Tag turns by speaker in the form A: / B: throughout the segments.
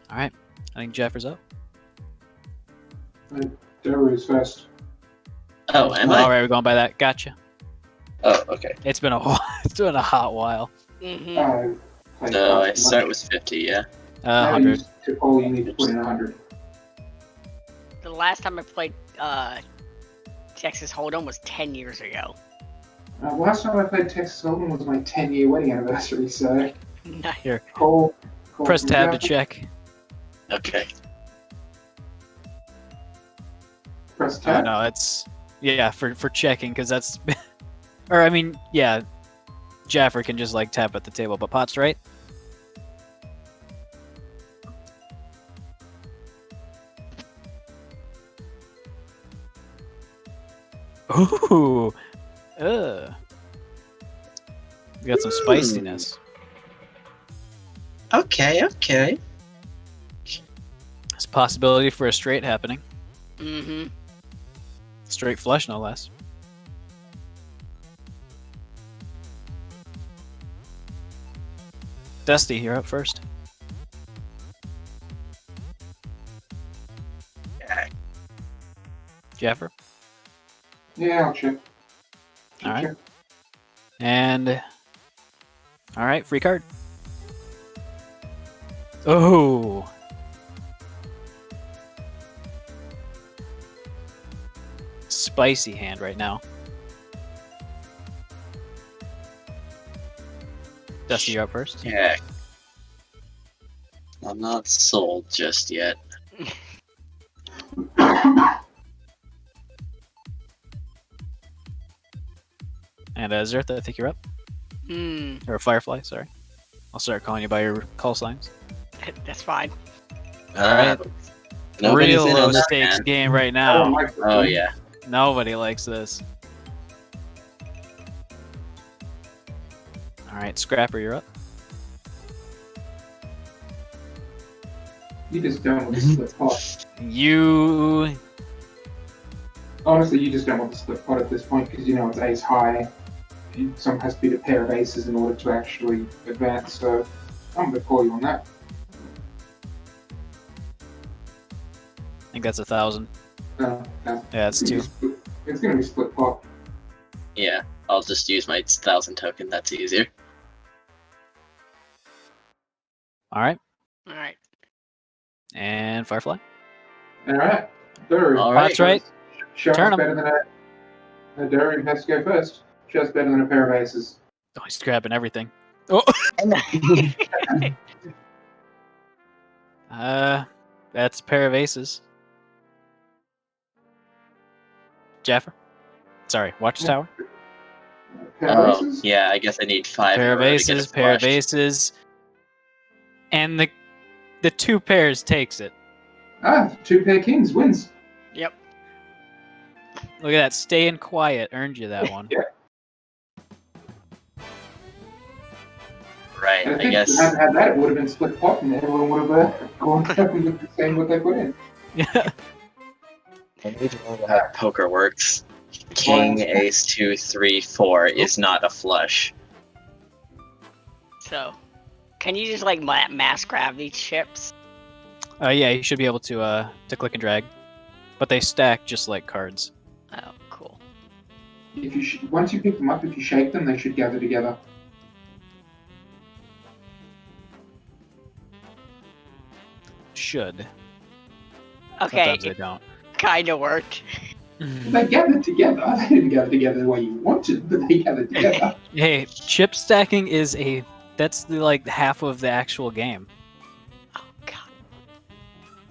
A: All right. I think Jeff is up.
B: Deborah's first.
C: Oh, am
A: All
C: I?
A: right, we're going by that. Gotcha.
C: Oh, okay.
A: It's been a while. It's been a hot while.
D: Mm-hmm.
C: So I start with 50, yeah?
A: 100.
B: All you need to put in 100.
D: The last time I played Texas Hold'em was 10 years ago.
B: Last time I played Texas Hold'em was my 10-year wedding anniversary, so...
D: Nice.
A: Here.
B: Cole
A: Press tab to
B: Jeff.
A: check.
C: Okay.
B: Press
A: Oh,
B: tab.
A: no, it's... Yeah, for checking, because that's... or, I mean, yeah. Jaffer can just, like, tap at the table, but Pot's right. Ooh. Ugh. We got some spiciness.
C: Okay, okay.
A: There's a possibility for a straight happening.
D: Mm-hmm.
A: Straight flush, no less. Dusty, you're up first.
C: Okay.
A: Jaffer.
B: Yeah, I'll check.
A: All right.
B: Check.
A: And... Alright, free card. Oh! Spicy hand right now. Dusty, you're up first.
C: Yeah. I'm not sold just yet.
A: And Zerth, I think you're up.
D: Hmm.
A: Or Firefly, sorry. I'll start calling you by your call signs.
D: That's fine.
A: Alright.
C: Nobody's
A: Real
C: in
A: low
C: on that,
A: stakes
C: man.
A: game right
B: I don't
A: now.
B: like this
C: Oh,
B: one.
C: yeah.
A: Nobody likes this. Alright, Scrapper, you're up.
B: You just don't want the split pot.
A: You...
B: Honestly, you just don't want the split pot at this point because you know it's ace high. Someone has to beat a pair of aces in order to actually advance, so I'm going to call you on that.
A: I think that's 1,000.
B: No,
A: Yeah, it's 2.
B: It's going to be split pot.
C: Yeah, I'll just use my 1,000 token, that's easier.
A: Alright.
D: All right.
A: And Firefly.
B: Alright. Durry.
C: All right.
A: That's right.
B: Show's
A: Turn 'em.
B: better than a Durry has to go first. Show's better than a pair of aces.
A: Oh, he's grabbing everything. Oh! That's a pair of aces. Jaffer? Sorry, Watchtower.
B: Pair of
C: Oh,
B: aces?
C: yeah, I guess I need 5
A: Pair
C: in
A: of
C: order to get
A: aces,
C: it
A: pair of
C: flushed.
A: aces. And the 2 pairs takes it.
B: Ah, 2 pair kings wins.
D: Yep.
A: Look at that. Staying quiet earned you that one.
B: Yeah.
C: Right,
B: And I
C: I
B: think
C: guess.
B: if we hadn't had that, it would have been split pot and everyone would have gone with the same what they put in.
A: Yeah.
C: How poker works. King, ace, 2, 3, 4 is not a flush.
D: So, can you just like mass grab these chips?
A: Yeah, you should be able to click and drag. But they stack just like cards.
D: Oh, cool.
B: If you once you pick them up, if you shake them, they should gather together.
A: Should.
D: Okay,
A: Sometimes they don't.
D: kind of worked.
B: They gathered together. They didn't gather together the way you wanted, but they gathered together.
A: Hey, chip stacking is that's the, like half of the actual game.
D: Oh god.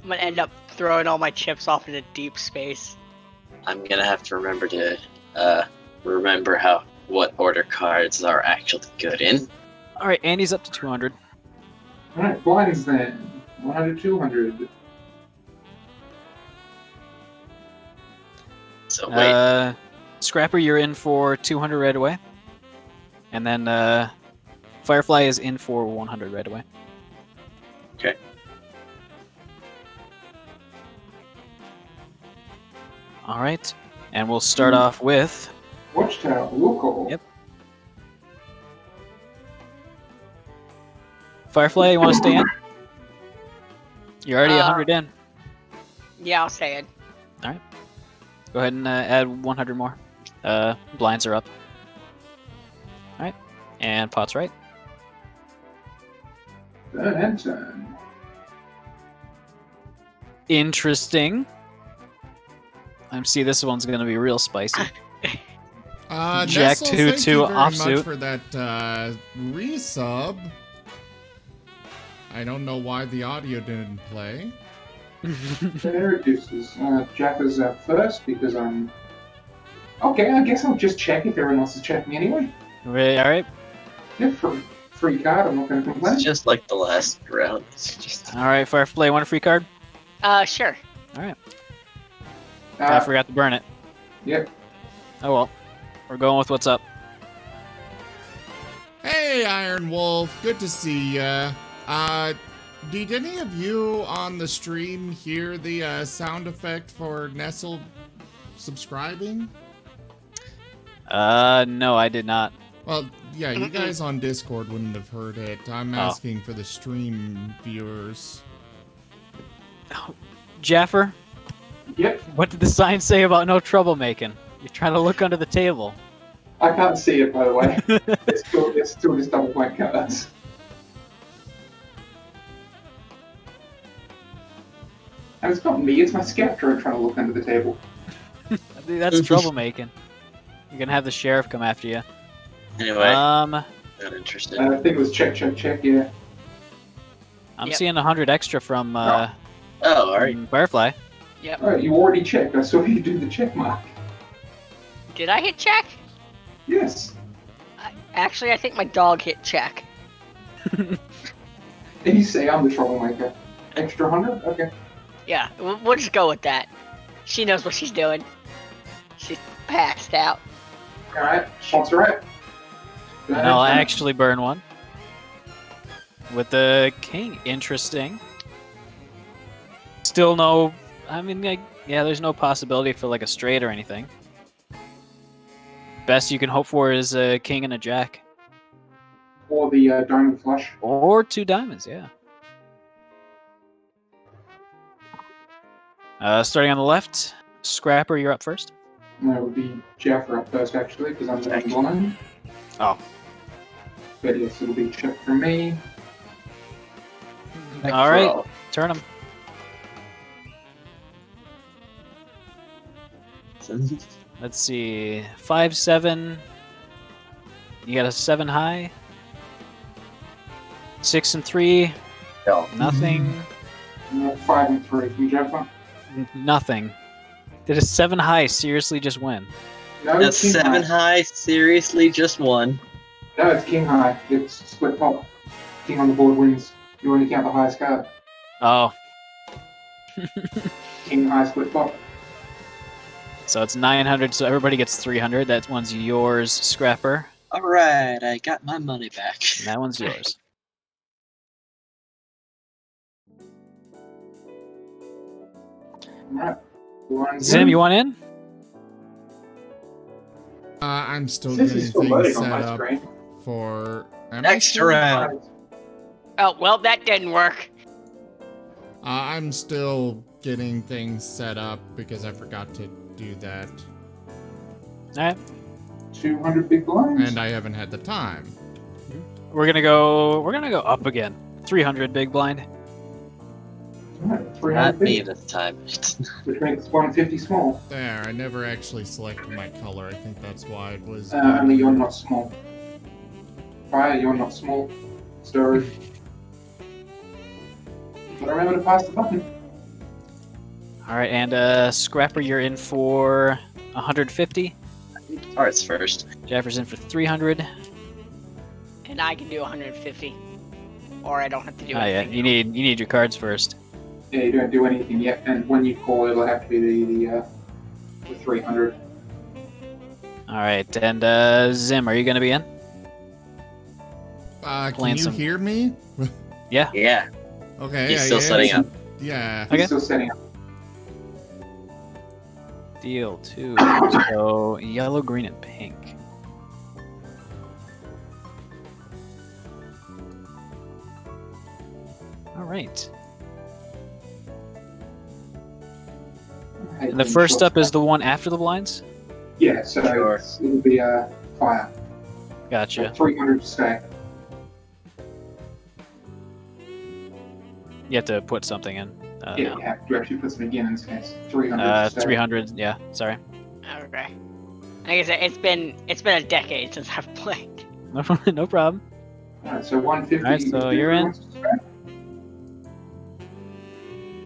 D: I'm gonna end up throwing all my chips off into deep space.
C: I'm gonna have to remember to remember what order cards are actually good in.
A: All right, Andy's up to 200.
B: Alright, blinds then. 100, 200.
C: So wait,
A: Scrapper, you're in for 200 right away. And then Firefly is in for 100 right away.
C: Okay.
A: All right, and we'll start off with
B: Watchtower, will call.
A: Yep. Firefly. You want to stay in? You're already 100 in.
D: Yeah, I'll say it.
A: Go ahead and add 100 more. Blinds are up. Alright. And pot's right.
B: Turn and turn.
A: Interesting. I see this one's going to be real spicy. Jack
E: Nestle,
A: 2
E: thank
A: to
E: you very
A: offsuit.
E: much for that resub. I don't know why the audio didn't play.
B: There it reduces. Jack is first because I'm. Okay, I guess I'll just check if everyone else is checking anyway.
A: Alright.
B: Yeah, free card. I'm not going to complain.
C: It's just like the last round. It's just
A: Alright, Firefly, want a free card?
D: Sure.
A: Alright. I forgot to burn it.
B: Yep.
A: Oh well. We're going with what's up.
E: Hey, Iron Wolf, good to see ya. Did any of you on the stream hear the sound effect for Nestle subscribing?
A: No, I did not.
E: Well, yeah, you guys on Discord wouldn't have heard it. I'm
A: Oh.
E: asking for the stream viewers.
A: Jaffer,
B: Yep.
A: what did the sign say about no troublemaking? You're trying to look under the table.
B: I can't see it, by the way. it's still just double blank cards. And it's not me, it's my scout drone trying to look under the table.
A: That's troublemaking. You're gonna have the sheriff come after you.
C: anyway, not interested.
B: I think it was check, yeah.
A: I'm
D: Yep.
A: seeing 100 extra from
C: Oh, alright.
A: from Firefly.
D: Yep.
B: Alright, you already checked. I saw you do the check mark.
D: Did I hit check?
B: Yes.
D: Actually, I think my dog hit check.
B: And you say I'm the troublemaker. Extra 100? Okay.
D: Yeah, we'll just go with that. She knows what she's doing. She's passed out.
B: Alright, that's right.
A: And I'll actually burn one. With the king. Interesting. Still no... I mean, yeah, there's no possibility for like a straight or anything. Best you can hope for is a king and a jack.
B: Or the diamond flush.
A: Or 2 diamonds, yeah. Starting on the left, Scrapper, you're up first.
B: And that would be Jaffer up first, actually, because I'm the
C: Check.
B: blind.
A: Oh.
B: But yes, it'll be check from me.
A: All right, turn them. Let's see, 5, 7. You got a 7 high. 6 and 3.
C: No.
A: Nothing.
B: 5 and 3 from Jaffer.
A: Nothing. Did a 7 high seriously just win?
B: No,
C: That's
B: it's king
C: 7
B: high.
C: high, seriously, just one.
B: No, it's king high. It's split pop. King on the board wins. You only count the highest card.
A: Oh,
B: King high split pop.
A: so it's 900. So everybody gets 300. That one's yours, Scrapper.
C: Alright, I got my money back.
A: And that one's yours.
B: Alright. One
A: Zim, you want in?
E: I'm still
B: This
E: getting
B: is still
E: things
B: loading on
E: set
B: my
E: up
B: screen.
E: for... Am I
C: Next
E: still-
C: round.
D: Oh, well, that didn't work.
E: I'm still getting things set up because I forgot to do that.
A: All right,
B: 200 big blinds.
E: And I haven't had the time.
A: we're gonna go up again. 300 big blind.
B: Alright, 300
C: Not me
B: big,
C: this time.
B: which makes 150 small.
E: There, I never actually selected my color. I think that's why it was...
B: Only you're not small. Fire, you're not small. Story. But remember to pass the button.
A: All right, and Scrapper, you're in for 150.
C: Arts first.
A: Jaffer's in for 300.
D: And I can do 150. Or I don't have to do
A: Oh yeah,
D: anything.
A: you need your cards first.
B: Yeah, you don't do anything yet, and when you call, it'll have to be the 300.
A: All right, and Zim, are you gonna be in?
E: Can
A: playing
E: you
A: some-
E: hear me?
A: Yeah.
C: Yeah,
E: Okay.
C: he's
E: I
C: still
E: am.
C: setting up.
E: Yeah.
B: He's
A: Okay.
B: still setting up.
A: Deal 2. So yellow, green, and pink. All right. And the first up is the one after the blinds?
B: Yeah, so
C: Sure.
B: it'll be fire.
A: Gotcha.
B: 300 to stay.
A: You have to put something in.
B: Yeah, you have to actually put some again in this case. 300 to stay.
A: 300, yeah, sorry.
D: Okay. Like I said, it's been a decade since I've played.
A: No problem.
B: Alright, so 150.
A: Alright, so you're in.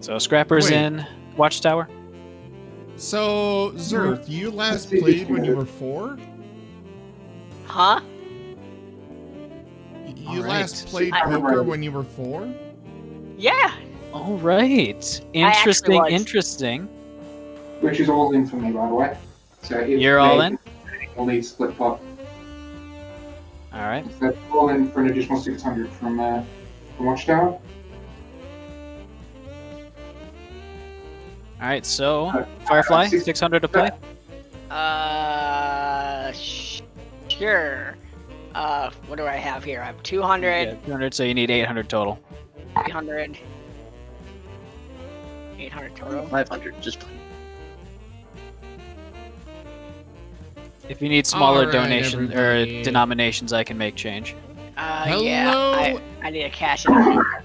A: So Scrapper's
E: Wait.
A: in Watchtower.
E: So, Zerth, you last
B: Let's see
E: played
B: this
E: when you
B: here.
E: were 4?
D: Huh?
E: You
A: Alright.
E: last played
B: I
E: poker
B: remember.
E: when you were 4?
D: Yeah.
A: All right.
D: actually was.
A: Interesting.
B: Which is all in for me, by the way. So if
A: You're all in?
B: We'll need split pot.
A: All right.
B: So that's all in for an additional 600 from Watchtower.
A: All right, so
B: Uh,
A: Firefly,
B: 600
A: 600 to play.
D: Sure. What do I have here? I have 200,
A: Yeah, 200, so you need 800 total.
D: 300, 800 total.
C: 500. Just play.
A: If you need smaller
E: All right,
A: donation or
E: everybody.
A: denominations, I can make change.
D: Yeah.
E: Hello?
D: I need a cash in. Here.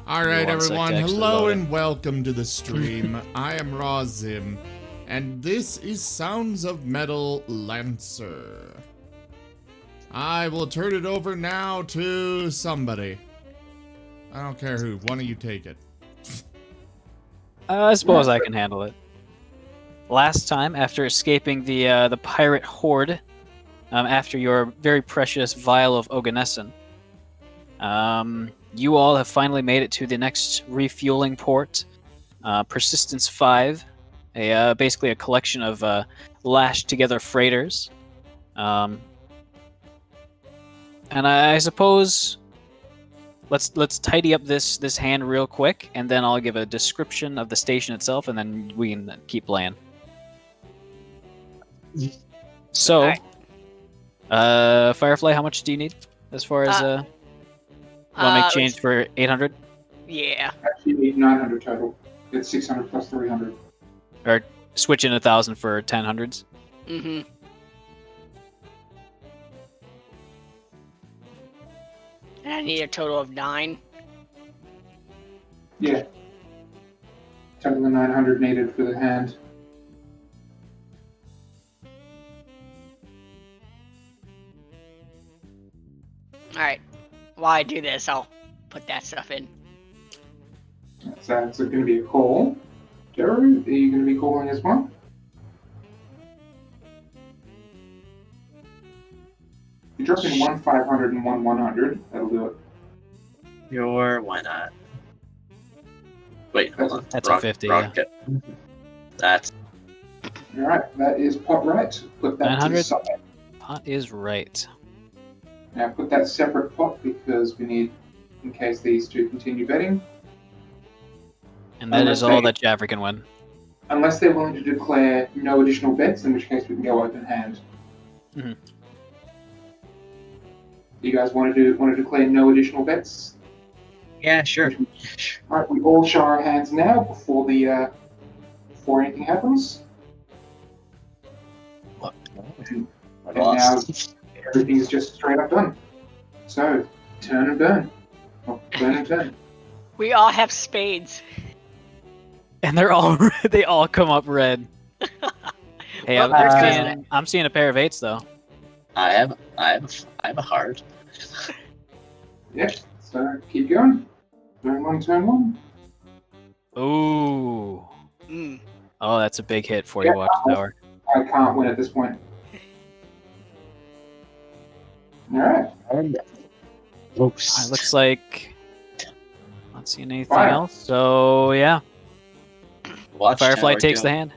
E: All right,
A: One sec
E: everyone.
A: to actually
E: Hello
A: load it.
E: and welcome to the stream. I am Razim, and this is Sounds of Metal Lancer. I will turn it over now to somebody. I don't care who. One of you take it.
A: I suppose I can handle it. Last time, after escaping the pirate horde, after your very precious vial of Oganesson, you all have finally made it to the next refueling port, Persistence 5, basically a collection of lashed together freighters. And I suppose let's tidy up this hand real quick, and then I'll give a description of the station itself, and then we can keep playing. So, Firefly, how much do you need as far as you want to make change for 800?
D: Yeah.
B: Actually, you need 900 total. It's 600 plus 300.
A: Or switch in 1,000 for 1000s?
D: Mm-hmm. And I need a total of 9.
B: Yeah. Total of 900 needed for the hand.
D: Alright. While I do this, I'll put that stuff in.
B: So it's going to be a call. Jerry, are you going to be calling as well? You drop in 1 500 and 1 100. That'll do it.
C: Sure, why not? Wait, hold on.
A: That's a 50, yeah.
C: yeah. That's
B: Alright, that is pot right. Put that to
A: 900?
B: the side.
A: Pot is right.
B: Now put that separate pot because we need, in case these two continue betting.
A: And that is all that Jaffer can win.
B: Unless they're willing to declare no additional bets, in which case we can go open hand.
A: Mhm.
B: You guys want to declare no additional bets?
C: yeah, sure.
B: All right, we all show our hands now before anything happens.
C: What?
B: And
C: I
B: now
C: lost.
B: everything is just straight up done. So turn and burn, or burn and turn.
D: We all have spades.
A: And they all come up red. Hey,
D: Well,
A: I'm seeing a pair of 8s though.
C: I have a heart.
B: Yep. So keep going. Turn one, turn one.
A: Ooh.
D: Mm.
A: Oh, that's a big hit for you,
B: Yeah,
A: Watchtower.
B: I can't win at this point. All right.
A: It looks like not seeing anything
B: Fire.
A: else. So yeah,
C: Watch
A: Firefly
C: Tower
A: takes
C: go.
A: the hand.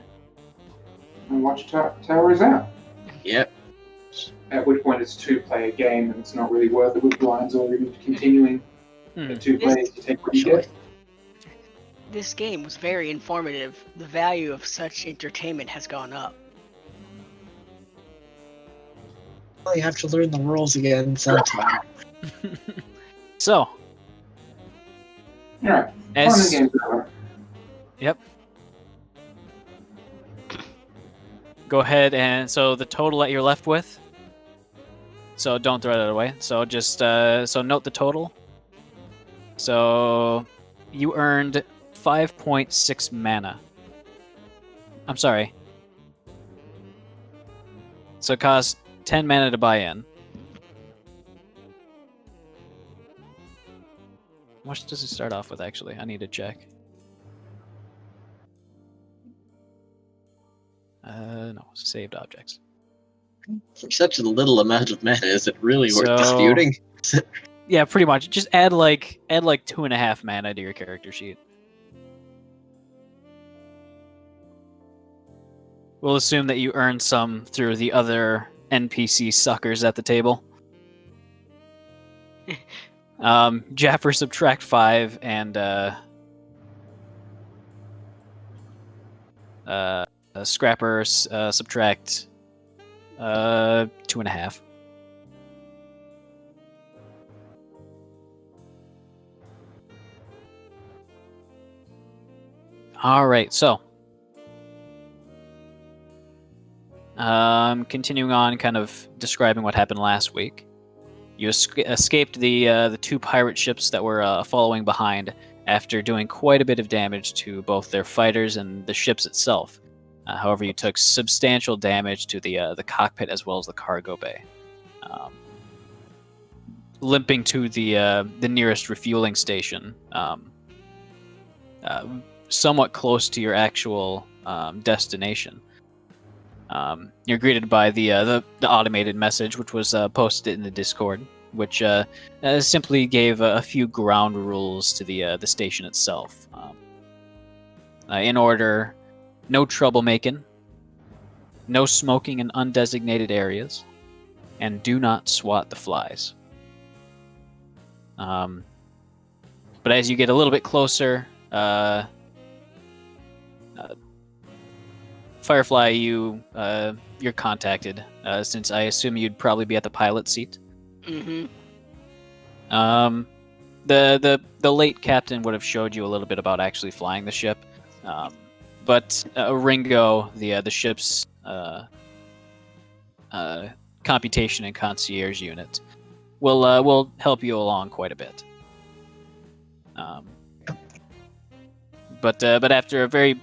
B: And Watchtower is out.
C: Yep.
B: At which point it's a two-player game and it's not really worth it with blinds already continuing. At 2 players, you take what you get.
D: This game was very informative. The value of such entertainment has gone up.
C: Well, you have to learn the rules again sometime.
A: So,
B: All right. Fun and
A: as
B: games over.
A: yep, go ahead and so the total that you're left with. So don't throw that away. So just so note the total. So you earned 5.6 mana. I'm sorry. So it costs 10 mana to buy in. How much does it start off with, actually? I need to check. No, saved objects.
C: For such a little amount of mana, is it really worth
A: So-
C: disputing?
A: Yeah, pretty much. Just add like 2.5 mana to your character sheet. We'll assume that you earned some through the other NPC suckers at the table. Jaffer subtract 5 and Scrapper subtract 2.5. All right, so continuing on, kind of describing what happened last week. You escaped the 2 pirate ships that were following behind after doing quite a bit of damage to both their fighters and the ships itself. However, you took substantial damage to the cockpit as well as the cargo bay, limping to the nearest refueling station, somewhat close to your actual destination. You're greeted by the automated message, which was posted in the Discord, which simply gave a few ground rules to the station itself. In order, no troublemaking, no smoking in undesignated areas, and do not swat the flies. But as you get a little bit closer, Firefly, you're contacted, since I assume you'd probably be at the pilot seat.
D: Mm-hmm.
A: The late captain would have showed you a little bit about actually flying the ship, but Ringo, the ship's computation and concierge unit, will help you along quite a bit. But after a very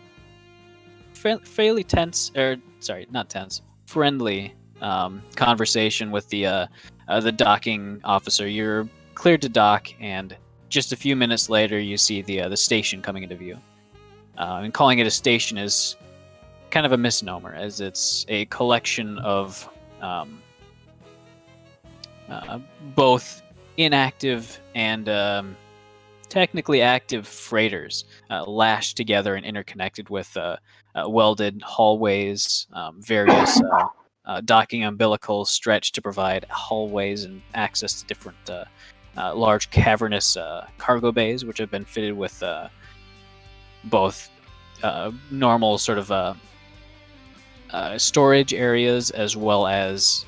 A: fairly tense, friendly conversation with the docking officer, you're cleared to dock, and just a few minutes later, you see the station coming into view. And calling it a station is kind of a misnomer, as it's a collection of both inactive and technically active freighters lashed together and interconnected with welded hallways, various docking umbilicals stretched to provide hallways and access to different large cavernous cargo bays, which have been fitted with both normal sort of storage areas as well as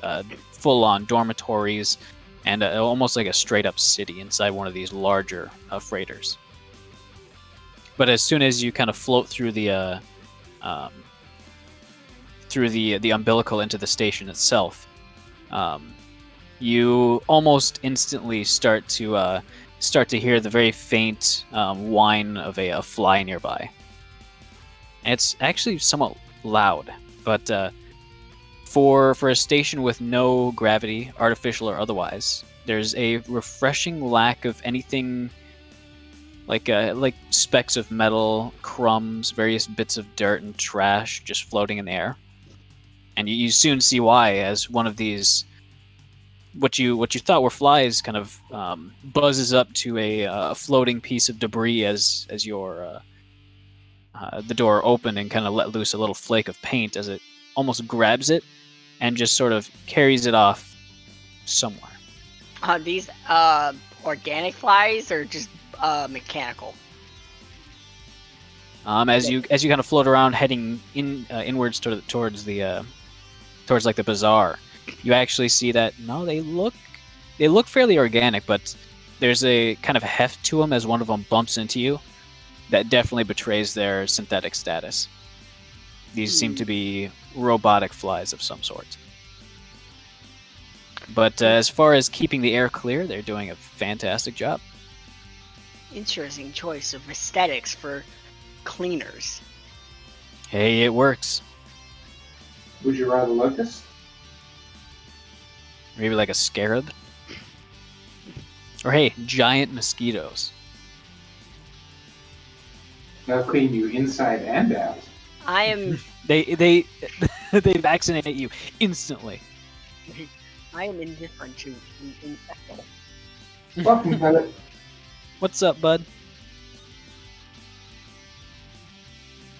A: full-on dormitories and almost like a straight-up city inside one of these larger freighters. But as soon as you kind of float through the umbilical into the station itself, you almost instantly start to hear the very faint whine of a fly nearby. And it's actually somewhat loud, but for a station with no gravity, artificial or otherwise, there's a refreshing lack of anything like specks of metal, crumbs, various bits of dirt and trash just floating in the air. And you soon see why, as one of these, what you thought were flies, kind of buzzes up to a floating piece of debris as your the door opened and kind of let loose a little flake of paint as it almost grabs it and just sort of carries it off somewhere.
D: Are these organic flies or just mechanical?
A: As you kind of float around, heading inwards towards like the bazaar, you actually see that no, they look fairly organic, but there's a kind of heft to them as one of them bumps into you that definitely betrays their synthetic status. These seem to be robotic flies of some sort. But as far as keeping the air clear, they're doing a fantastic job.
D: Interesting choice of aesthetics for cleaners.
A: Hey, it works.
B: Would you rather locust?
A: Maybe like a scarab. Or hey, giant mosquitoes.
B: They'll clean you inside and out.
D: I am
A: They they vaccinate you instantly.
D: I am indifferent to insects.
B: Welcome, Pellet.
A: What's up, bud?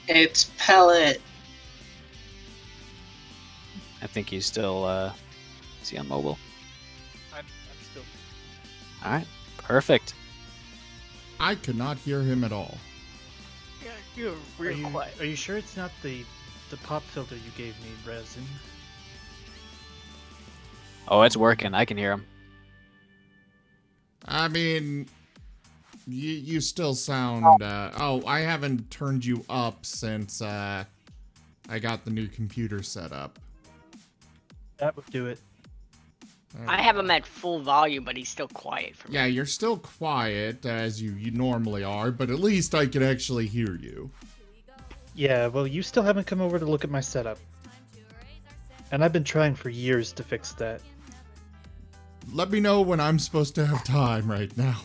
C: It's Pellet.
A: I think he's still is he on mobile?
F: I'm still.
A: All right, perfect.
E: I could not hear him at all.
D: Yeah, you're real quiet.
F: Are you sure it's not the pop filter you gave me, Resin?
A: Oh, it's working. I can hear him.
E: I mean, you still sound. Oh, I haven't turned you up since I got the new computer set up.
F: That would do it.
D: I have him at full volume, but he's still quiet for me.
E: Yeah, you're still quiet as you normally are, but at least I can actually hear you.
F: Yeah, well, you still haven't come over to look at my setup. And I've been trying for years to fix that.
E: Let me know when I'm supposed to have time right now.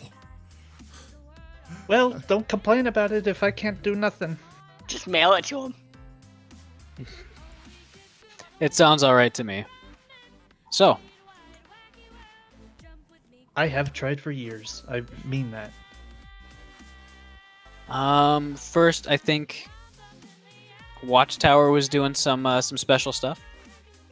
F: Well, don't complain about it if I can't do nothing.
D: Just mail it to him.
A: It sounds all right to me. So,
F: I have tried for years. I mean that.
A: first I think Watchtower was doing some special stuff.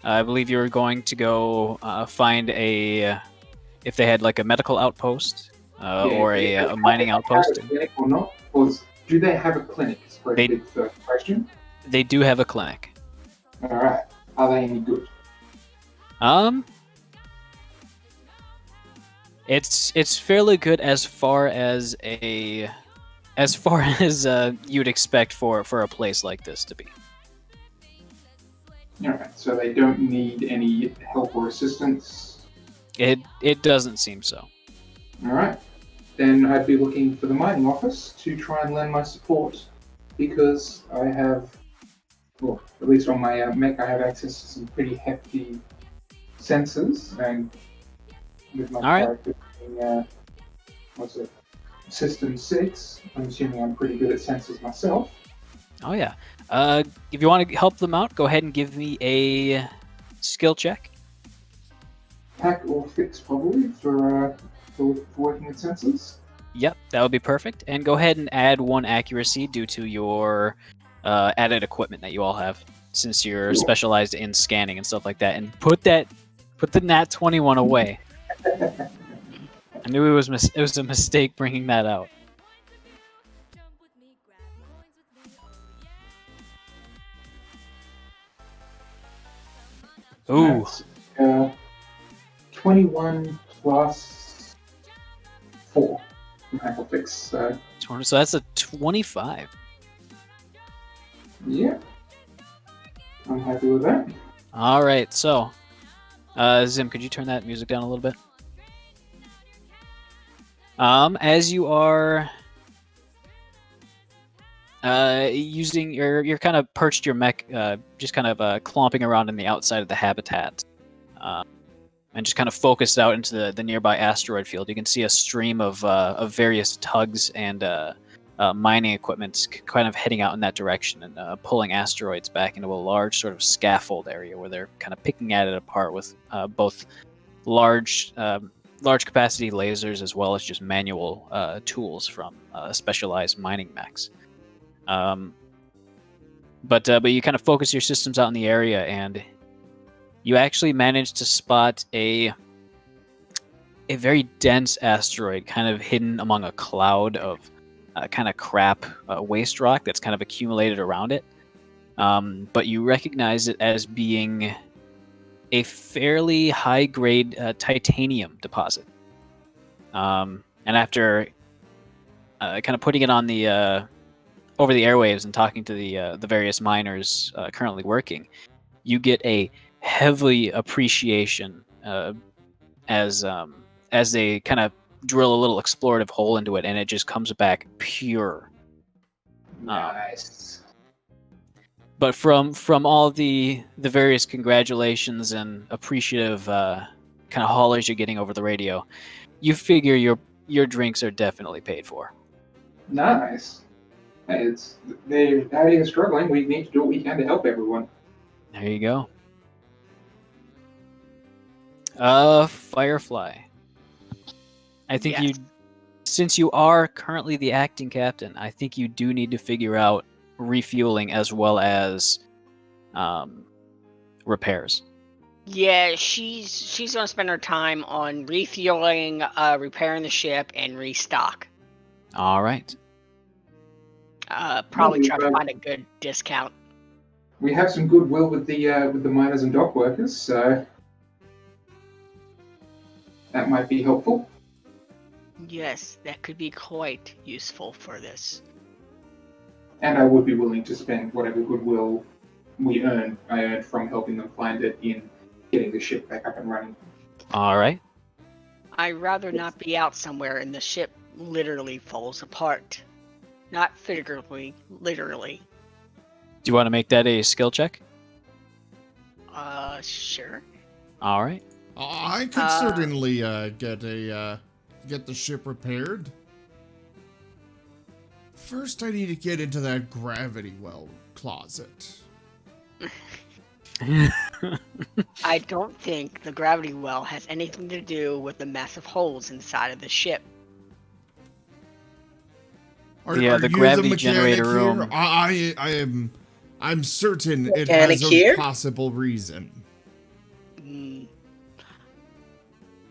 A: I believe you were going to go find if they had like a medical outpost or a mining outpost.
B: Have a clinic or not? Or do they have a clinic? Is probably the first question.
A: They do have a clinic.
B: All right. Are they any good?
A: It's fairly good as far as you'd expect for a place like this to be.
B: Alright, so they don't need any help or assistance.
A: It doesn't seem so.
B: Alright, then I'd be looking for the mining office to try and lend my support because I have, well, at least on my mech, I have access to some pretty hefty sensors, and with my character being, System 6, I'm assuming I'm pretty good at sensors myself.
A: Oh yeah. If you want to help them out, go ahead and give me a skill check.
B: Hack or fix, probably, for working with sensors.
A: Yep, that would be perfect. And go ahead and add 1 accuracy due to your added equipment that you all have, since you're specialized in scanning and stuff like that. And put the nat 21 away. I knew it was a mistake bringing that out. Ooh.
B: That's, 21 plus 4 from hack or fix. So
A: that's a 25.
B: yeah, I'm happy with that.
A: All right, so Zim, could you turn that music down a little bit? As you are using you're kind of perched your mech, just kind of clomping around in the outside of the habitat, and just kind of focused out into the nearby asteroid field. You can see a stream of various tugs and mining equipment kind of heading out in that direction and pulling asteroids back into a large sort of scaffold area where they're kind of picking at it apart with both large capacity lasers as well as just manual tools from specialized mining mechs. But you kind of focus your systems out in the area, and you actually manage to spot a very dense asteroid kind of hidden among a cloud of kind of crap waste rock that's kind of accumulated around it. But you recognize it as being a fairly high-grade titanium deposit. And after kind of putting it on the over the airwaves and talking to the various miners currently working, you get a heavy appreciation as they kind of drill a little explorative hole into it, and it just comes back pure.
B: Nice.
A: But from all the various congratulations and appreciative kind of hollers you're getting over the radio, you figure your drinks are definitely paid for.
B: Nice. Hey, they're out here struggling. We need to do what we can to help everyone.
A: There you go. Firefly. I think
D: Yes.
A: since you are currently the acting captain, I think you do need to figure out refueling as well as repairs.
D: Yeah, she's gonna spend her time on refueling, repairing the ship, and restock.
A: All right.
D: Probably
B: Well,
D: try to find a good discount.
B: We have some goodwill with the miners and dock workers, so that might be helpful.
D: Yes, that could be quite useful for this.
B: And I would be willing to spend whatever goodwill I earned from helping them find it in getting the ship back up and running.
A: All right.
D: I'd rather not be out somewhere and the ship literally falls apart. Not figuratively, literally.
A: Do you want to make that a skill check?
D: Sure.
A: All right.
E: I could certainly get the ship repaired. First, I need to get into that gravity well closet.
D: I don't think the gravity well has anything to do with the massive holes inside of the ship.
E: Are
A: Yeah, the
E: you
A: gravity
E: mechanic
A: generator
E: here?
A: room.
E: I'm certain it
C: Mechanic
E: has a
C: here?
E: possible reason.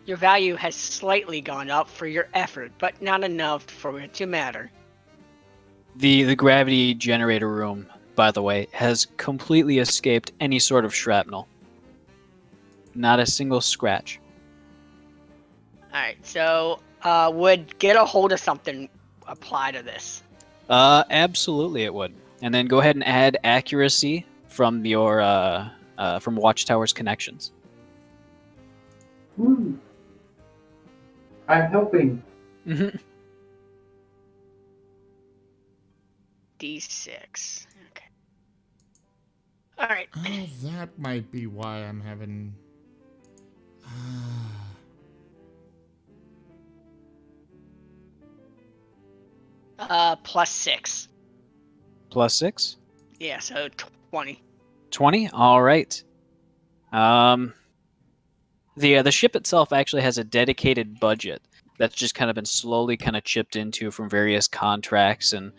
D: Your value has slightly gone up for your effort, but not enough for it to matter.
A: The gravity generator room, by the way, has completely escaped any sort of shrapnel. Not a single scratch.
D: Alright, so would get a hold of something apply to this?
A: Absolutely it would. And then go ahead and add accuracy from your from Watchtower's connections.
B: Woo. I'm helping.
A: Mm-hmm.
D: D6. Okay. Alright.
E: Oh, that might be why I'm having.
D: Plus 6.
A: Plus 6.
D: Yeah, so 20.
A: 20. All right. The ship itself actually has a dedicated budget that's just kind of been slowly kind of chipped into from various contracts and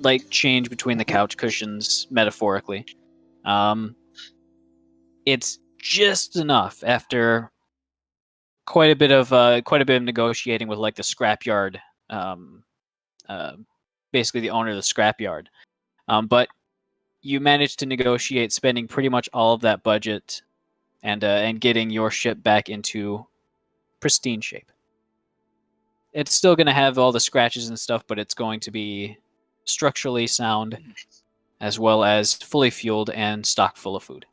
A: like change between the couch cushions, metaphorically. It's just enough after quite a bit of negotiating with like the scrapyard, basically the owner of the scrapyard. But you managed to negotiate spending pretty much all of that budget and getting your ship back into pristine shape. It's still going to have all the scratches and stuff, but it's going to be structurally sound as well as fully fueled and stocked full of food.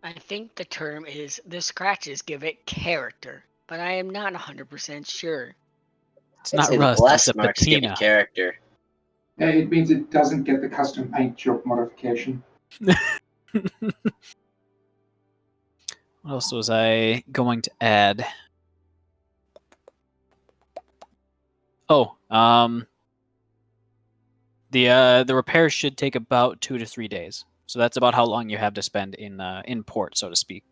D: I think the term is the scratches give it character, but I am not 100% sure.
A: It's not
C: in
A: rust, it's a
C: blast marks give it
A: patina.
C: character.
B: It means it doesn't get the custom paint job modification.
A: What else was I going to add? Oh, the repairs should take about 2 to 3 days. So that's about how long you have to spend in port, so to speak.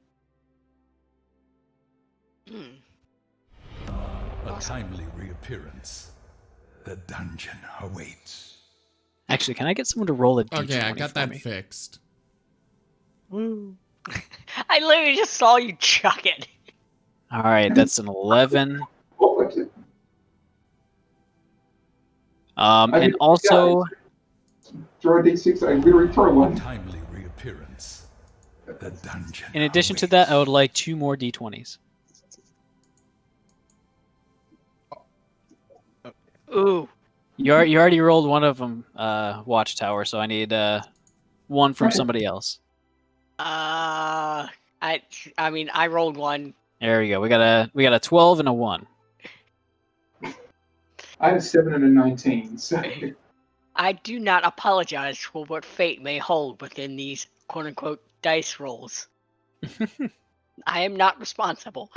G: A timely reappearance. The dungeon awaits.
A: Actually, can I get someone to roll a d20
E: Okay, I got
A: for
E: that
A: me?
E: fixed.
F: Woo.
D: I literally just saw you chuck it.
A: All right, that's an 11.
B: What was it?
A: And also,
B: Throw a d6, I literally throw
G: A
B: one.
G: timely reappearance. The dungeon
A: in addition to
G: awaits.
A: that, I would like 2 more d20s.
D: Ooh.
A: You already rolled one of them, Watchtower, so I need one from
B: Okay.
A: somebody else.
D: I mean, I rolled one.
A: There we go. We got a 12 and a 1.
B: I have 7 and a 19, so
D: I do not apologize for what fate may hold within these quote-unquote dice rolls. I am not responsible.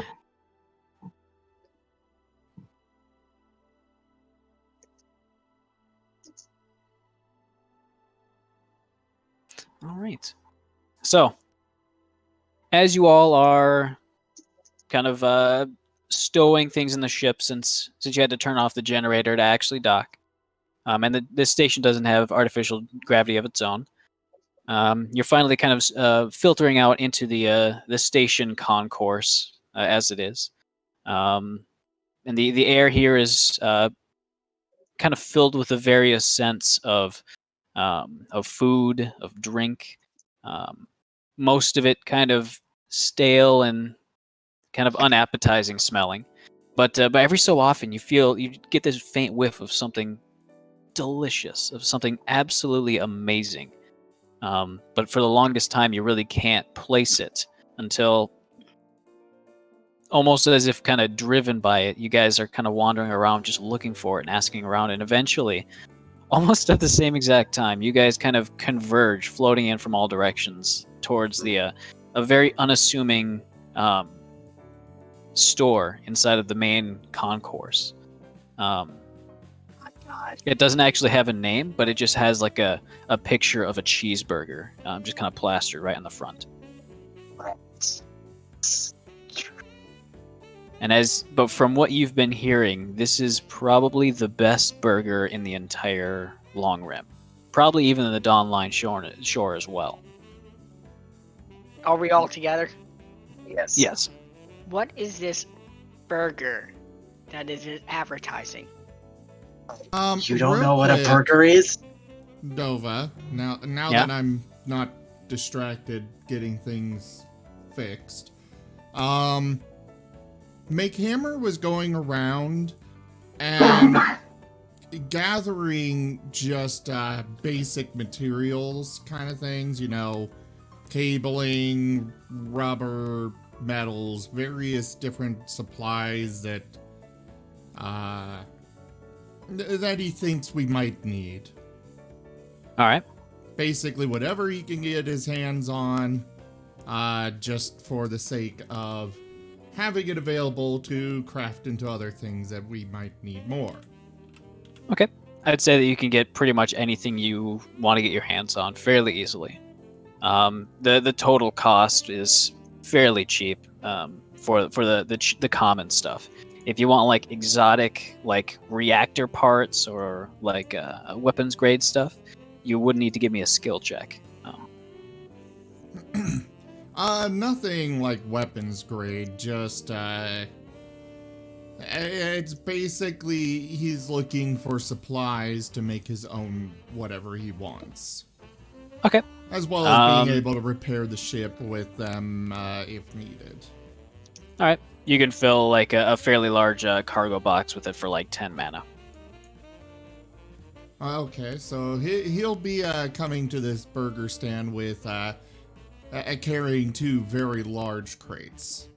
A: All right. So, as you all are kind of stowing things in the ship, since you had to turn off the generator to actually dock, and this station doesn't have artificial gravity of its own, you're finally kind of filtering out into the station concourse as it is, and the air here is kind of filled with a various scents of food, of drink. Most of it kind of stale and kind of unappetizing smelling, but every so often you get this faint whiff of something delicious, of something absolutely amazing. But for the longest time, you really can't place it until, almost as if kind of driven by it, you guys are kind of wandering around just looking for it and asking around, and eventually, almost at the same exact time, you guys kind of converge, floating in from all directions towards a very unassuming store inside of the main concourse. It doesn't actually have a name, but it just has like a picture of a cheeseburger, just kind of plastered right on the front. But from what you've been hearing, this is probably the best burger in the entire Long Rim. Probably even in the Dawn Line shore as well.
D: Are we all together?
C: Yes.
A: Yes.
D: What is this burger that is advertising?
C: You don't
E: real
C: know what a
E: quick,
C: burger is?
E: Nova, now
A: Yeah?
E: that I'm not distracted getting things fixed, McHammer was going around and gathering just basic materials kind of things, cabling, rubber, metals, various different supplies that he thinks we might need.
A: All right.
E: Basically, whatever he can get his hands on, just for the sake of having it available to craft into other things that we might need more.
A: Okay. I'd say that you can get pretty much anything you want to get your hands on fairly easily. The total cost is fairly cheap for the common stuff. If you want like exotic like reactor parts or like weapons grade stuff, you would need to give me a skill check.
E: Nothing like weapons grade, just it's basically he's looking for supplies to make his own whatever he wants.
A: Okay.
E: As well as being able to repair the ship with them if needed.
A: All right. You can fill like a fairly large cargo box with it for like 10 mana.
E: Okay, so he'll be coming to this burger stand with carrying 2 very large crates.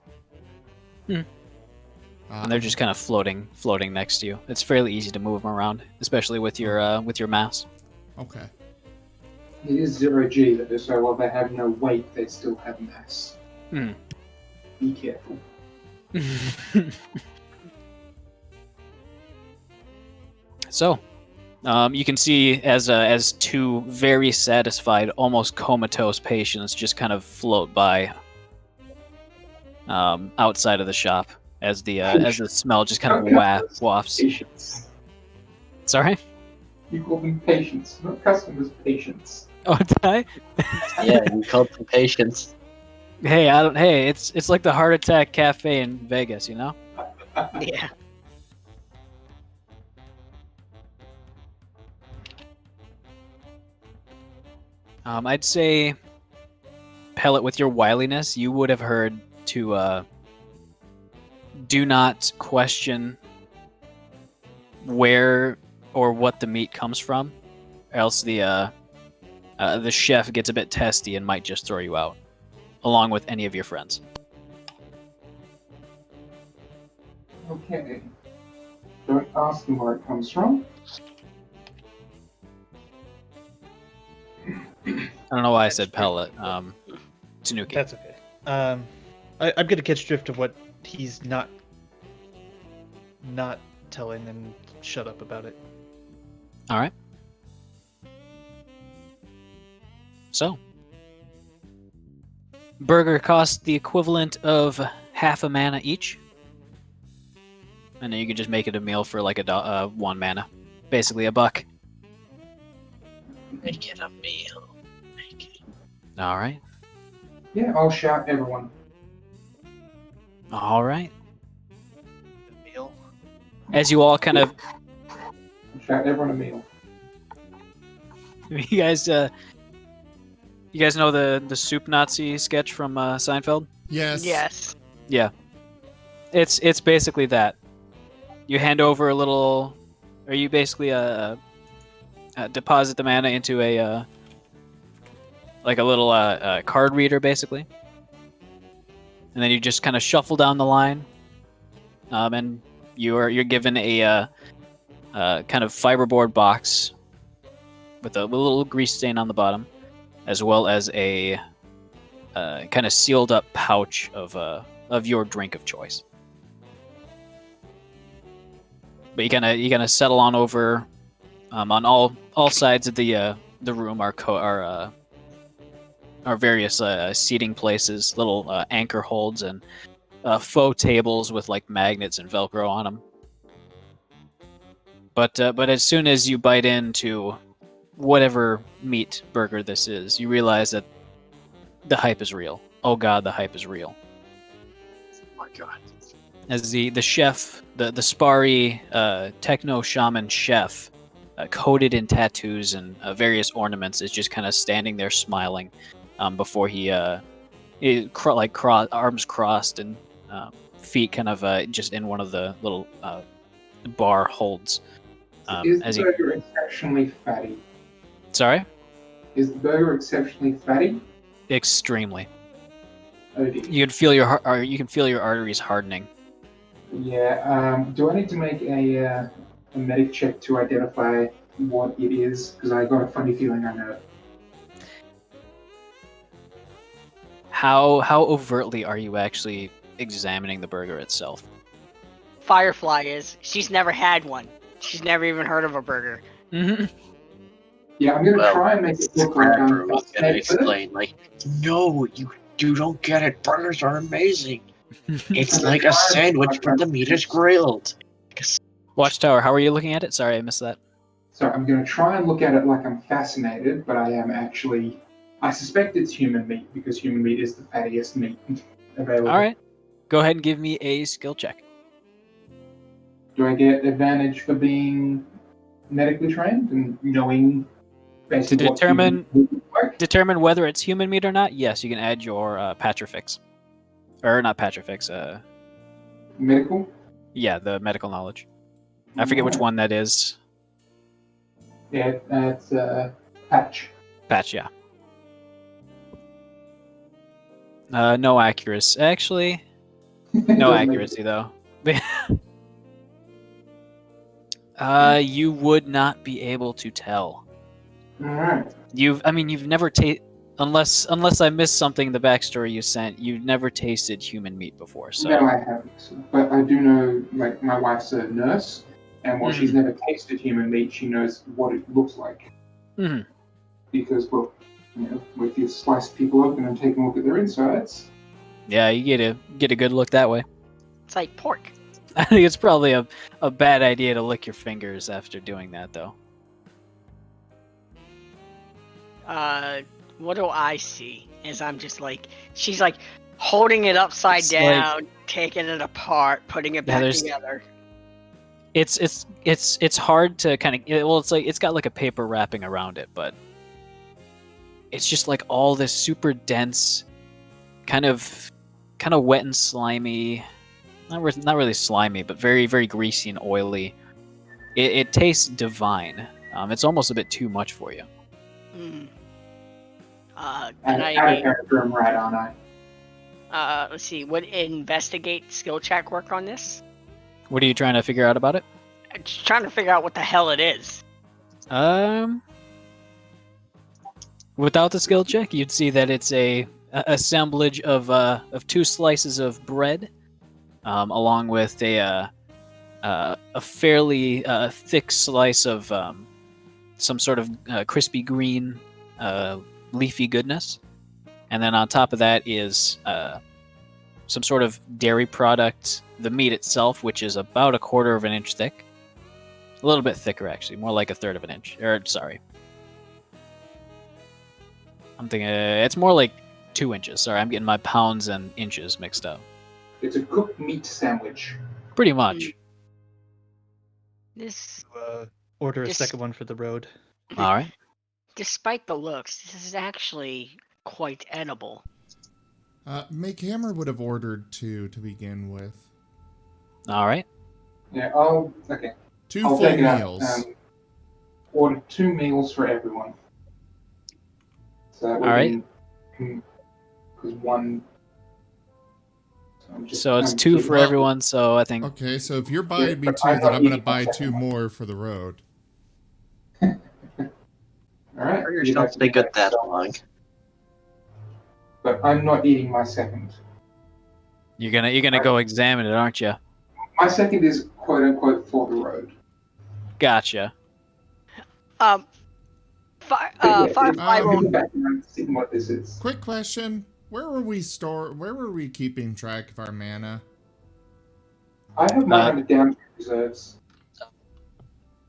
A: And they're just kind of floating next to you. It's fairly easy to move them around, especially with your mass.
E: Okay.
B: it is 0G, that so while they have no weight, they still have mass. Be careful.
A: So, you can see as 2 very satisfied, almost comatose patients just kind of float by outside of the shop as the smell just kind of wafts.
B: Patients.
A: Sorry?
B: You call them patients, not customers, patients.
A: Oh, did I?
C: Yeah, you called some patience.
A: Hey, I don't. Hey, it's like the Heart Attack Cafe in Vegas, you know.
D: Yeah.
A: I'd say, Pellet, with your wiliness, you would have heard to do not question where or what the meat comes from, or else the chef gets a bit testy and might just throw you out. along with any of your friends.
B: Okay. Don't ask them where it comes from.
A: I don't know why I said pellet. Tanuki.
F: That's okay. I'm gonna catch drift of what he's not telling and shut up about it.
A: All right. So, burger cost the equivalent of half a mana each, and then you can just make it a meal for like a 1 mana, basically $1.
C: Make it a meal. Make it.
A: All right.
B: Yeah, I'll shout everyone.
A: All right.
F: Meal.
A: As you all kind of,
B: I'll shout everyone a meal.
A: you guys know the soup Nazi sketch from Seinfeld?
E: Yes.
D: Yes.
A: Yeah. It's basically that. You hand over a little, or you basically deposit the mana into a like a little card reader, basically, and then you just kind of shuffle down the line, and you're given a kind of fiberboard box with a little grease stain on the bottom, as well as a kind of sealed up pouch of your drink of choice. But you kind of settle on over. On all sides of the room are various seating places, little anchor holds, and faux tables with like magnets and Velcro on them. But as soon as you bite into whatever meat burger this is, you realize that the hype is real. Oh god, the hype is real.
C: Oh my god.
A: As the chef, the Spari techno shaman chef, coated in tattoos and various ornaments, is just kind of standing there smiling before he arms crossed and feet kind of just in one of the little bar holds.
B: Is the burger exceptionally fatty?
A: Sorry?
B: Is the burger exceptionally fatty?
A: Extremely.
B: Oh dear.
A: You can feel your arteries hardening.
B: Yeah. Do I need to make a medic check to identify what it is? Because I got a funny feeling I know.
A: How overtly are you actually examining the burger itself?
D: Firefly is. She's never had one. She's never even heard of a burger.
A: Mm-hmm.
B: Yeah, I'm gonna try and make it look like I'm
C: Scrapper was gonna
B: fascinated with it.
C: explain, like, no, you don't get it. Burgers are amazing. It's like a sandwich, but the meat is grilled.
A: Watchtower, how are you looking at it? Sorry, I missed that.
B: So I'm gonna try and look at it like I'm fascinated, but I am actually. I suspect it's human meat because human meat is the fattiest meat available.
A: All right, go ahead and give me a skill check.
B: Do I get advantage for being medically trained and knowing basically
A: To
B: what
A: determine-
B: human meat looks like?
A: Determine whether it's human meat or not. Yes, you can add your Patrifix, or not Patrifix.
B: Medical?
A: Yeah, the medical knowledge. I forget which one that is.
B: Yeah, it's patch.
A: Patch, yeah. No accuracy. Actually, no accuracy though. You would not be able to tell.
B: Alright.
A: You've never unless I missed something in the backstory you sent. You've never tasted human meat before, so.
B: No, I haven't. But I do know, like, my wife's a nurse, and while she's never tasted human meat, she knows what it looks like.
A: Mhm.
B: Because, well, if you slice people open and take a look at their insides.
A: Yeah, you get a good look that way.
D: It's like pork.
A: I think it's probably a bad idea to lick your fingers after doing that, though.
D: What do I see? As I'm just like, she's like holding it upside
A: It's
D: down, taking it apart, putting it back together.
A: It's hard to kind of it's like it's got like a paper wrapping around it, but it's just like all this super dense, kind of wet and slimy. Not really slimy, but very, very greasy and oily. It tastes divine. It's almost a bit too much for you.
D: Mm.
B: Out
D: And
B: of
D: I
B: character, I'm right, aren't I?
D: Let's see. Would investigate skill check work on this?
A: What are you trying to figure out about it?
D: I'm just trying to figure out what the hell it is.
A: Without the skill check, you'd see that it's a assemblage of 2 slices of bread, along with a fairly thick slice of some sort of crispy green leafy goodness, and then on top of that is some sort of dairy product. The meat itself, which is about 1/4 of an inch thick, a little bit thicker actually, more like 1/3 of an inch. Or sorry. I'm thinking it's more like 2 inches. Sorry, I'm getting my pounds and inches mixed up.
B: It's a cooked meat sandwich.
A: Pretty much.
D: This,
F: Order a
D: Just-
F: second one for the road.
A: All right.
D: despite the looks, this is actually quite edible.
E: Make Hammer would have ordered 2 to begin with.
A: All right.
B: Yeah, okay.
E: 2
B: I'll
E: full
B: take it out.
E: meals.
B: Order 2 meals for everyone. So that would
A: All right.
B: because one.
A: So it's 2 for everyone. So I think
E: Okay, so if you're buying me
B: but
E: 2,
B: I'm
E: then
B: not
E: I'm gonna
B: eating
E: buy
B: my
E: 2
B: second one.
E: more for the road.
B: All right.
C: For
B: you'd
C: yourself
B: have
C: to stay
B: do
C: good
B: that
C: that
B: yourself.
C: long.
B: But I'm not eating my second.
A: you're gonna go examine it, aren't you?
B: My second is quote unquote for the road.
A: Gotcha.
D: Firefly
B: I
D: will.
B: will back and see what this is.
E: Quick question: Where were we keeping track of our mana?
B: I have mine under down reserves.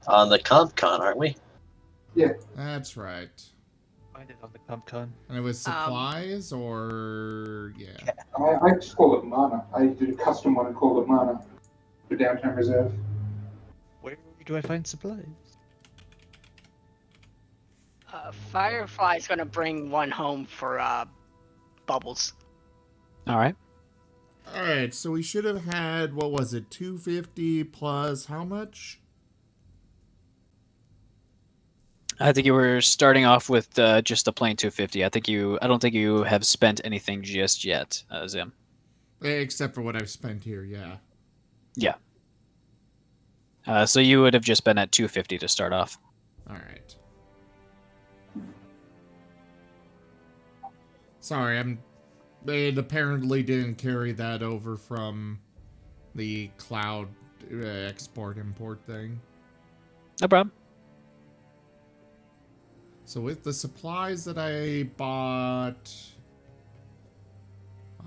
C: On the comp con, aren't we?
E: That's right.
F: Find it on the CompCon.
E: And it was supplies, or yeah.
B: I just call it mana. I did a custom one and call it mana for downtown reserve.
F: Where do I find supplies?
D: Firefly's gonna bring one home for Bubbles.
A: All right.
E: All right, so we should have had, what was it, 250 plus how much?
A: I think you were starting off with just the plain 250. I don't think you have spent anything just yet, Zim.
E: Except for what I've spent here, yeah.
A: Yeah. So you would have just been at 250 to start off.
E: All right. Sorry, they apparently didn't carry that over from the cloud export-import thing.
A: No problem.
E: So with the supplies that I bought...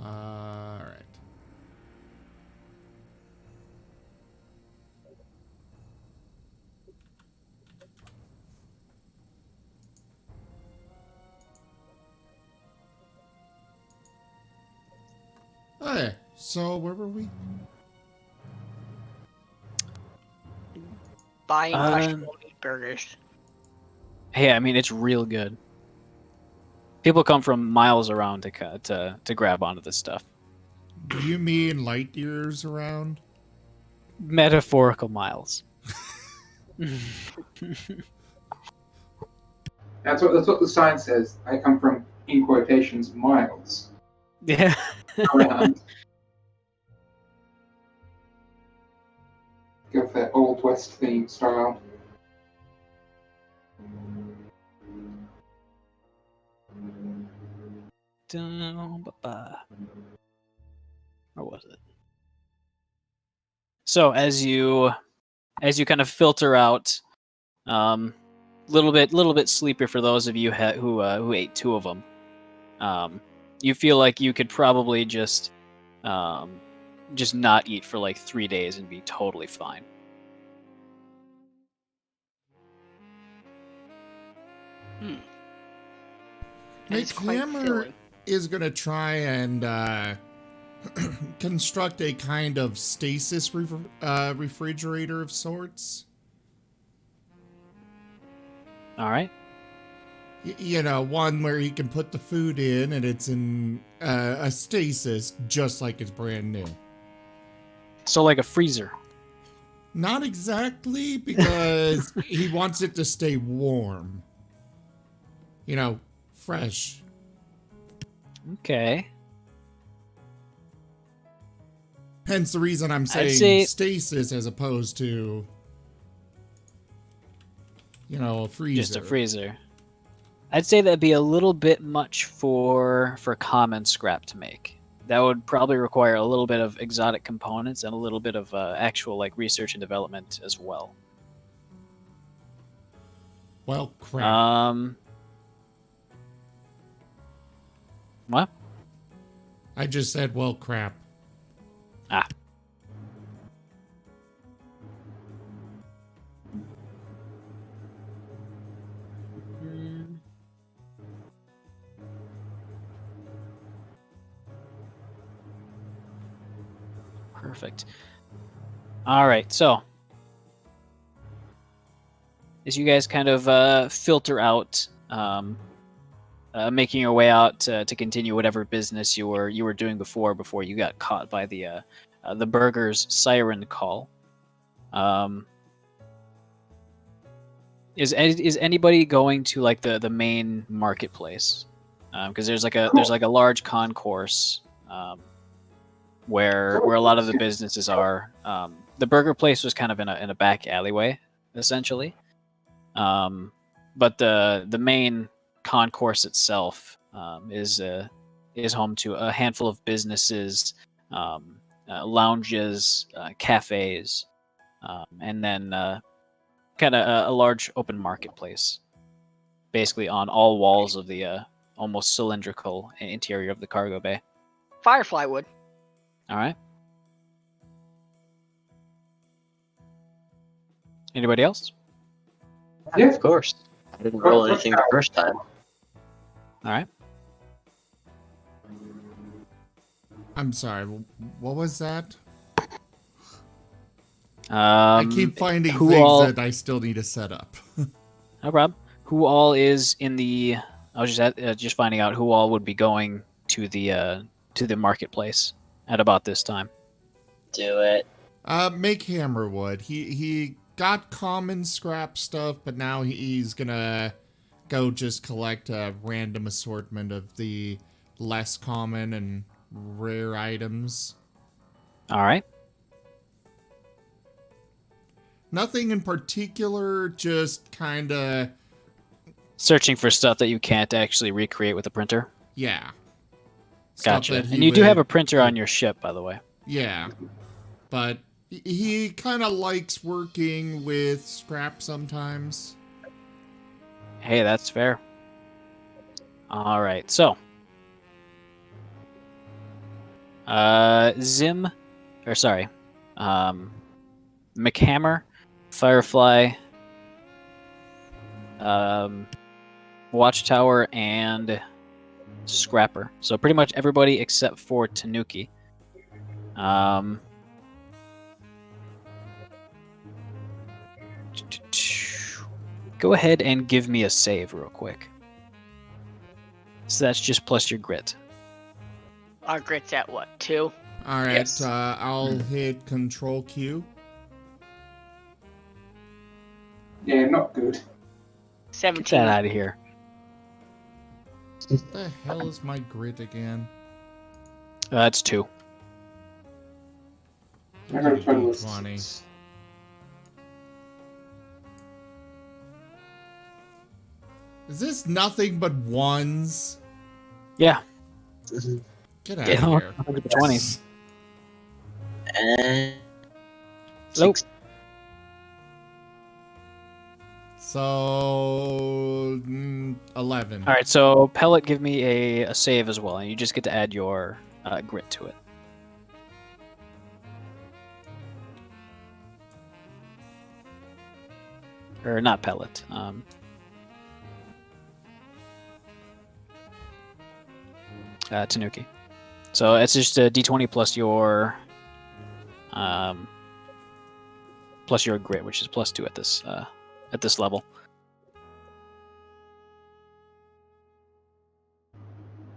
E: Alright. Okay, so where were we?
D: Buying questionable meat burgers.
A: Hey, I mean, it's real good. People come from miles around to grab onto this stuff.
E: Do you mean light years around?
A: Metaphorical miles.
B: That's what the sign says. I come from, in quotations, miles
A: Yeah.
B: around. Go for that old west theme style.
A: Or was it? So as you kind of filter out, little bit sleepier for those of you who ate 2 of them. You feel like you could probably just not eat for like 3 days and be totally fine.
D: It's quite
E: McHammer
D: filling.
E: is gonna try and construct a kind of stasis refrigerator of sorts.
A: All right.
E: You know, one where he can put the food in and it's in a stasis just like it's brand new.
A: So like a freezer.
E: Not exactly, because he wants it to stay warm. You know, fresh.
A: Okay.
E: Hence the reason I'm saying
A: say-
E: stasis as opposed to, a freezer.
A: Just a freezer. I'd say that'd be a little bit much for common scrap to make. That would probably require a little bit of exotic components and a little bit of actual like research and development as well.
E: Well, crap.
A: What?
E: I just said, well, crap.
A: Ah. Perfect. All right, so as you guys kind of filter out, making your way out to continue whatever business you were doing before you got caught by the burger's siren call. Is anybody going to like the main marketplace? Because there's like a large concourse. Where a lot of the businesses are. The burger place was kind of in a back alleyway, essentially. But the main concourse itself is home to a handful of businesses, lounges, cafes, and then kind of a large open marketplace, basically on all walls of the almost cylindrical interior of the cargo bay.
D: Firefly would.
A: All right. Anybody else?
B: Yeah.
C: Of course. I didn't roll anything the first time.
A: All right.
E: I'm sorry, what was that?
A: I
E: I keep finding
A: who
E: things
A: all-
E: that I still need to set up.
A: No problem. Who all is in the? I was just finding out who all would be going to the marketplace at about this time.
C: Do it.
E: Make Hammerwood. He got common scrap stuff, but now he's gonna go just collect a random assortment of the less common and rare items.
A: All right.
E: Nothing in particular, just kinda,
A: Searching for stuff that you can't actually recreate with a printer.
E: yeah. Stuff
A: Gotcha.
E: that he
A: And you do have a
E: would-
A: printer on your ship, by the way.
E: Yeah. But he kind of likes working with scrap sometimes.
A: Hey, that's fair. All right, so McHammer, Firefly, Watchtower, and Scrapper. So pretty much everybody except for Tanuki. Go ahead and give me a save real quick. So that's just plus your grit.
D: Our grit's at what, 2?
E: Alright,
C: Yes.
E: I'll hit Control Q.
B: Yeah, not good.
A: Get
D: 17.
A: that out of here.
E: What the hell is my grit again?
A: That's 2.
B: I got a total of
E: 20.
B: 6.
E: Is this nothing but ones?
A: Yeah.
E: Get out
A: Yeah,
E: of here.
A: 20.
C: And
A: Nope.
E: So 11.
A: All right, so Pellet, give me a save as well, and you just get to add your grit to it. Or not Pellet. Tanuki. So it's just a d20 plus your grit, which is plus 2 at this level.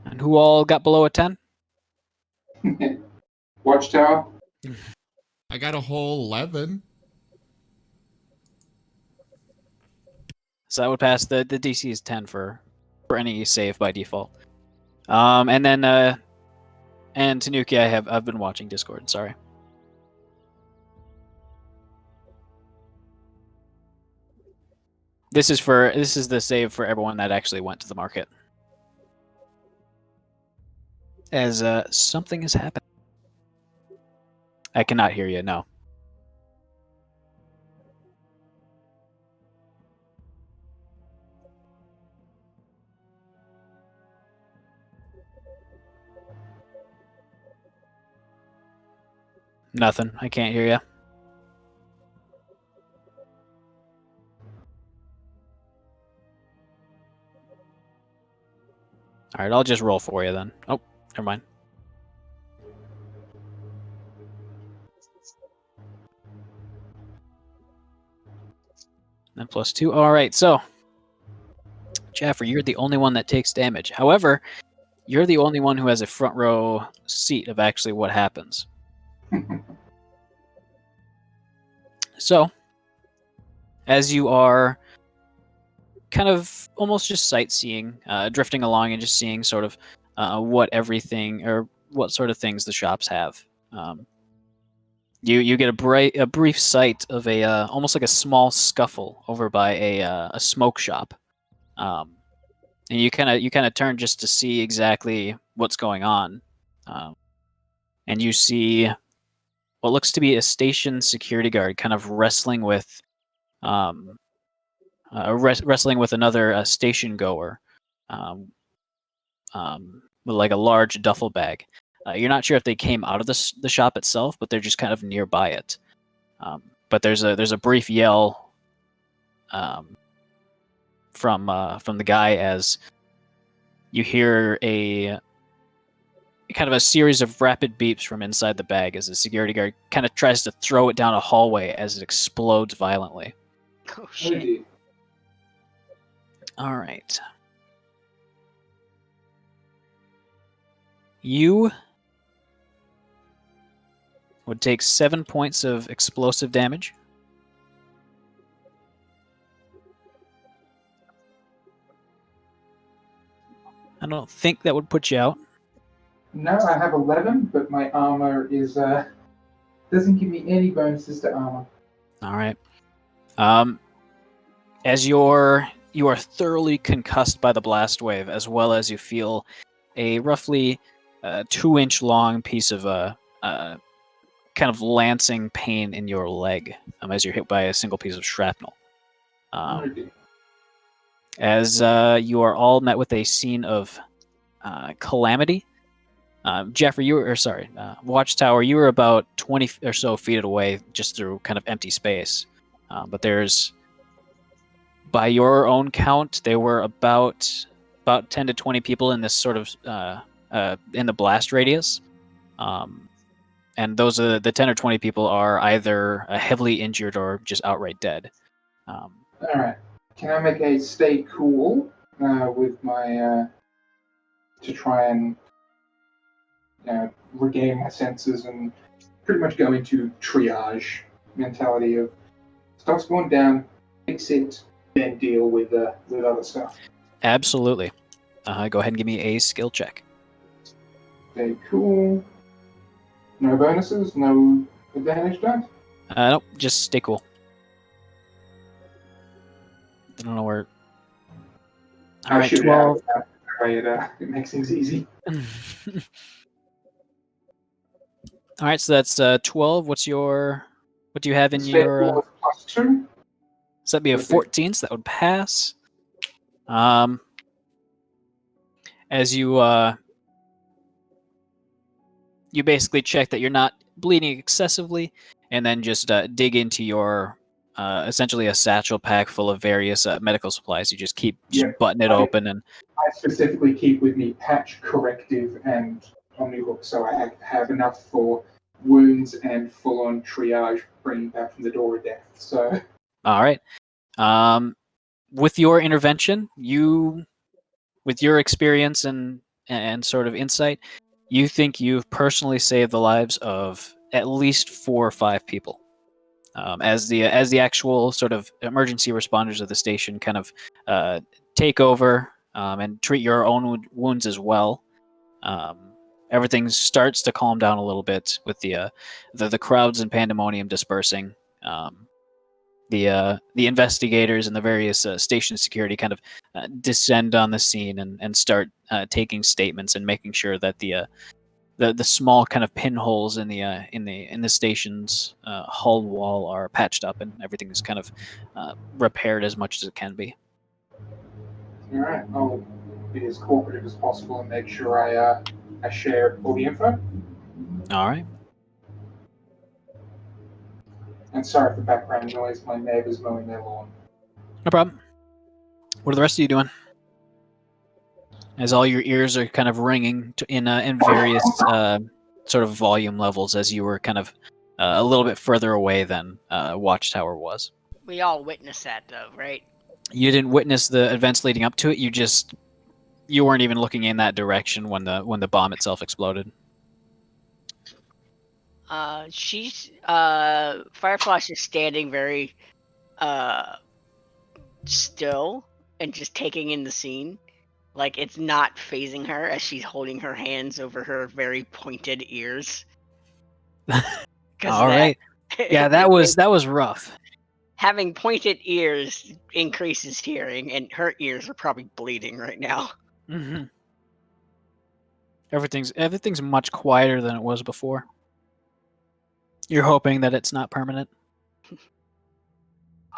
A: And who all got below a 10?
B: Watchtower.
E: I got a whole 11.
A: So that would pass. The DC is 10 for any save by default. And then and Tanuki, I've been watching Discord. Sorry. This is the save for everyone that actually went to the market. As something is happening. I cannot hear you. No. Nothing. I can't hear you. All right, I'll just roll for you then. Oh, never mind. And +2. All right, so Jeffrey, you're the only one that takes damage. However, you're the only one who has a front row seat of actually what happens. So, as you are kind of almost just sightseeing, drifting along and just seeing sort of what everything or what sort of things the shops have. You get a brief sight of a almost like a small scuffle over by a smoke shop, and you kind of turn just to see exactly what's going on, and you see what looks to be a station security guard kind of wrestling with wrestling with another station goer, um, with like a large duffel bag. You're not sure if they came out of the shop itself, but they're just kind of nearby it. But there's a brief yell from the guy as you hear a kind of a series of rapid beeps from inside the bag as the security guard kind of tries to throw it down a hallway as it explodes violently.
D: Oh
B: Oh
D: shit.
B: dear.
A: All right. You would take 7 points of explosive damage. I don't think that would put you out.
B: No, I have 11, but my armor is doesn't give me any bonuses to armor.
A: All right. As you are thoroughly concussed by the blast wave, as well as you feel a roughly 2-inch long piece of kind of lancing pain in your leg as you're hit by a single piece of shrapnel.
B: Oh dear.
A: As you are all met with a scene of calamity. Jeffrey, Watchtower, you were about 20 or so feet away just through kind of empty space. But there's, by your own count, there were about 10 to 20 people in this sort of, in the blast radius. And those are the 10 or 20 people are either heavily injured or just outright dead.
B: All right. Can I make a stay cool with my to try and regain my senses and pretty much go into triage mentality of stuff's going down, fix it, then deal with other stuff.
A: Absolutely. Go ahead and give me a skill check.
B: Stay cool. No bonuses, no advantage dice.
A: Nope, just stay cool. I don't know where. All right, 12.
B: It makes things easy.
A: All right, so that's 12. What do you have in
B: Stay
A: your?
B: cool is +2.
A: So that'd be a 14, so that would pass. As you basically check that you're not bleeding excessively, and then just dig into your essentially a satchel pack full of various medical supplies. You just keep button it open, and
B: I specifically keep with me patch, corrective, and omnihook, so I have enough for wounds and full-on triage bringing back from the door of death. So,
A: all right. With your intervention, with your experience and sort of insight, you think you've personally saved the lives of at least 4 or 5 people. As the actual sort of emergency responders of the station kind of take over and treat your own wounds as well. Everything starts to calm down a little bit with the crowds and pandemonium dispersing. the investigators and the various station security kind of descend on the scene and start taking statements and making sure that the small kind of pinholes in the station's hull wall are patched up and everything is kind of repaired as much as it can be.
B: All right, I'll be as cooperative as possible and make sure I share all the info.
A: All right.
B: And sorry for background noise. My neighbor's mowing their lawn.
A: No problem. What are the rest of you doing? As all your ears are kind of ringing in various sort of volume levels as you were kind of a little bit further away than Watchtower was.
D: We all witnessed that, though, right?
A: You didn't witness the events leading up to it. You weren't even looking in that direction when the bomb itself exploded.
D: She's Fireflash is standing very still and just taking in the scene. Like it's not phasing her as she's holding her hands over her very pointed ears.
A: All right. Yeah, that was rough.
D: Having pointed ears increases hearing, and her ears are probably bleeding right now.
A: Mm-hmm. Everything's much quieter than it was before. You're hoping that it's not permanent?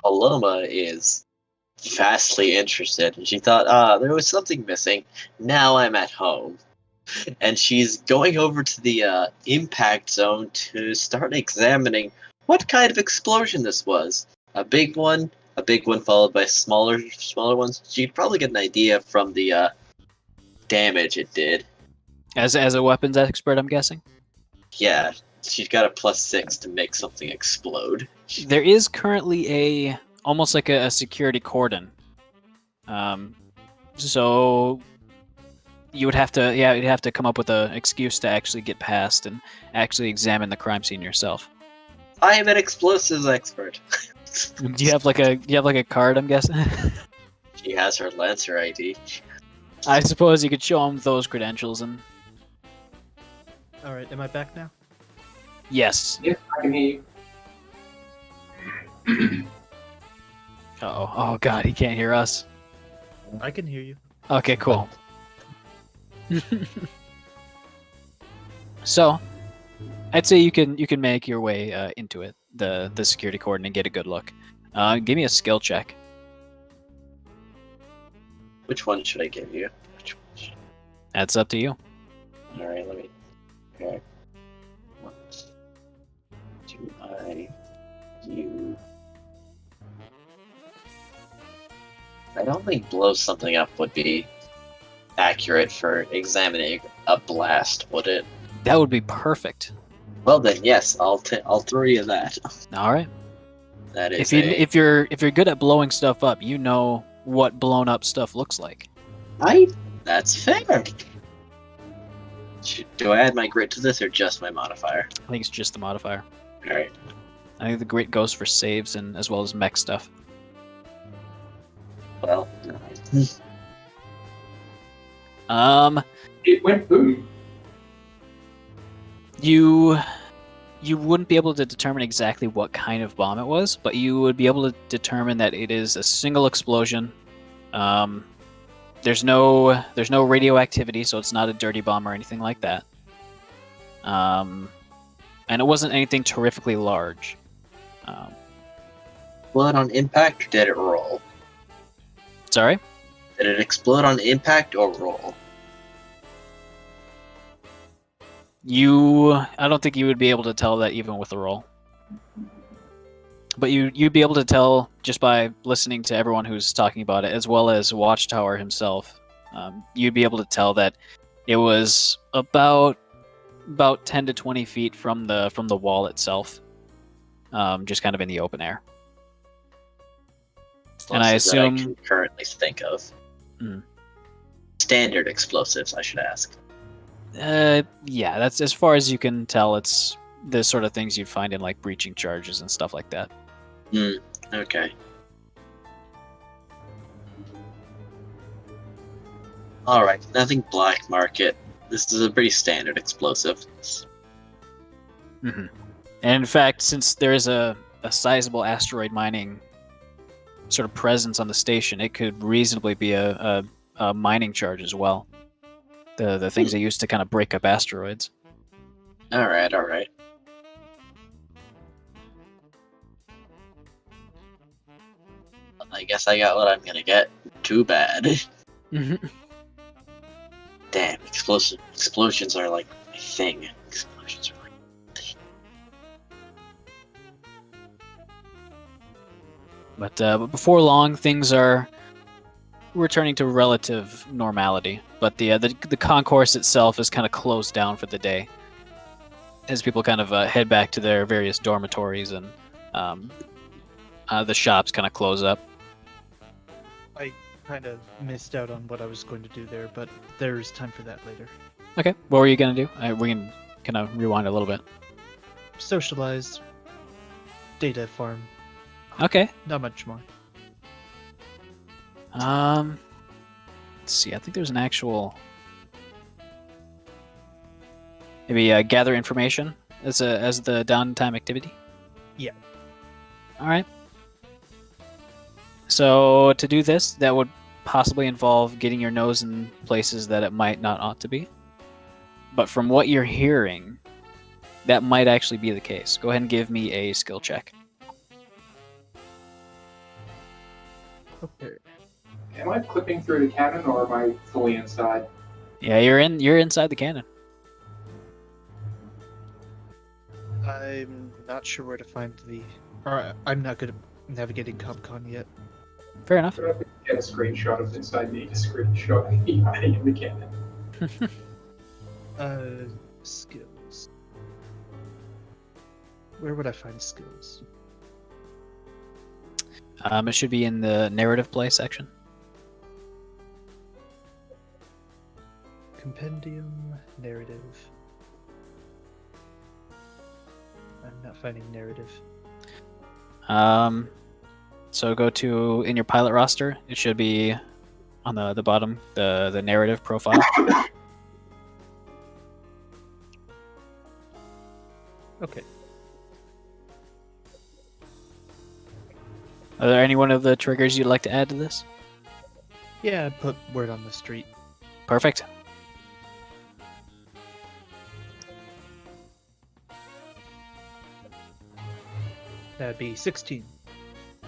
C: Paloma is vastly interested, and she thought, there was something missing. Now I'm at home. And she's going over to the impact zone to start examining what kind of explosion this was. A big one followed by smaller ones. She'd probably get an idea from the damage it did.
A: As a weapons expert, I'm guessing?
C: Yeah, she's got a +6 to make something explode.
A: There is currently almost like a security cordon. So you'd have to come up with an excuse to actually get past and actually examine the crime scene yourself.
C: I am an explosives expert.
A: Do you have like a card, I'm guessing?
C: She has her Lancer ID.
A: I suppose you could show them those credentials and...
F: Alright, am I back now?
A: Yes.
B: Yes, I can hear you.
A: Uh-oh. Oh god, he can't hear us.
F: I can hear you.
A: Okay, cool. So, I'd say you can make your way into it, the security cordon, and get a good look. Give me a skill check.
C: Which one should I give you?
A: That's up to you.
C: Alright, let me... Okay. What do I... You... I don't think blow something up would be accurate for examining a blast, would it?
A: That would be perfect.
C: Well then, yes, I'll throw you that.
A: All right.
C: That is
A: if you're good at blowing stuff up, you know what blown up stuff looks like.
C: That's fair. Do I add my grit to this or just my modifier?
A: I think it's just the modifier.
C: Alright.
A: I think the grit goes for saves and as well as mech stuff.
C: Well,
B: It went boom.
A: You wouldn't be able to determine exactly what kind of bomb it was, but you would be able to determine that it is a single explosion. There's no radioactivity, so it's not a dirty bomb or anything like that. And it wasn't anything terrifically large.
C: explode on impact or did it roll?
A: Sorry?
C: Did it explode on impact or roll?
A: I don't think you would be able to tell that even with a roll. But you'd be able to tell just by listening to everyone who's talking about it, as well as Watchtower himself. You'd be able to tell that it was about 10 to 20 feet from the wall itself, just kind of in the open air. And I assume
C: that I can currently think of. Standard explosives, I should ask.
A: Yeah, that's as far as you can tell. It's the sort of things you'd find in like breaching charges and stuff like that.
C: Okay. Alright, nothing black market. This is a pretty standard explosive.
A: And in fact, since there is a a sizable asteroid mining sort of presence on the station, it could reasonably be a mining charge as well. The things they use to kind of break up asteroids.
C: All right, all right. I guess I got what I'm gonna get. Too bad. Damn, explosions are like my thing. Explosions are like my thing.
A: But before long, things are returning to relative normality. But the concourse itself is kind of closed down for the day, as people kind of head back to their various dormitories, and the shops kind of close up.
F: I kind of missed out on what I was going to do there, but there's time for that later.
A: Okay, what were you gonna do? We can kind of rewind a little bit.
F: Socialize, data farm,
A: Okay.
F: not much more.
A: Let's see. I think there's an actual maybe gather information as the downtime activity.
F: Yeah.
A: All right. So to do this, that would possibly involve getting your nose in places that it might not ought to be. But from what you're hearing, that might actually be the case. Go ahead and give me a skill check.
F: Okay.
B: Am I clipping through the cannon, or am I fully inside?
A: Yeah, you're inside the cannon.
F: I'm not sure where to find or I'm not good at navigating ComCon yet.
A: Fair enough.
B: But I could get a screenshot of inside me, a screenshot of me hiding in the cannon.
F: Skills. Where would I find skills?
A: It should be in the narrative play section.
F: Compendium, narrative. I'm not finding narrative.
A: So go to in your pilot roster. It should be on the bottom, the narrative profile.
F: Okay.
A: Are there any one of the triggers you'd like to add to this?
F: Yeah, put word on the street.
A: Perfect.
F: That'd be 16.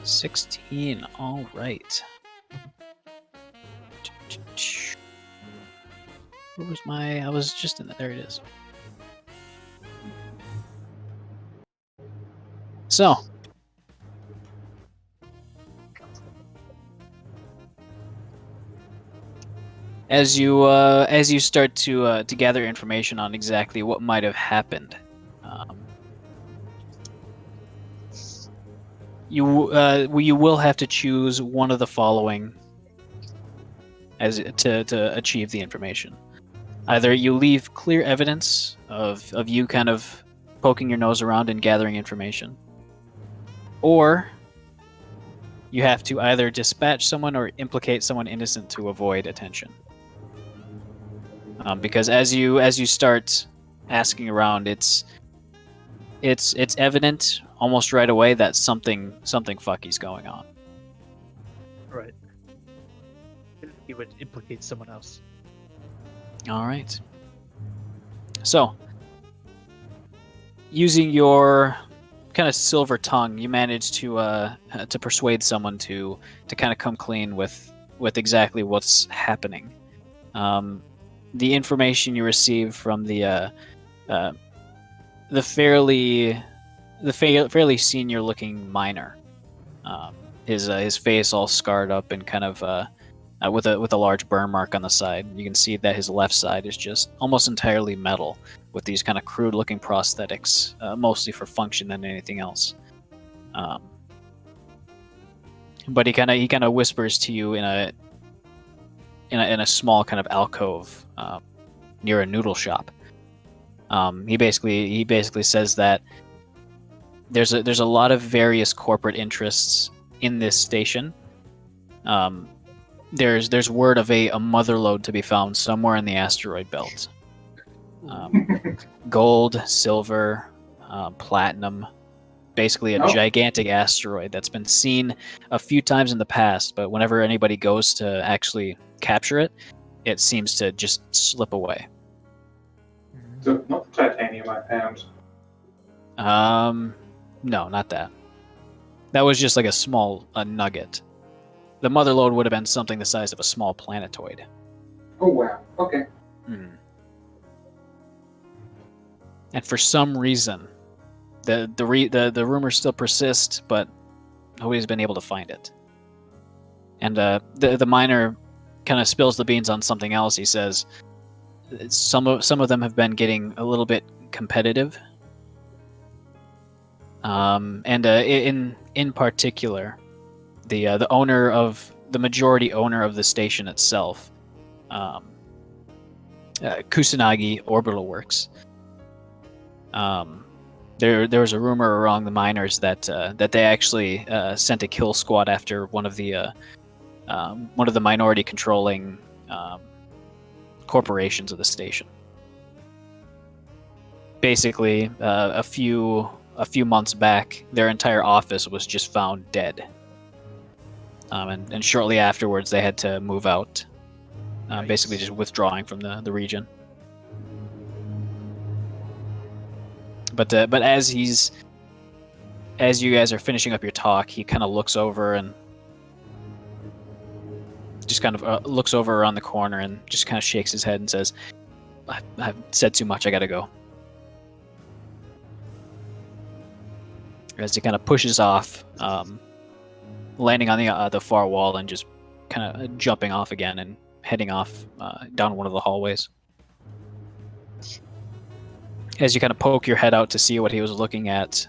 A: 16. All right. Where was my? I was just in there. It is. So. As you start to gather information on exactly what might have happened, you will have to choose one of the following to achieve the information. Either you leave clear evidence of you kind of poking your nose around and gathering information, or you have to either dispatch someone or implicate someone innocent to avoid attention. Because as you start asking around, it's evident almost right away that something fucky's going on.
F: Right. You would implicate someone else.
A: All right. So, using your kind of silver tongue, you manage to persuade someone to kind of come clean with exactly what's happening. The information you receive from the fairly senior looking miner, his face all scarred up and kind of with a large burn mark on the side. You can see that his left side is just almost entirely metal, with these kind of crude looking prosthetics, mostly for function than anything else. But he kind of whispers to you in a small kind of alcove near a noodle shop. He basically says that there's a lot of various corporate interests in this station. There's word of a motherlode to be found somewhere in the asteroid belt. Gold, silver, platinum, basically a
B: Nope.
A: gigantic asteroid that's been seen a few times in the past, but whenever anybody goes to actually capture it, it seems to just slip away.
B: So not the titanium I found.
A: No, not that. That was just like a small nugget. The mother lode would have been something the size of a small planetoid.
B: Oh wow. Okay.
A: Mhm. And for some reason, the rumors still persist, but nobody's been able to find it. And the miner kind of spills the beans on something else. He says some of them have been getting a little bit competitive. And in particular, the majority owner of the station itself, Kusanagi Orbital Works. There was a rumor around the miners that they actually sent a kill squad after one of the minority controlling corporations of the station. Basically, a few months back, their entire office was just found dead. And shortly afterwards, they had to move out, basically just withdrawing from the region. But as you guys are finishing up your talk, he kind of looks over and just kind of looks over around the corner and just kind of shakes his head and says, I've said too much, I gotta go. As he kind of pushes off, landing on the far wall and just kind of jumping off again and heading off down one of the hallways. As you kind of poke your head out to see what he was looking at,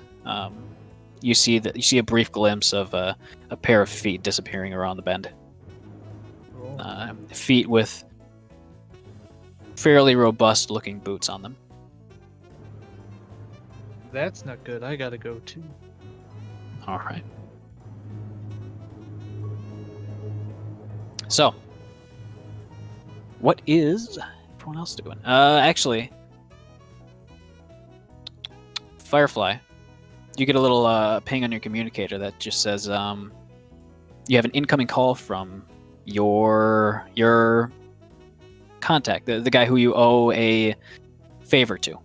A: you see a brief glimpse of a pair of feet disappearing around the bend. Feet with fairly robust-looking boots on them.
F: That's not good. I gotta go too.
A: All right. So, what is everyone else doing? Actually, Firefly, you get a little ping on your communicator that just says you have an incoming call from your contact, the guy who you owe a favor to.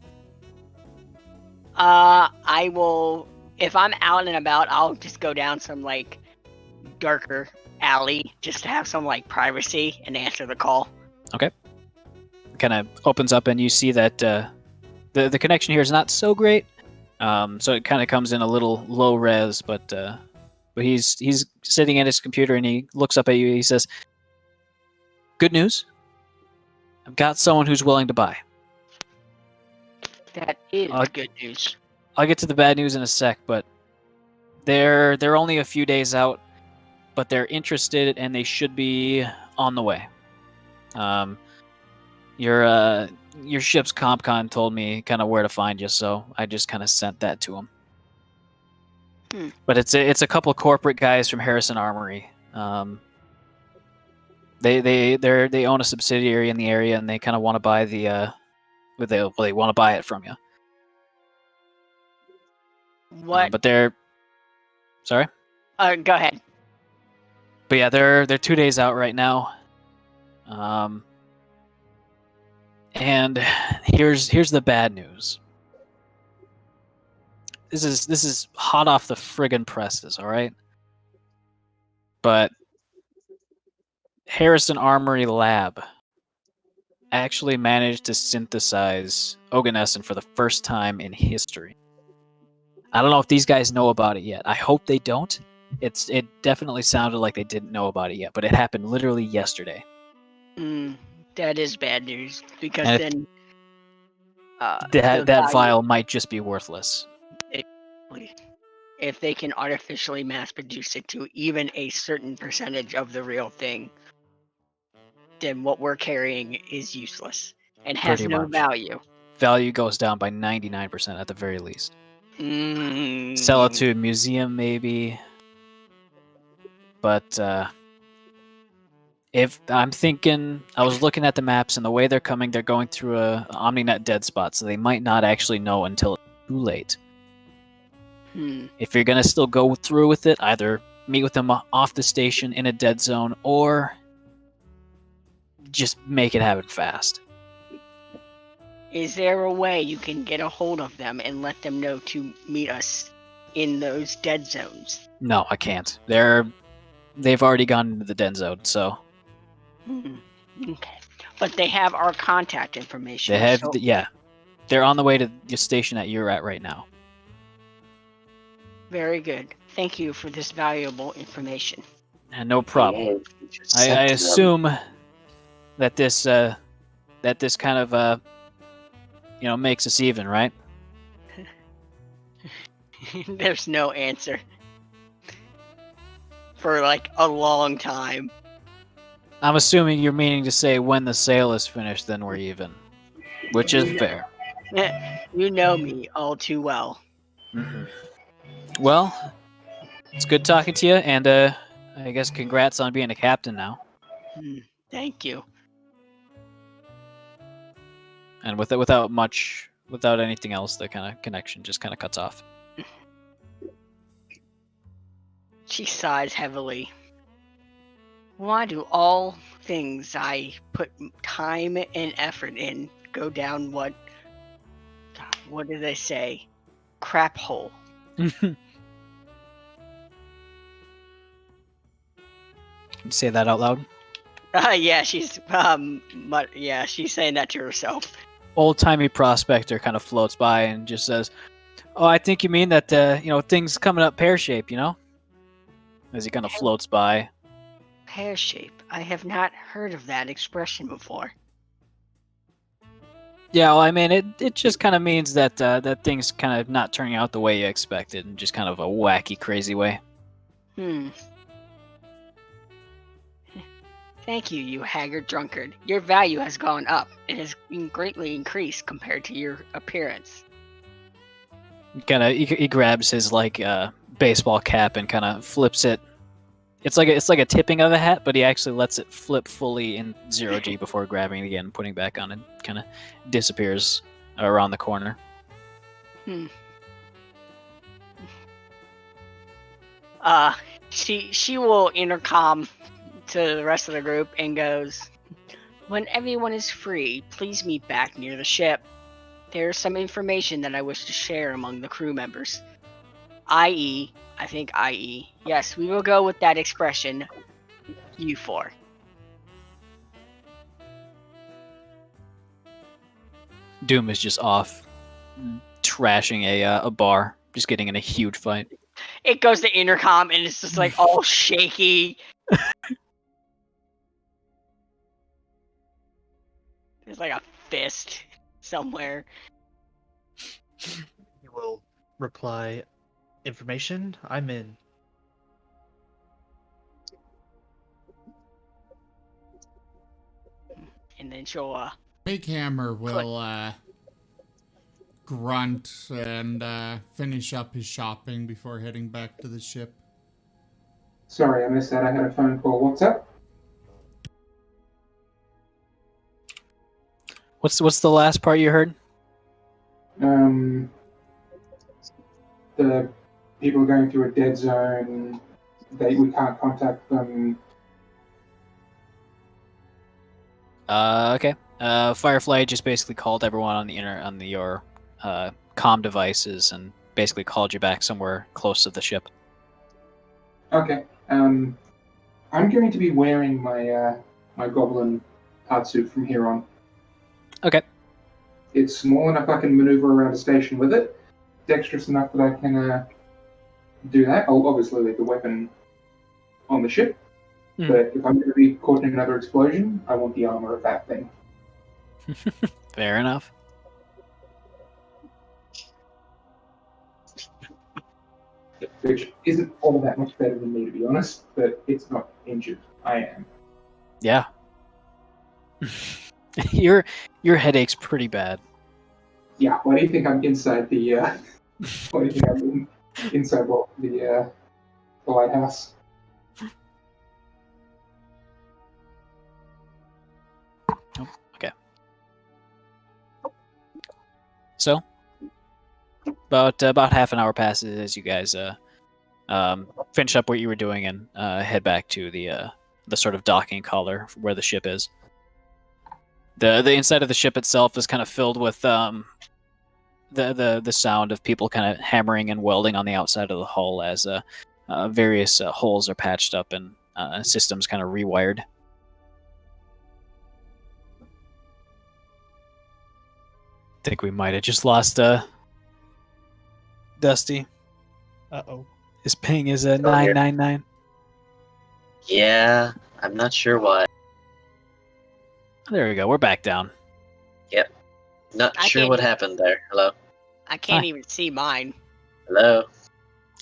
D: I will, if I'm out and about, I'll just go down some like darker alley just to have some like privacy and answer the call.
A: Okay. Kind of opens up and you see that the connection here is not so great. So it kind of comes in a little low res, but he's sitting at his computer and he looks up at you. He says, "Good news. I've got someone who's willing to buy."
D: That is good news.
A: I'll get to the bad news in a sec, but they're only a few days out, but they're interested and they should be on the way. Your ship's CompCon told me kind of where to find you, so I just kind of sent that to him. But it's a couple of corporate guys from Harrison Armory. They own a subsidiary in the area, and they kind of want to buy they want to buy it from you.
D: What?
A: But they're sorry.
D: Go ahead.
A: But yeah, they're 2 days out right now. And here's the bad news. This is hot off the friggin' presses, all right? But Harrison Armory Lab actually managed to synthesize Oganescent for the first time in history. I don't know if these guys know about it yet. I hope they don't. It definitely sounded like they didn't know about it yet, but it happened literally yesterday.
D: That is bad news because
A: and
D: then
A: that vial might just be worthless.
D: If they can artificially mass produce it to even a certain percentage of the real thing, then what we're carrying is useless and has
A: Pretty
D: no
A: much.
D: value.
A: Value goes down by 99% at the very least. Sell it to a museum maybe, but if I'm thinking, I was looking at the maps and the way they're going through a OmniNet dead spot, so they might not actually know until it's too late. If you're gonna still go through with it, either meet with them off the station in a dead zone, or just make it happen fast.
D: Is there a way you can get a hold of them and let them know to meet us in those dead zones?
A: No, I can't. They've already gone into the dead zone, so
D: Okay. But they have our contact information.
A: they have.
D: so-
A: Yeah, they're on the way to the station that you're at right now.
D: Very good. Thank you for this valuable information.
A: And no problem.
C: Hey, we should
A: I
C: send them.
A: assume that this kind of makes us even, right?
D: There's no answer. For like a long time.
A: I'm assuming you're meaning to say when the sale is finished, then we're even, which is fair.
D: You know me all too well.
A: Well, it's good talking to you, and I guess congrats on being a captain now.
D: Thank you.
A: And without anything else, the kind of connection just kind of cuts off.
D: She sighs heavily. Why do all things I put time and effort in go down what do they say? Crap hole.
A: You say that out loud.
D: Yeah, she's she's saying that to herself.
A: Old-timey prospector kind of floats by and just says, "Oh, I think you mean that things coming up pear-shaped, As he kind of floats by.
D: Pear shape. I have not heard of that expression before.
A: Yeah, well, I mean, it just kind of means that that things kind of not turning out the way you expected, in just kind of a wacky, crazy way.
D: Thank you, you haggard drunkard. Your value has gone up. It has been greatly increased compared to your appearance.
A: He grabs his baseball cap and kind of flips it. It's like a tipping of a hat, but he actually lets it flip fully in 0G before grabbing it again, putting it back on, and kind of disappears around the corner.
D: She will intercom to the rest of the group and goes, "When everyone is free, please meet back near the ship. There is some information that I wish to share among the crew members. I.e., yes, we will go with that expression, you four."
A: Doom is just off, trashing a bar, just getting in a huge fight.
D: It goes to intercom and it's just like all shaky. There's like a fist somewhere.
F: You will reply, information, I'm in.
D: And then she'll
E: Makehammer will grunt and finish up his shopping before heading back to the ship.
B: Sorry, I missed that. I had a phone call. What's up?
A: What's the last part you heard?
B: The people are going through a dead zone. We can't contact them.
A: Okay. Firefly just basically called everyone on your comm devices and basically called you back somewhere close to the ship.
B: Okay. I'm going to be wearing my my goblin suit from here on.
A: Okay.
B: It's small enough I can maneuver around a station with it. Dexterous enough that I can do that. I'll obviously leave the weapon on the ship. But if I'm going to be caught in another explosion, I want the armor of that thing.
A: Fair enough.
B: Which isn't all that much better than me, to be honest, but it's not injured. I am.
A: Yeah. Your headache's pretty bad.
B: Yeah, why do you think I'm inside the, why do you think I'm inside the lighthouse?
A: Oh, okay. So, about half an hour passes as you guys finish up what you were doing and head back to the sort of docking collar where the ship is. The inside of the ship itself is kind of filled with the sound of people kind of hammering and welding on the outside of the hull as various holes are patched up and systems kind of rewired. Think we might have just lost Dusty.
F: Uh-oh.
A: His ping is
C: here.
A: 999.
C: Yeah, I'm not sure why.
A: There we go. We're back down.
C: Yep. Not
D: I
C: sure
D: can't
C: what
D: even-
C: happened there. Hello?
D: I can't
A: Hi.
D: even see mine.
C: Hello?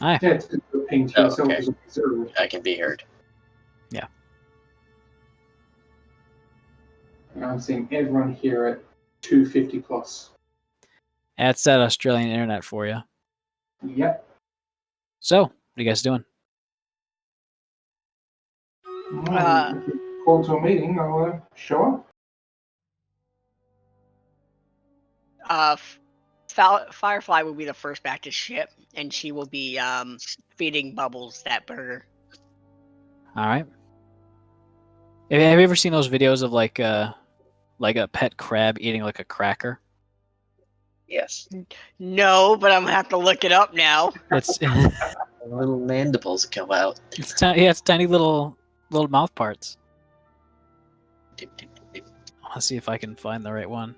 A: Hi.
B: Yeah, it's good to ping to
C: Oh,
B: yourself
C: okay.
B: as a zero.
C: I can be heard.
B: And I'm seeing everyone here at 250 plus.
A: That's that Australian internet for you.
B: Yep.
A: So, what are you guys doing?
B: If you call to a meeting, I'll show up.
D: Firefly will be the first back to ship, and she will be feeding Bubbles that burger.
A: All right. Have you ever seen those videos of like a pet crab eating like a cracker?
C: Yes.
D: No, but I'm gonna have to look it up now.
A: It's
C: Little mandibles come out.
A: it's tiny. Yeah, it's tiny little mouth parts.
C: Dip, dip, dip.
A: Let's see if I can find the right one.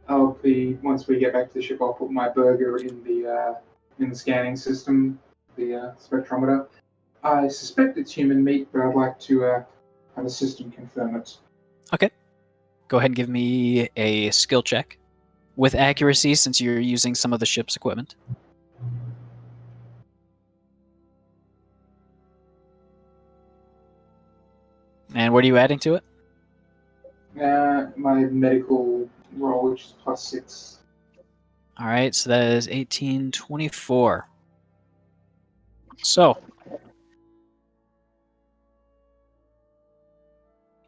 B: Once we get back to the ship, I'll put my burger in the scanning system, the spectrometer. I suspect it's human meat, but I'd like to have a system confirm it.
A: Go ahead and give me a skill check with accuracy, since you're using some of the ship's equipment. And what are you adding to it?
B: My medical roll, which is +6.
A: All right, so that is 1824. So,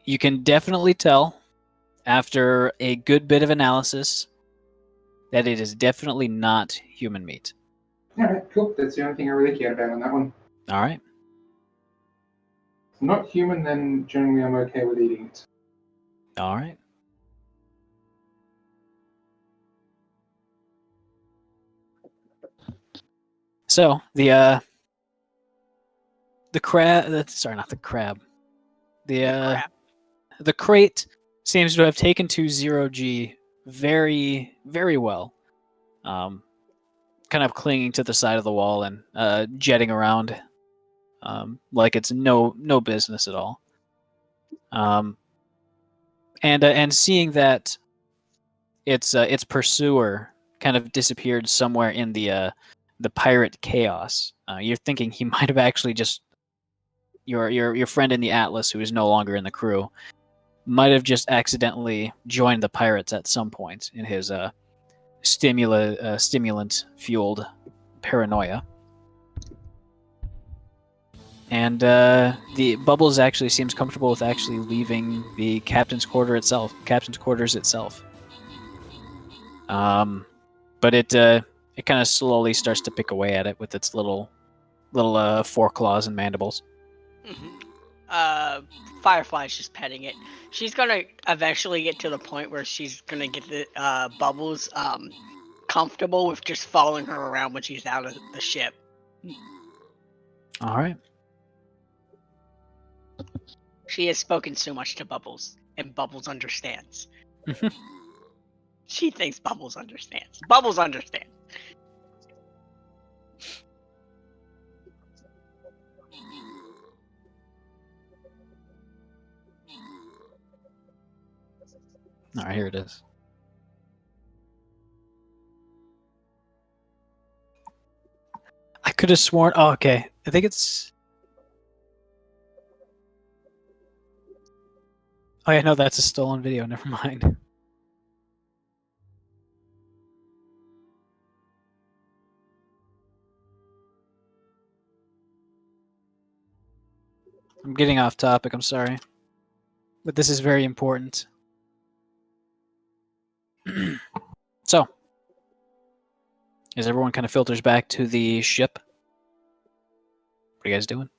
A: you can definitely tell after a good bit of analysis that it is definitely not human meat.
B: Alright, cool. That's the only thing I really cared about on that one.
A: All right.
B: If not human, then generally I'm okay with eating it.
A: All right. So, the crab, sorry, not the crab.
D: Crap.
A: The crate seems to have taken to 0G very, very well. Kind of clinging to the side of the wall and jetting around like it's no business at all. And seeing that its pursuer kind of disappeared somewhere in the pirate chaos, you're thinking he might have actually just your friend in the Atlas, who is no longer in the crew, might have just accidentally joined the pirates at some point in his stimulant fueled paranoia. And the Bubbles actually seems comfortable with actually leaving the captain's quarters itself. But it kind of slowly starts to pick away at it with its little foreclaws and mandibles.
D: Firefly's just petting it. She's gonna eventually get to the point where she's gonna get the Bubbles comfortable with just following her around when she's out of the ship.
A: All right.
D: She has spoken so much to Bubbles, and Bubbles understands. She thinks Bubbles understands. Bubbles understands.
A: All right, here it is. I could have sworn. Oh, okay. I think it's. Oh yeah, no, that's a stolen video. Never mind. I'm getting off topic. I'm sorry, but this is very important. So, As everyone kind of filters back to the ship, what are you guys doing?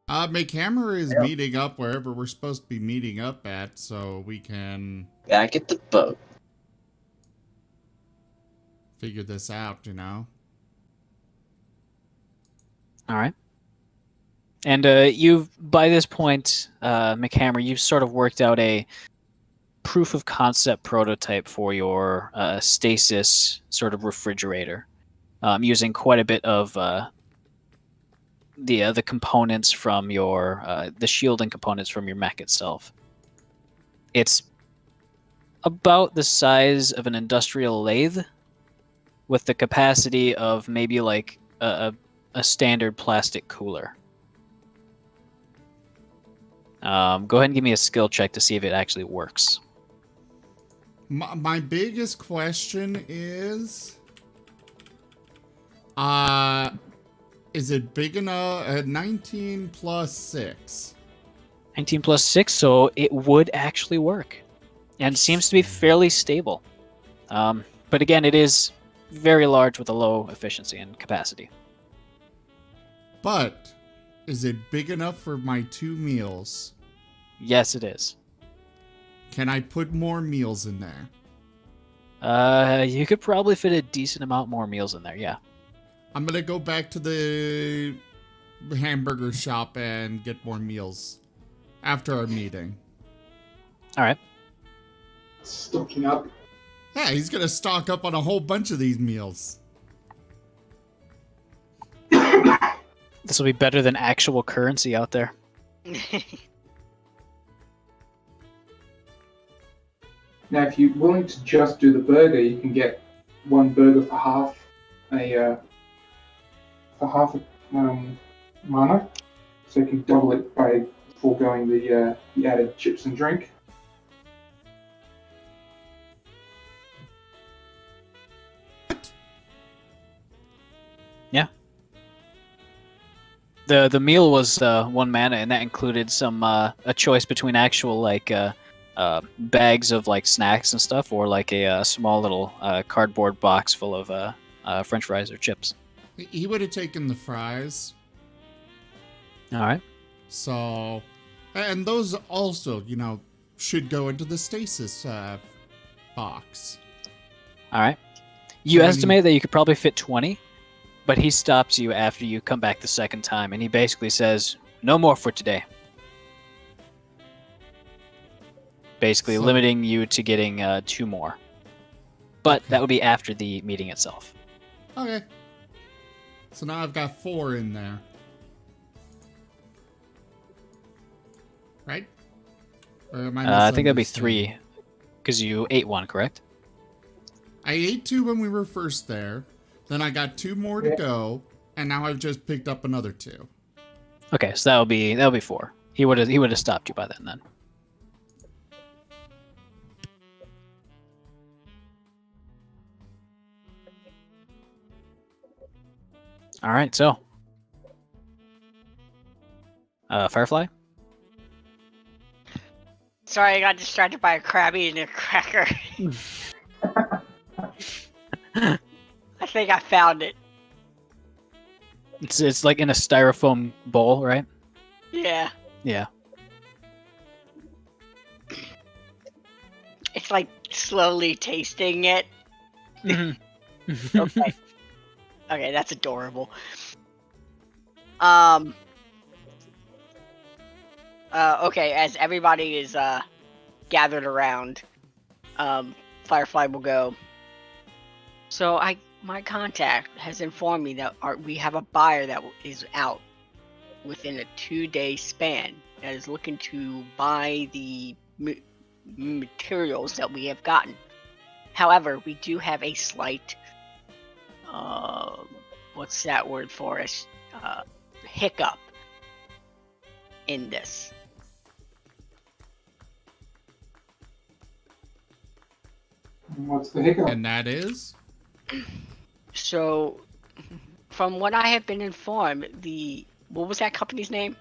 E: McHammer is meeting up wherever we're supposed to be meeting up at, so we can
C: Back at the boat.
E: figure this out, you know?
A: All right. And you've, by this point, McHammer, you've sort of worked out a proof of concept prototype for your stasis sort of refrigerator, using quite a bit of the components from your the shielding components from your mech itself. It's about the size of an industrial lathe, with the capacity of maybe like a standard plastic cooler. Go ahead and give me a skill check to see if it actually works.
E: My biggest question is it big enough? 19 plus 6.
A: 19 plus 6, so it would actually work. And seems to be fairly stable. But again, it is very large with a low efficiency and capacity.
E: But is it big enough for my 2 meals?
A: Yes, it is.
E: Can I put more meals in there?
A: You could probably fit a decent amount more meals in there, yeah.
E: I'm gonna go back to the hamburger shop and get more meals after our meeting.
A: Alright.
B: Stocking up.
E: Yeah, he's gonna stock up on a whole bunch of these meals.
A: This will be better than actual currency out there.
B: Now, if you're willing to just do the burger, you can get 1 burger for half a mana, so you can double it by foregoing the added chips and drink.
A: Yeah. The meal was 1 mana, and that included some a choice between actual like bags of like snacks and stuff, or like a small little cardboard box full of French fries or chips.
E: He would have taken the fries.
A: All right.
E: So, and those also, you know, should go into the stasis box.
A: All right. You
E: So
A: estimate that you could probably fit 20, but he stops you after you come back the second time, and he basically says, "No more for today." Basically,
E: So-
A: limiting you to getting 2 more. But that would be after the meeting itself.
E: Okay. So now I've got 4 in there. Right? Or am
A: I think that'd be
E: misunderstanding?
A: 3, because you ate 1, correct?
E: I ate 2 when we were first there. Then I got 2 more to
B: Yeah.
E: go, and now I've just picked up another 2.
A: Okay, so that'll be 4. He would have stopped you by then. All right, so Firefly.
D: Sorry, I got distracted by a crab eating a cracker. I think I found it.
A: It's like in a styrofoam bowl, right?
D: Yeah.
A: Yeah.
D: It's like slowly tasting it.
A: Mhm.
D: Okay. Okay, that's adorable. Okay, as everybody is gathered around, Firefly will go. So my contact has informed me that we have a buyer that is out within a 2-day span that is looking to buy the materials that we have gotten. However, we do have a slight what's that word for us? Hiccup in this.
B: What's the hiccup?
E: And that is?
D: So, from what I have been informed, what was that company's name?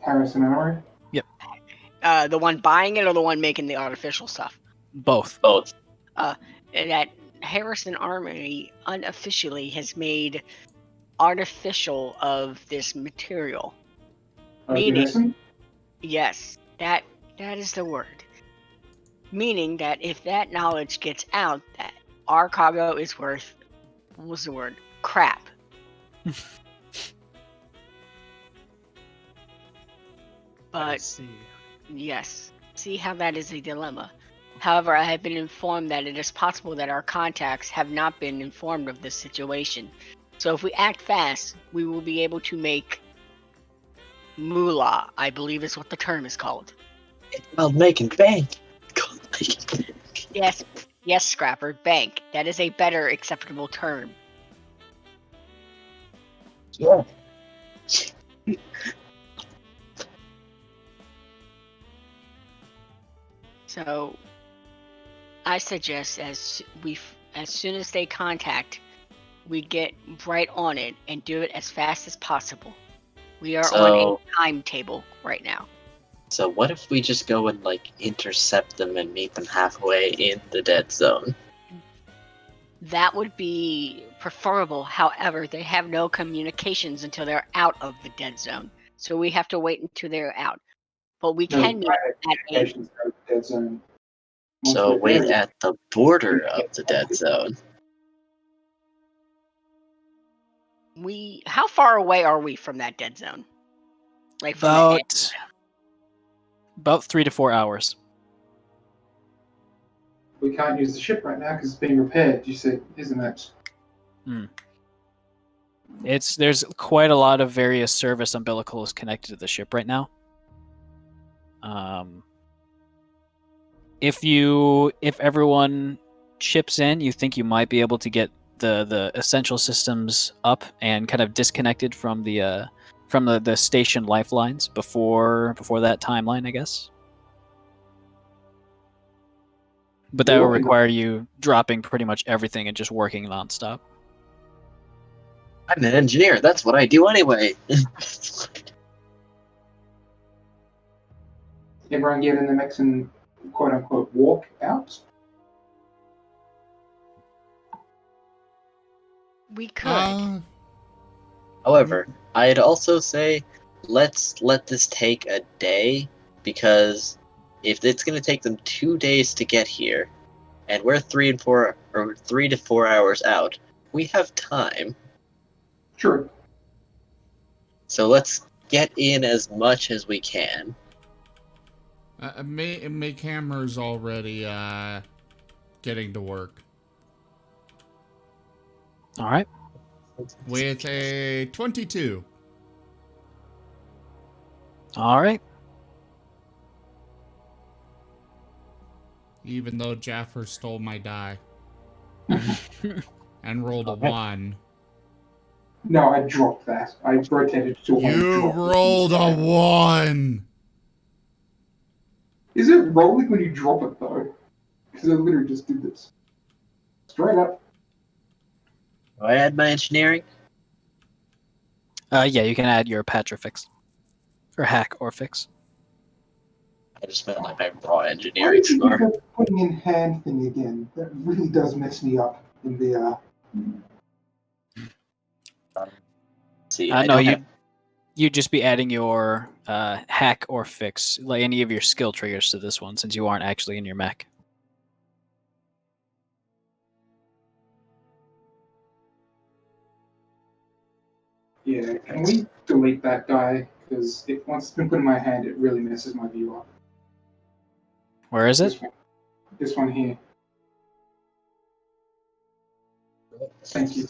B: Harrison Armory.
D: The one buying it or the one making the artificial stuff?
A: Both.
C: Both.
D: That Harrison Armory unofficially has made artificial of this material. Meaning,
B: Medicine?
D: yes, that is the word. Meaning that if that knowledge gets out, that our cargo is worth, what was the word? Crap.
F: I
D: But
F: see.
D: yes, see how that is a dilemma. However, I have been informed that it is possible that our contacts have not been informed of this situation. So if we act fast, we will be able to make moolah, I believe is what the term is called.
C: It's called making bank.
D: Yes, Scrapper, bank. That is a better acceptable term.
C: Yeah.
D: So I suggest as soon as they contact, we get right on it and do it as fast as possible. We are on a timetable right now.
C: So what if we just go and intercept them and meet them halfway in the dead zone?
D: That would be preferable. However, they have no communications until they're out of the dead zone. So we have to wait until they're out. But we can meet at a
B: Communications out of the dead zone. Once
C: So
B: we're
C: wait
B: there,
C: at the border of the dead zone.
D: how far away are we from that dead zone? Like from the edge?
A: About 3 to 4 hours.
B: we can't use the ship right now because it's being repaired. You said, isn't it?
A: There's quite a lot of various service umbilicals connected to the ship right now. If everyone chips in, you think you might be able to get the essential systems up and kind of disconnected from the station lifelines before that timeline, I guess. But that would require you dropping pretty much everything and just working nonstop.
C: I'm an engineer. That's what I do anyway.
B: Everyone get in the mechs and quote unquote walk out.
D: We could.
C: However, I'd also say let's let this take a day, because if it's going to take them 2 days to get here, and we're 3 to 4 hours out, we have time.
B: True.
C: So let's get in as much as we can.
E: Make Hammer's already getting to work
A: All right.
E: with a 22.
A: All right.
E: Even though Jaffer stole my die and rolled a 1.
B: No, I dropped that. I rotated to 1.
E: You rolled a 1.
B: Is it rolling when you drop it though? Because I literally just did this. Straight up.
C: Do I add my engineering?
A: Yeah, you can add your patch or fix, or hack or fix.
C: I just meant my raw
B: Why
C: engineering
B: did you
C: score.
B: do the putting in hand thing again? That really does mess me up in the
C: See,
A: I
C: I
A: know
C: don't have...
A: you'd just be adding your hack or fix, like any of your skill triggers to this one, since you aren't actually in your mech.
B: Yeah, can we delete that guy? Because once it's been put in my hand, it really messes my view up.
A: Where is it?
B: This one here. Thank you.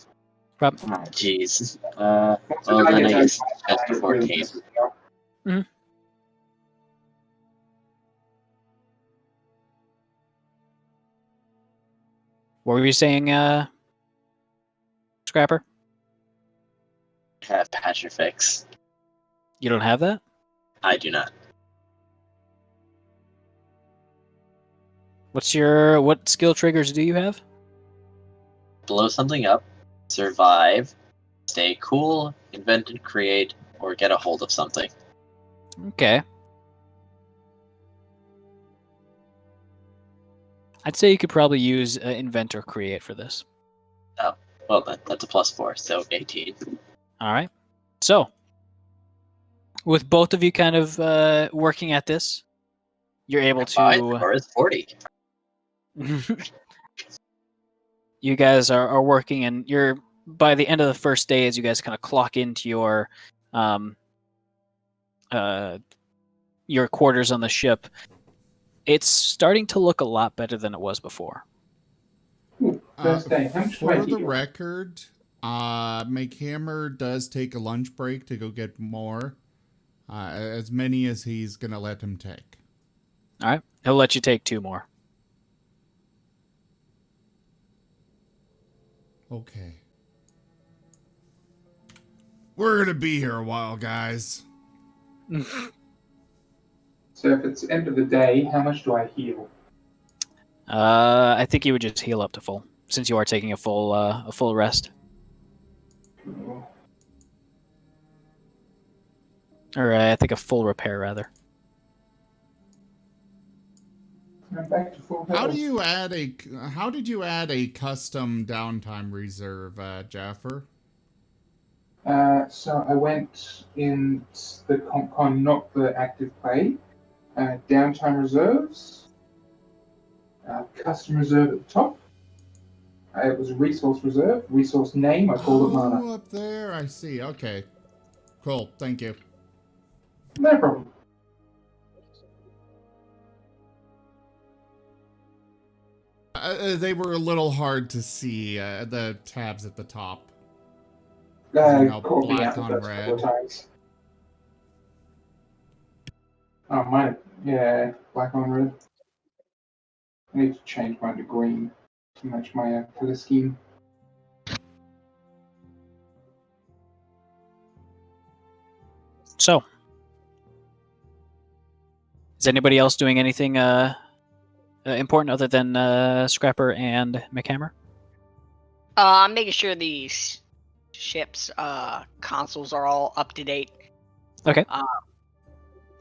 A: Problem.
C: Oh, jeez.
B: Once the
C: Well,
B: guy
C: then I
B: gets
C: guess
B: out
C: chapter
B: of my hand, it really
C: 14.
B: messes me up.
A: What were you saying, Scrapper?
C: Have patch or fix.
A: You don't have that?
C: I do not.
A: What skill triggers do you have?
C: Blow something up, survive, stay cool, invent and create, or get a hold of something.
A: Okay. I'd say you could probably use invent or create for this.
C: Oh, well, that's a +4, so 18.
A: All right. So, with both of you kind of working at this, you're able
C: Combined
A: to.
C: score is 40.
A: You guys are working, and you're by the end of the first day, as you guys kind of clock into your quarters on the ship, it's starting to look a lot better than it was before.
B: Ooh, first day. How much do I
E: For the
B: heal?
E: record, McHammer does take a lunch break to go get more. As many as he's gonna let him take.
A: All right, he'll let you take 2 more.
E: Okay. We're gonna be here a while, guys.
B: So if it's end of the day, how much do I heal?
A: I think you would just heal up to full, since you are taking a full rest,
B: Cool.
A: or I think a full repair rather.
B: I'm back to full
E: How
B: health.
E: do you add a? How did you add a custom downtime reserve, Jaffer?
B: So I went in the comp con, not the active play. Downtime reserves. Custom reserve at the top. It was resource reserve. Resource name, I called it mana.
E: Oh, up there. I see. Okay. Cool. Thank you.
B: No problem.
E: They were a little hard to see, the tabs at the top. You know,
B: Caught me
E: black
B: out the
E: on
B: first couple of
E: red.
B: times. Oh, mine. Yeah, black on red. I need to change mine to green to match my color scheme.
A: So, is anybody else doing anything important other than Scrapper and McHammer?
D: I'm making sure these ships' consoles are all up to date.
A: Okay.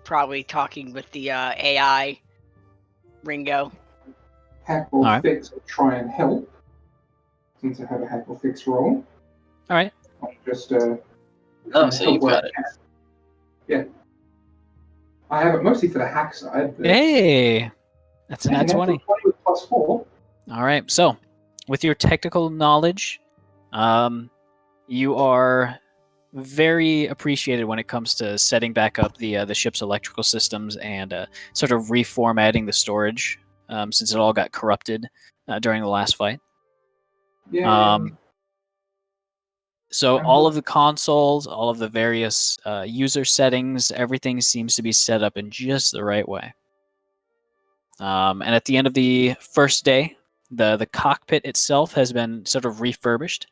D: Probably talking with the AI Ringo.
B: Hack or
A: Alright.
B: fix will try and help. Since I have a hack or fix roll.
A: All right.
B: I'll just
C: Oh, so
B: help
C: you've
B: where
C: got
B: I
C: it.
B: can. Yeah. I have it mostly for the hack side. But
A: Hey, that's a nat
B: natural
A: 20.
B: 20 with +4.
A: All right. So, with your technical knowledge, you are very appreciated when it comes to setting back up the ship's electrical systems and sort of reformatting the storage, since it all got corrupted during the last fight.
B: Yeah.
A: So all of the consoles, all of the various user settings, everything seems to be set up in just the right way. And at the end of the first day, the cockpit itself has been sort of refurbished.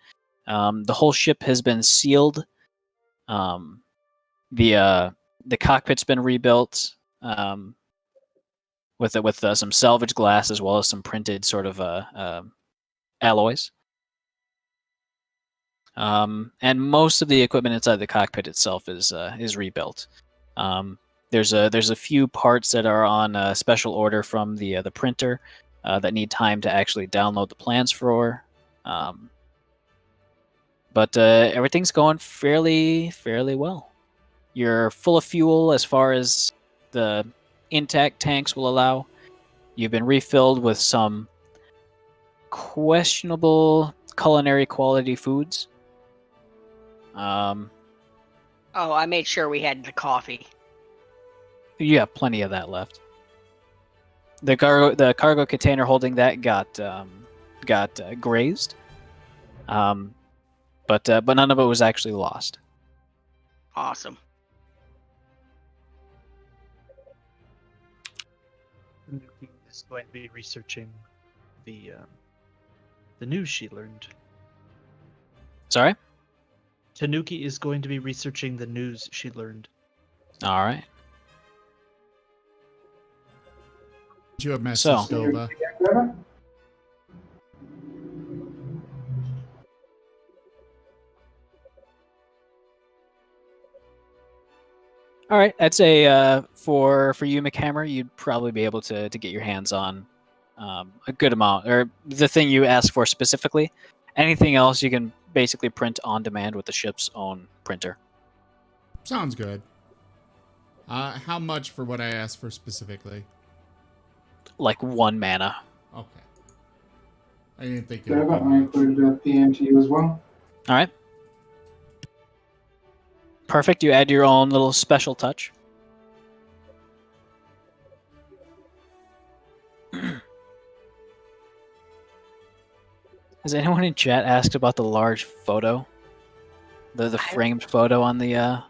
A: The whole ship has been sealed. The cockpit's been rebuilt with some salvage glass as well as some printed sort of alloys. And most of the equipment inside the cockpit itself is rebuilt. There's a few parts that are on special order from the printer that need time to actually download the plans for. But everything's going fairly well. You're full of fuel as far as the intact tanks will allow. You've been refilled with some questionable culinary quality foods.
D: Oh, I made sure we had the coffee.
A: You have plenty of that left. The cargo container holding that got grazed, but none of it was actually lost.
D: Awesome.
F: Tanuki is going to be researching the news she learned.
A: Sorry?
F: Tanuki is going to be researching the news she learned.
A: All right.
E: You have messy
A: So-
E: Stova.
A: All right, I'd say for you, McHammer, you'd probably be able to get your hands on a good amount, or the thing you asked for specifically. Anything else you can basically print on demand with the ship's own printer.
E: Sounds good. How much for what I asked for specifically?
A: Like 1 mana.
E: Okay. I didn't think it
B: So
E: would be
B: I
E: much.
B: included a PM to you as well.
A: All right. Perfect. You add your own little special touch. Has anyone in chat asked about the large photo? The framed photo on the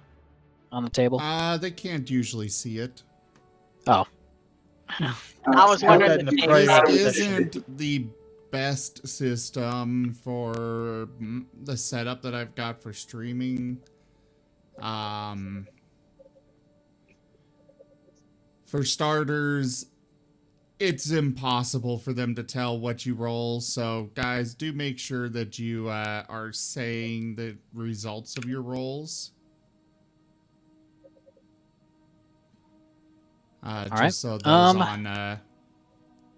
A: table?
E: They can't usually see it.
A: Oh.
D: I was wondering
F: in the
D: if
F: prior
D: maybe-
E: This
F: session.
E: isn't the best system for the setup that I've got for streaming. For starters, it's impossible for them to tell what you roll. So, guys, do make sure that you are saying the results of your rolls. Just
A: right.
E: so those on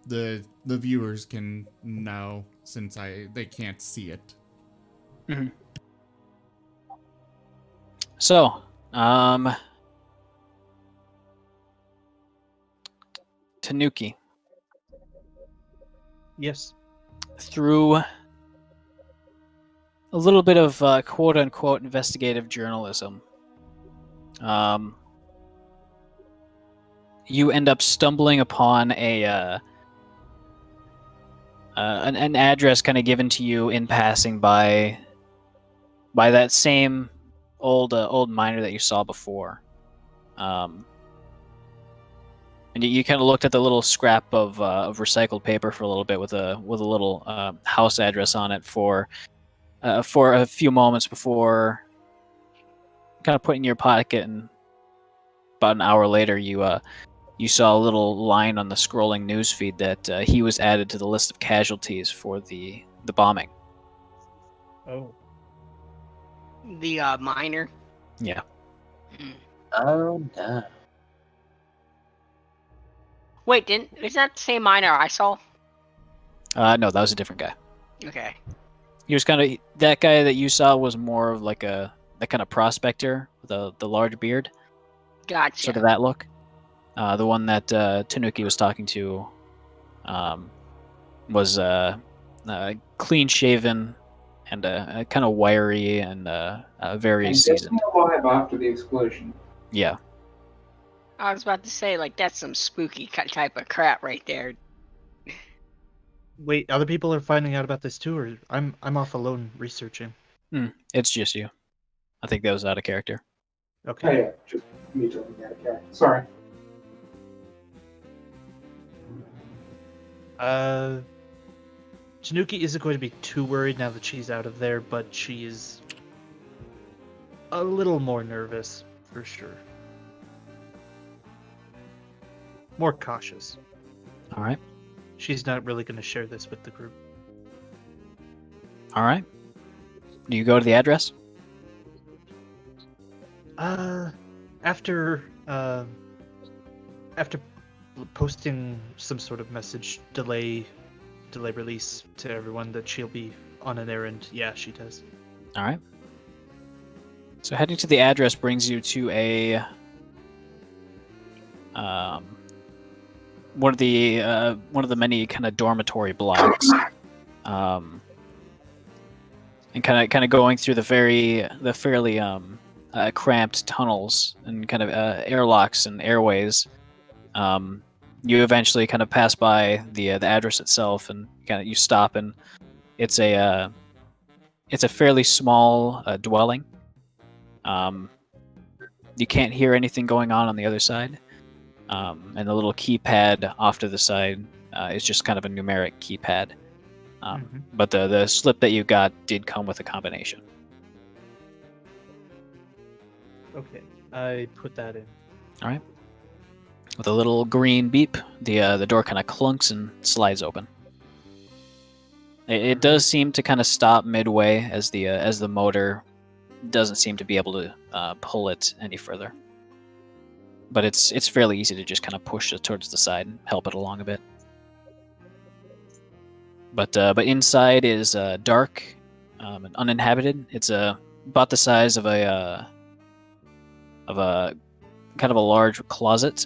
E: the viewers can know, since they can't see it.
A: Mm-hmm. So, Tanuki,
F: Yes.
A: through a little bit of quote-unquote investigative journalism, you end up stumbling upon an address kind of given to you in passing by that same old miner that you saw before. And you kind of looked at the little scrap of recycled paper for a little bit with a little house address on it for a few moments before kind of putting in your pocket, and about an hour later you saw a little line on the scrolling news feed that he was added to the list of casualties for the bombing.
F: Oh.
D: the miner.
A: Yeah.
C: Oh no.
D: Wait, isn't that the same miner I saw?
A: No, that was a different guy.
D: Okay.
A: He was kind of that guy that you saw was more of like that kind of prospector with the large beard,
D: Gotcha.
A: sort of that look. The one that Tanuki was talking to was clean shaven and kind of wiry and very
B: And
A: seasoned.
B: definitely alive after the explosion.
A: Yeah.
D: I was about to say, like, that's some spooky type of crap right there.
F: Wait, other people are finding out about this too, or I'm off alone researching.
A: It's just you. I think that was out of character.
B: Oh
F: Okay.
B: yeah, just me talking out of character. Sorry.
F: Tanuki isn't going to be too worried now that she's out of there, but she is a little more nervous, for sure. More cautious.
A: All right.
F: She's not really going to share this with the group.
A: All right. Do you go to the address?
F: After posting some sort of message delay release to everyone that she'll be on an errand, yeah, she does.
A: All right. So heading to the address brings you to a one of the many kind of dormitory blocks, and kind of going through the fairly cramped tunnels and kind of airlocks and airways. You eventually kind of pass by the address itself, and you stop, and it's a fairly small dwelling. You can't hear anything going on the other side, and the little keypad off to the side is just kind of a numeric keypad. But the slip that you got did come with a combination.
F: Okay, I put that in.
A: All right. With a little green beep, the door kind of clunks and slides open. It does seem to kind of stop midway as the motor doesn't seem to be able to pull it any further. but it's fairly easy to just kind of push it towards the side and help it along a bit. But inside is dark and uninhabited. It's about the size of a kind of a large closet.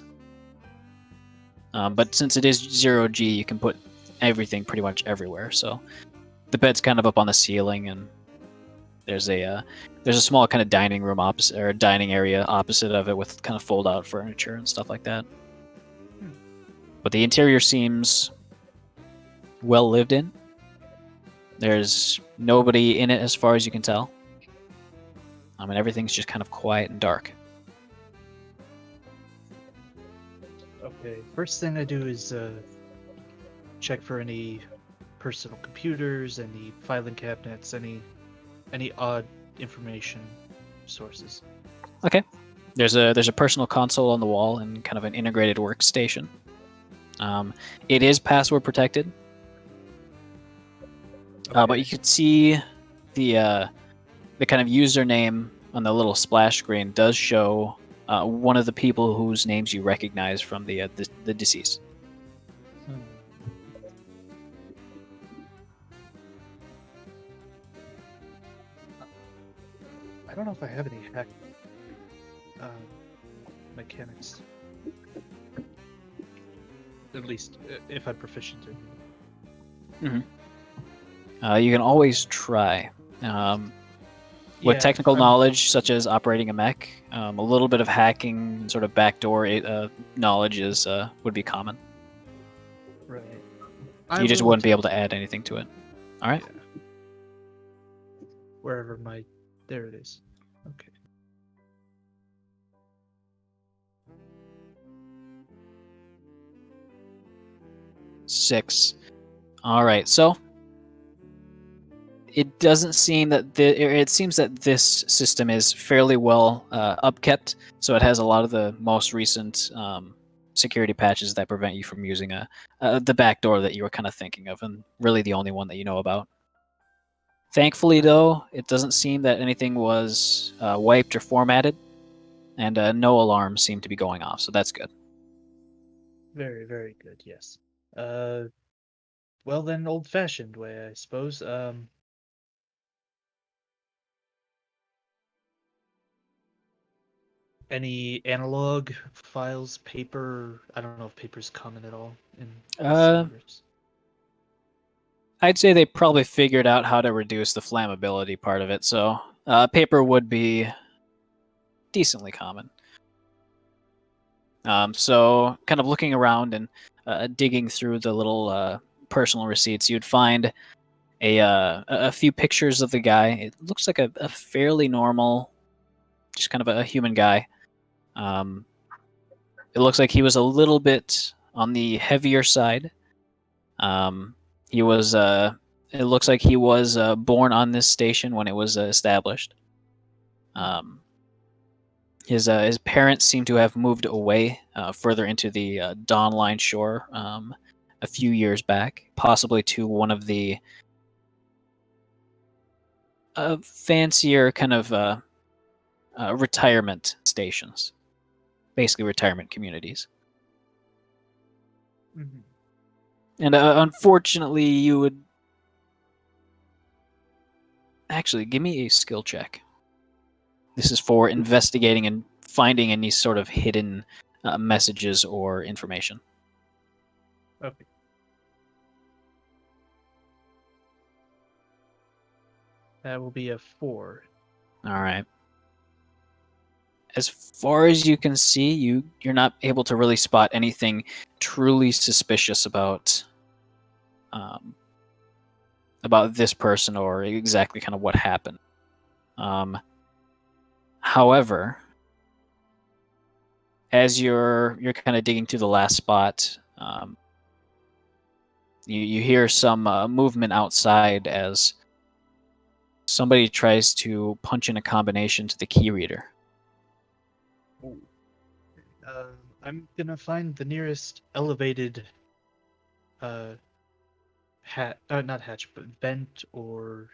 A: But since it is 0G, you can put everything pretty much everywhere. So the bed's kind of up on the ceiling, and there's a small kind of dining room opposite, or dining area opposite of it, with kind of fold out furniture and stuff like that. But the interior seems well lived in. There's nobody in it as far as you can tell. And everything's just kind of quiet and dark.
F: Okay, first thing I do is check for any personal computers, any filing cabinets, any odd information sources.
A: Okay. There's a personal console on the wall and kind of an integrated workstation. It is password protected, but you could see the kind of username on the little splash screen does show one of the people whose names you recognize from the deceased.
F: I don't know if I have any hack mechanics. At least if I'm proficient in.
A: You can always try. With technical knowledge, such as operating a mech, a little bit of hacking, sort of backdoor knowledge would be common.
F: Right.
A: You just wouldn't be able to add anything to it. All right.
F: Yeah. Wherever there it is. Okay.
A: Six. All right. So it doesn't seem that it seems that this system is fairly well upkept. So it has a lot of the most recent security patches that prevent you from using the back door that you were kind of thinking of, and really the only one that you know about. Thankfully, though, it doesn't seem that anything was wiped or formatted, and no alarms seem to be going off, so that's good.
F: Very, very good, yes. Well then, old-fashioned way, I suppose. Any analog files, paper? I don't know if paper's common at all in servers.
A: I'd say they probably figured out how to reduce the flammability part of it, so paper would be decently common. So kind of looking around and digging through the little personal receipts, you'd find a few pictures of the guy. It looks like a fairly normal, just kind of a human guy. It looks like he was a little bit on the heavier side. He was. It looks like he was born on this station when it was established. His parents seem to have moved away further into the Dawn Line shore a few years back, possibly to one of the fancier kind of retirement stations, basically retirement communities.
F: Mm-hmm.
A: And unfortunately, you would actually give me a skill check. This is for investigating and finding any sort of hidden messages or information.
F: Okay. That will be a 4.
A: All right. As far as you can see, you're not able to really spot anything truly suspicious about this person or exactly kind of what happened. However, as you're kind of digging through the last spot, you hear some movement outside as somebody tries to punch in a combination to the key reader.
F: I'm gonna find the nearest elevated not hatch, but vent, or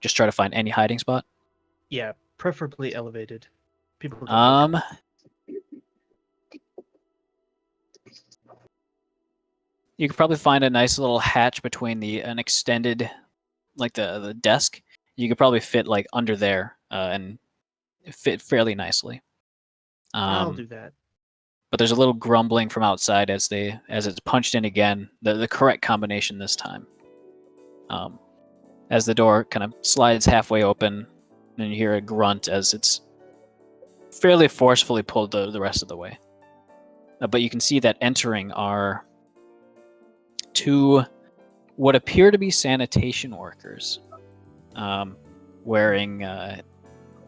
A: Just try to find any hiding spot.
F: yeah, preferably elevated. People don't like that.
A: You could probably find a nice little hatch between an extended, like the desk. You could probably fit like under there and fit fairly nicely.
F: I'll do that.
A: But there's a little grumbling from outside as it's punched in again, the correct combination this time. As the door kind of slides halfway open, and you hear a grunt as it's fairly forcefully pulled the rest of the way. But you can see that entering are two what appear to be sanitation workers, wearing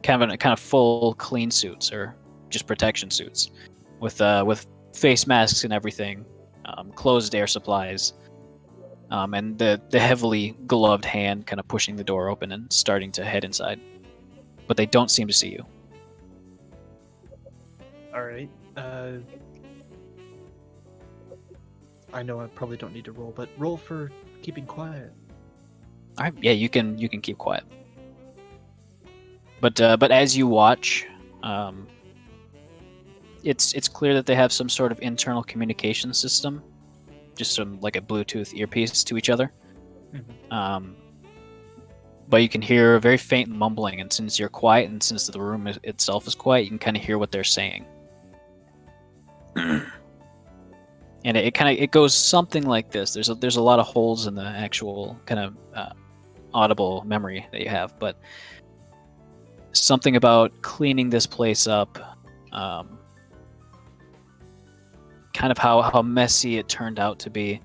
A: kind of full clean suits or just protection suits, with face masks and everything, closed air supplies, and the heavily gloved hand kind of pushing the door open and starting to head inside. But they don't seem to see you.
F: All right. I know I probably don't need to roll, but roll for keeping quiet.
A: All right, yeah, you can keep quiet. But as you watch, it's clear that they have some sort of internal communication system, just some like a Bluetooth earpiece to each other.
F: Mm-hmm.
A: But you can hear a very faint mumbling, and since you're quiet and since the room itself is quiet, you can kind of hear what they're saying. And it goes something like this. There's a lot of holes in the actual kind of audible memory that you have, but something about cleaning this place up, kind of how messy it turned out to be,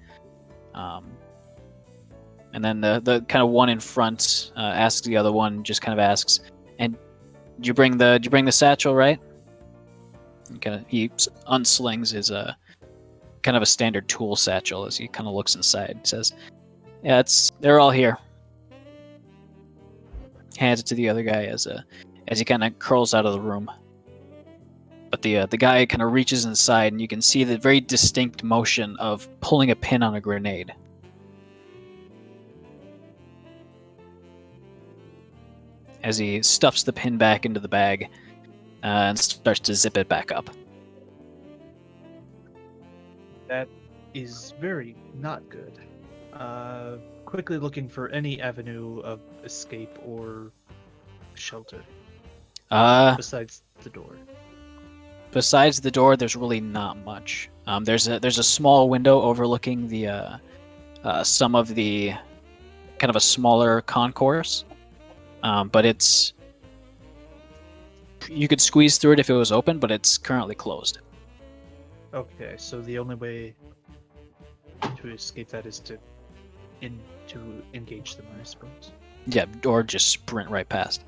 A: and then the kind of one in front asks the other one, just kind of asks, "And did you bring the satchel, right?" And kind of he unslings his kind of a standard tool satchel as he kind of looks inside. Says, "Yeah, they're all here." Hands it to the other guy as he kind of curls out of the room. But the guy kind of reaches inside, and you can see the very distinct motion of pulling a pin on a grenade. As he stuffs the pin back into the bag and starts to zip it back up.
F: That is very not good. Quickly looking for any avenue of escape or shelter. Besides the door.
A: Besides the door, there's really not much. There's a small window overlooking the some of the kind of a smaller concourse, but you could squeeze through it if it was open, but it's currently closed.
F: Okay, so the only way to escape that is to engage them, I suppose.
A: Yeah, or just sprint right past.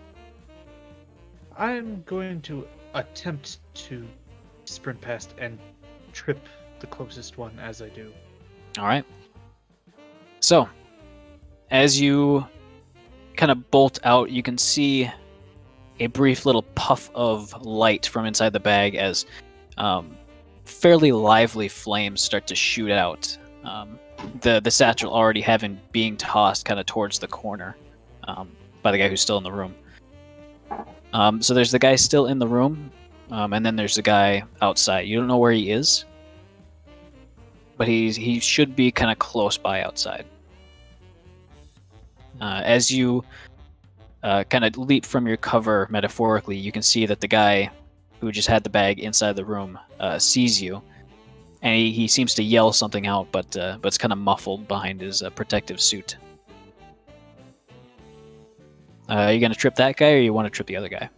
F: I'm going to attempt to sprint past and trip the closest one as I do.
A: All right. So, as you kind of bolt out, you can see a brief little puff of light from inside the bag as fairly lively flames start to shoot out. The satchel already being tossed kind of towards the corner by the guy who's still in the room. So there's the guy still in the room, and then there's the guy outside. You don't know where he is, but he should be kind of close by outside. As you kind of leap from your cover, metaphorically, you can see that the guy who just had the bag inside the room sees you, and he seems to yell something out, but it's kind of muffled behind his protective suit. Are you going to trip that guy, or you want to trip the other guy?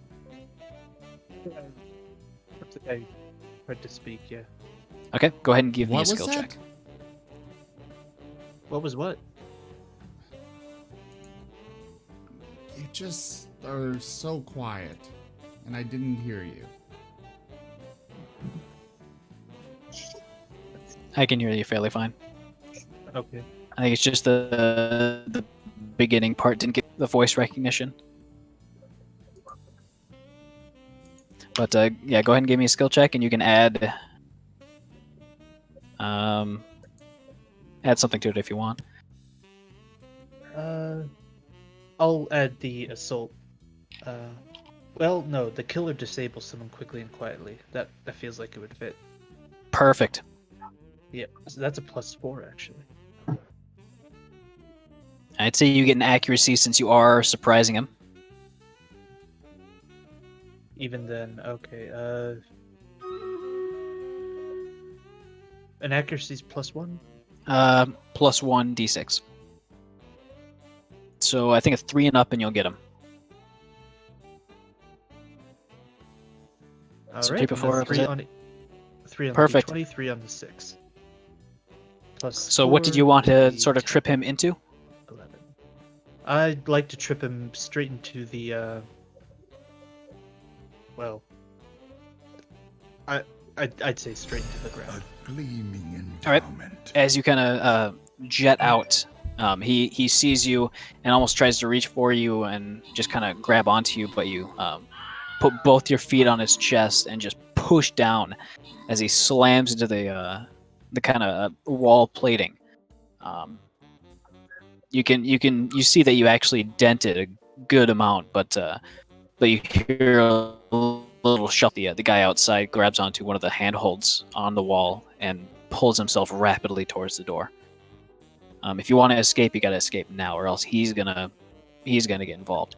F: I tried to speak, yeah.
A: Okay, go ahead and give me a
E: What was
A: skill
E: that?
A: check.
F: What was what?
E: You just are so quiet, and I didn't hear you.
A: I can hear you fairly fine.
F: Okay.
A: I think it's just the beginning part didn't get the voice recognition. But yeah, go ahead and give me a skill check, and you can add something to it if you want.
F: I'll add the assault. Well, no, the killer disables someone quickly and quietly. That feels like it would fit.
A: Perfect.
F: Yep, so that's a +4 actually.
A: I'd say you get an accuracy since you are surprising him.
F: Even then, okay. An accuracy's +1.
A: Plus 1d6. So I think a 3 and up, and you'll get him.
F: All
A: So
F: right,
A: keep it
F: and
A: forward,
F: a 3
A: is it?
F: on it. 3 on
A: Perfect.
F: the d20, 3 on the 6. Plus
A: So what did
F: 4
A: you want to
F: would be
A: sort of
F: 10,
A: trip him into?
F: 11. I'd like to trip him straight into the. Well, I'd say straight into the ground.
G: A gleaming
A: All right.
G: endowment.
A: As you kind of jet out, he sees you and almost tries to reach for you and just kind of grab onto you, but you put both your feet on his chest and just push down as he slams into the kind of wall plating. You see that you actually dented a good amount, but you hear a little shuffle. The guy outside grabs onto one of the handholds on the wall and pulls himself rapidly towards the door. If you want to escape, you got to escape now, or else he's gonna get involved.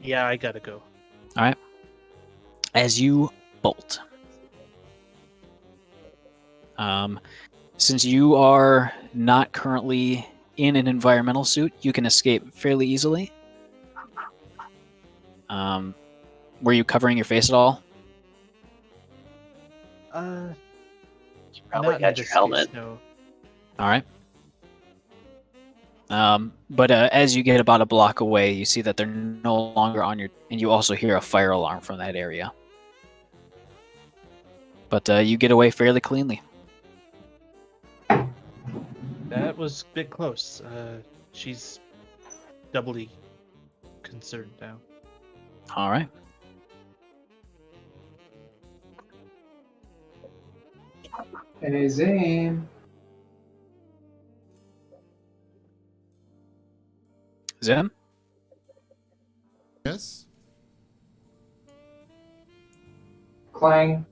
F: Yeah, I gotta go.
A: All right. As you bolt, since you are not currently in an environmental suit, you can escape fairly easily. Were you covering your face at all?
C: You
F: Not
C: probably
F: in
C: got your
F: this
C: helmet.
F: case, no.
A: All right. But as you get about a block away, you see that they're no longer on your, and you also hear a fire alarm from that area. But you get away fairly cleanly.
F: That was a bit close. She's doubly concerned now.
A: All right.
B: And his aim.
A: Zim?
E: Yes?
B: Clang.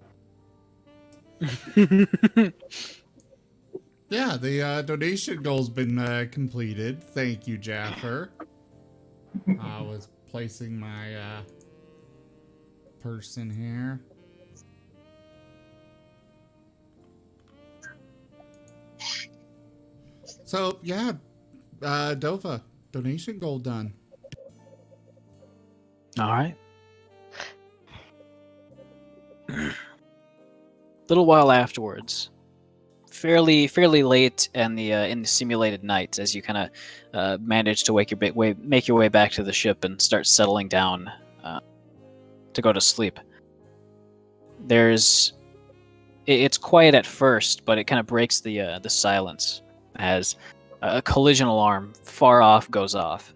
E: Yeah, the donation goal's been completed. Thank you, Jaffer. I was placing my person here. So, yeah, Dova, donation goal done.
A: All right. Little while afterwards, fairly late in the simulated night, as you kind of manage to make your way back to the ship and start settling down to go to sleep. It's quiet at first, but it kind of breaks the silence as a collision alarm far off goes off,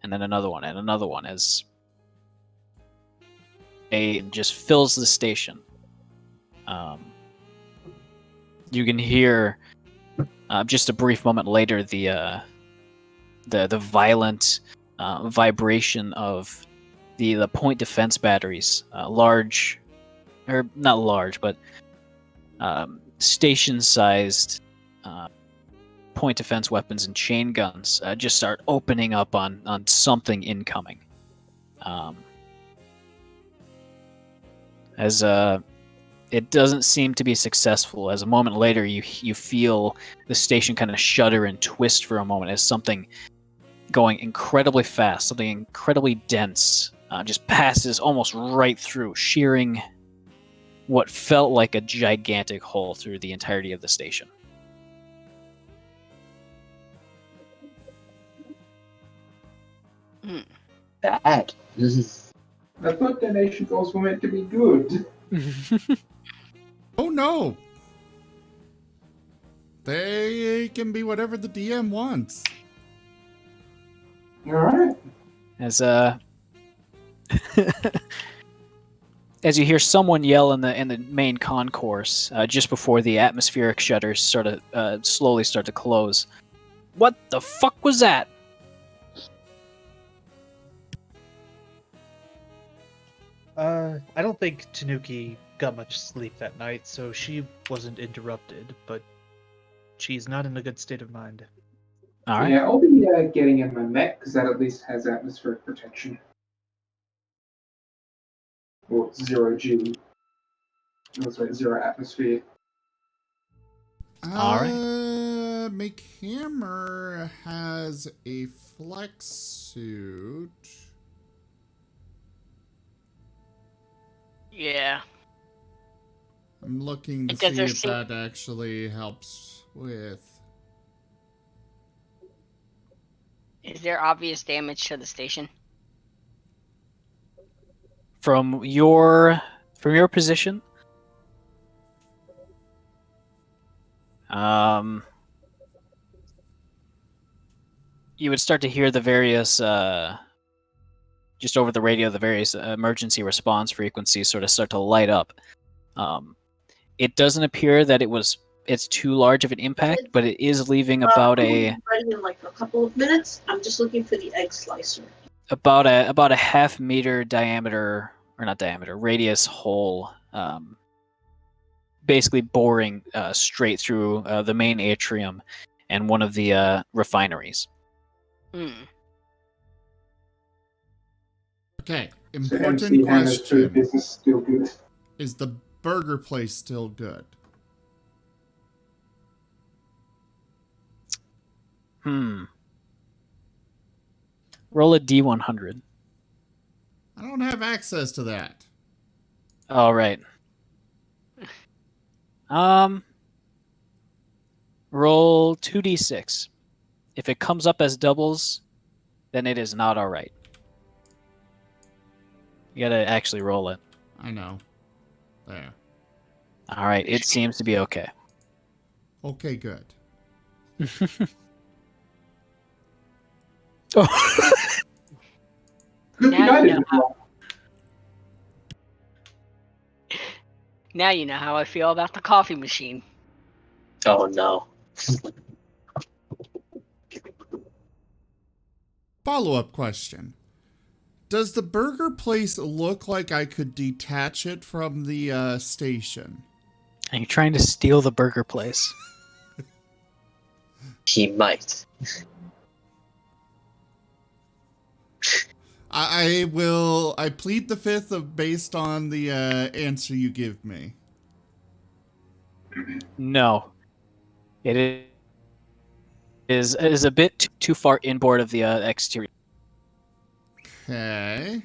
A: and then another one as just fills the station. You can hear just a brief moment later the violent vibration of the point defense batteries, large, or not large, but station-sized point defense weapons and chain guns just start opening up on something incoming. As it doesn't seem to be successful, as a moment later you feel the station kind of shudder and twist for a moment as something going incredibly fast, something incredibly dense, just passes almost right through, shearing what felt like a gigantic hole through the entirety of the station.
C: Bad.
B: I thought donation goals were meant to be good.
E: Oh no! They can be whatever the DM wants.
B: Alright.
A: As as you hear someone yell in the main concourse just before the atmospheric shutters sort of slowly start to close. What the fuck was that?
F: I don't think Tanuki got much sleep that night, so she wasn't interrupted, but she's not in a good state of mind.
A: All right.
B: Yeah, I'll be getting in my mech because that at least has atmospheric protection. Or 0G. Oh, sorry, 0 atmosphere.
A: All right.
E: McHammer has a flex suit.
D: Yeah.
E: I'm looking to
D: Does
E: see
D: there
E: if
D: seem-
E: that actually helps with.
D: Is there obvious damage to the station?
A: From your position, you would start to hear the various just over the radio, the various emergency response frequencies sort of start to light up. It doesn't appear that it's too large of an impact, but it is leaving about
H: ready in like a couple of minutes. I'm just looking for the egg slicer.
A: about a half-meter diameter, or not diameter, radius hole, basically boring straight through the main atrium and one of the refineries.
E: Okay,
B: So
E: important
B: MC Hammer's food
E: question.
B: business is still good.
E: Is the burger place still good?
A: Roll a D100.
E: I don't have access to that.
A: All right. Roll 2d6. If it comes up as doubles, then it is not all right. You gotta actually roll it.
E: I know. There.
A: All right, it seems to be okay.
E: Okay, good.
A: Oh.
B: Good thing I didn't roll.
D: Now you know how I feel about the coffee machine.
C: Oh no.
E: Follow-up question. Does the burger place look like I could detach it from the station?
A: Are you trying to steal the burger place?
C: He might.
E: I plead the fifth of based on the answer you give me.
A: No. It is a bit too far inboard of the exterior.
E: Okay.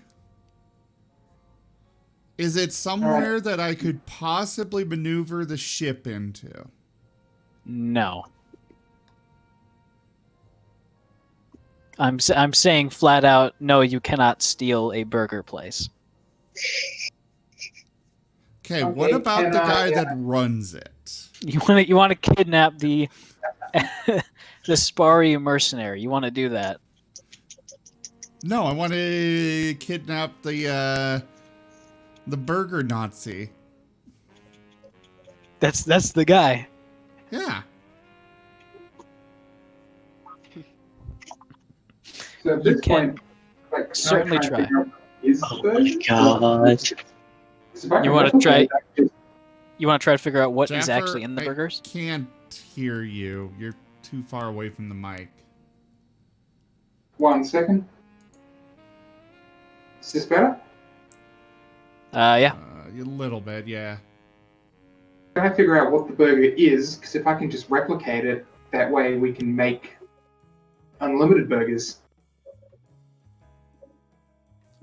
E: Is it somewhere that I could possibly maneuver the ship into?
A: No. I'm saying flat out, no, you cannot steal a burger place.
E: Okay, what about the guy that runs it?
A: You want to kidnap the the Sparry mercenary. You want to do that?
E: No, I want to kidnap the burger Nazi.
A: That's the guy.
E: Yeah.
B: So at
A: You
B: this
A: can
B: point, like,
A: certainly
B: can I
A: try.
B: figure out what is the
C: Oh
B: burger?
C: my god.
B: 'Cause if I
A: You
B: can
A: wanna
B: replicate
A: try-
B: that, just-
A: You want to try to figure out what is
E: Jaffer,
A: actually in the burgers?
E: I can't hear you. You're too far away from the mic.
B: 1 second. Is this better?
A: Yeah.
E: A little bit, yeah.
B: Can I figure out what the burger is? Because if I can just replicate it, that way we can make unlimited burgers.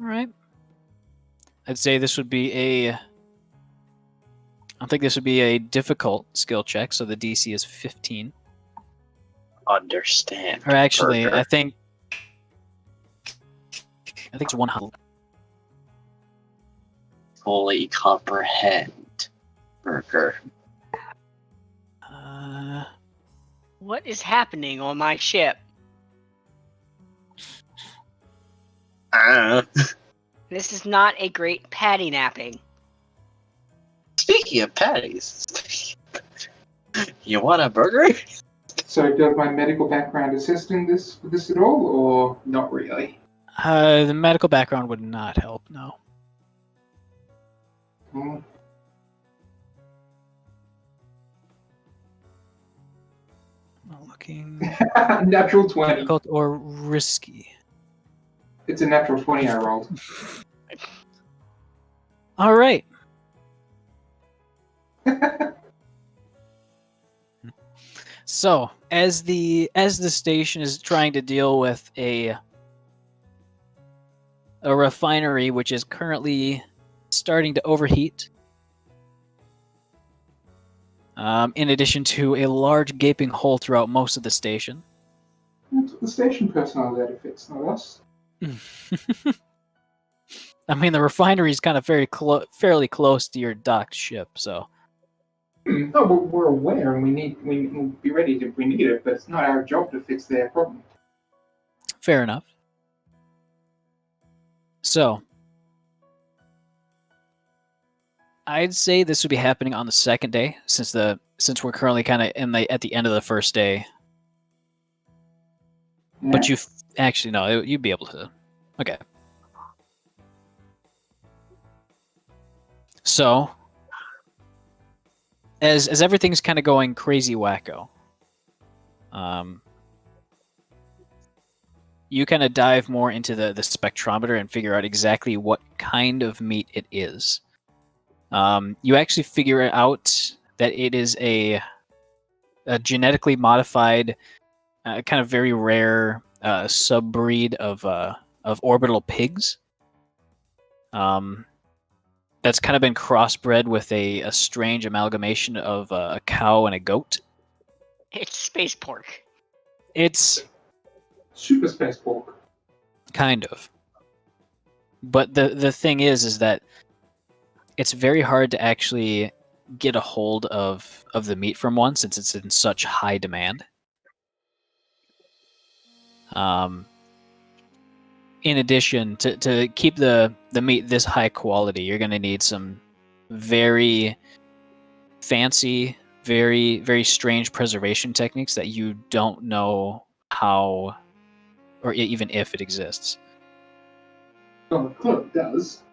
A: All right. I'd say this would be I think this would be a difficult skill check, so the DC is 15.
C: Understand.
A: Or actually,
C: burger.
A: I think it's 100.
C: Fully comprehend. Burger.
D: What is happening on my ship? This is not a great patty napping.
C: Speaking of patties, you want a burger?
B: So does my medical background assist in this with this at all, or not really?
A: The medical background would not help, no.
B: Hmm.
A: Looking
B: Natural 20.
A: difficult or risky.
B: It's a natural 20 I rolled.
A: All right. So, as the station is trying to deal with a refinery which is currently starting to overheat, in addition to a large gaping hole throughout most of the station.
B: That's what the station personnel there to fix, not us.
A: I mean, the refinery is kind of fairly close to your docked ship, so.
B: No, but we're aware and we'll be ready if we need it, but it's not our job to fix their problem.
A: Fair enough. So, I'd say this would be happening on the second day, since we're currently kind of at the end of the first day.
B: Yeah?
A: But actually no, you'd be able to. Okay. So, as everything's kind of going crazy wacko, you kind of dive more into the spectrometer and figure out exactly what kind of meat it is. You actually figure out that it is a genetically modified, kind of very rare subbreed of orbital pigs. That's kind of been crossbred with a strange amalgamation of a cow and a goat.
D: It's space pork.
A: It's
B: Super space pork.
A: kind of. But the thing is that it's very hard to actually get a hold of the meat from one since it's in such high demand. In addition, to keep the meat this high quality, you're going to need some very fancy, very, very strange preservation techniques that you don't know how or even if it exists.
B: Oh, look, it does.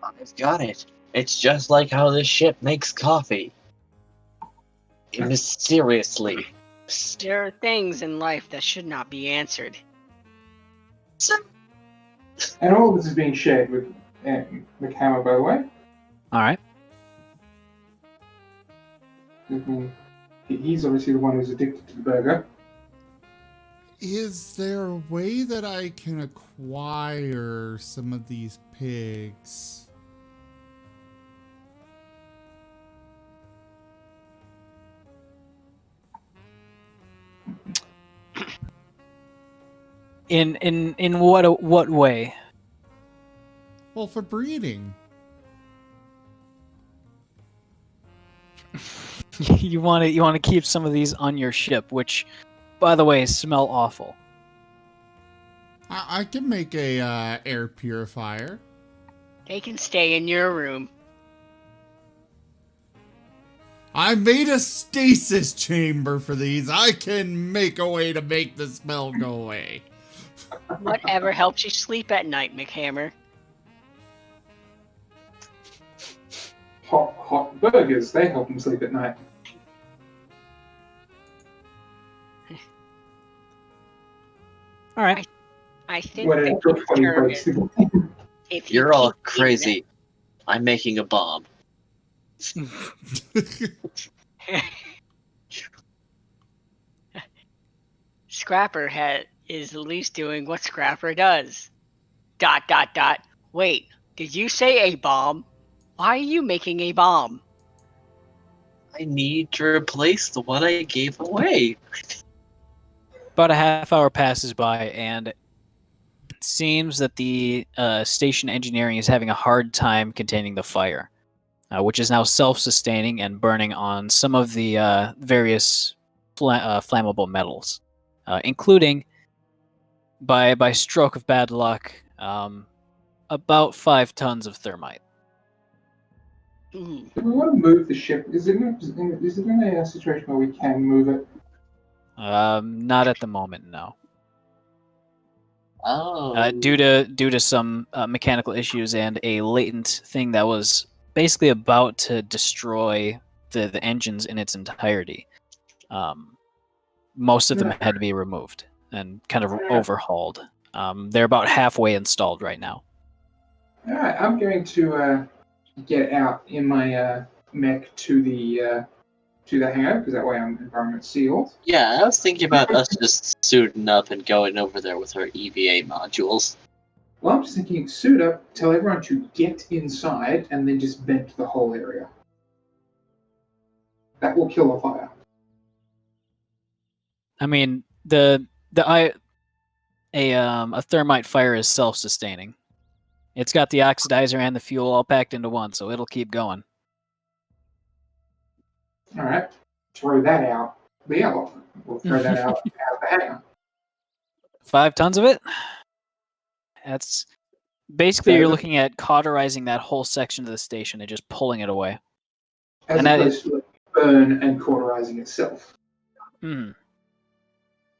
C: I've got it. It's just like how this ship makes coffee. Mysteriously.
D: There are things in life that should not be answered.
B: And all of this is being shared with McHammer, by the way.
A: All right.
B: He's obviously the one who's addicted to the burger.
E: Is there a way that I can acquire some of these pigs?
A: In what way?
E: Well, for breeding.
A: You want to keep some of these on your ship, which, by the way, smell awful.
E: I can make a air purifier.
D: They can stay in your room.
E: I made a stasis chamber for these. I can make a way to make the smell go away.
D: Whatever helps you sleep at night, McHammer.
B: Hot burgers, they help him sleep at night.
A: All right.
D: I think
B: When
D: the
B: it took 20
D: concern
B: breaks
D: is
B: to
D: if you
C: You're all
D: keep
C: crazy. I'm making a bomb.
D: Scrapper is at least doing what Scrapper does. ... Wait, did you say a bomb? Why are you making a bomb?
C: I need to replace the one I gave away.
A: About a half hour passes by, and it seems that the station engineering is having a hard time containing the fire, which is now self-sustaining and burning on some of the various flammable metals, including, by stroke of bad luck, about 5 tons of thermite.
D: Ooh.
B: Do we want to move the ship? Is it in a situation where we can move it?
A: Not at the moment, no.
C: Oh.
A: Due to some mechanical issues and a latent thing that was basically about to destroy the engines in its entirety. most of them had to be removed and kind of overhauled. They're about halfway installed right now.
B: All right, I'm going to get out in my mech to the hangar because that way I'm environment sealed.
C: Yeah, I was thinking about us just suiting up and going over there with our EVA modules.
B: Well, I'm just thinking, suit up, tell everyone to get inside, and then just vent the whole area. That will kill a fire.
A: I mean, a thermite fire is self-sustaining. It's got the oxidizer and the fuel all packed into one, so it'll keep going.
B: All right, throw that out the elephant. We'll throw that out of the hangar.
A: 5 tons of it? That's basically you're looking at cauterizing that whole section of the station and just pulling it away.
B: As opposed to burn and cauterizing itself.
A: Hmm.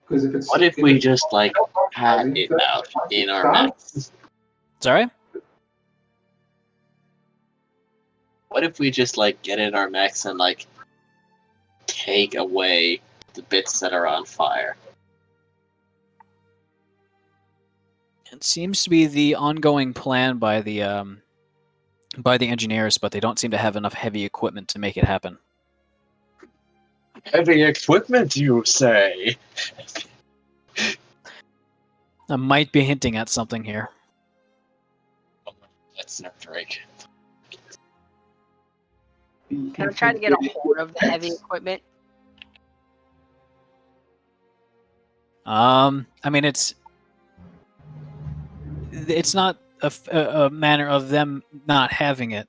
B: Because if it's
C: What if we just had it out in our mechs?
A: Sorry?
C: What if we just get in our mechs and take away the bits that are on fire?
A: It seems to be the ongoing plan by the engineers, but they don't seem to have enough heavy equipment to make it happen.
C: Heavy equipment, you say?
A: I might be hinting at something here.
C: That's not Drake.
D: Can I try to get a hold of the heavy equipment?
A: I mean, it's not a matter of them not having it,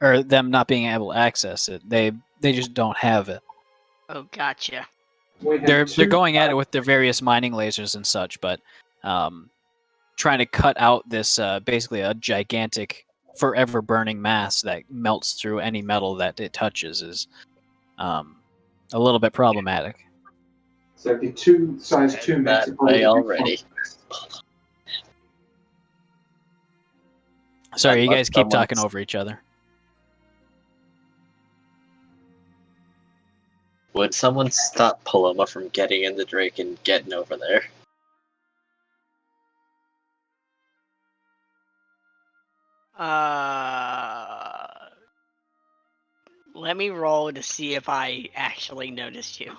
A: or them not being able to access it. They just don't have it.
D: Oh, gotcha.
A: They're going at it with their various mining lasers and such, but trying to cut out this basically a gigantic, forever burning mass that melts through any metal that it touches is a little bit problematic.
B: So the size 2 mechs are probably
C: already.
A: Sorry, you guys keep talking over each other.
C: Would someone stop Paloma from getting in the Drake and getting over there?
D: Let me roll to see if I actually noticed you.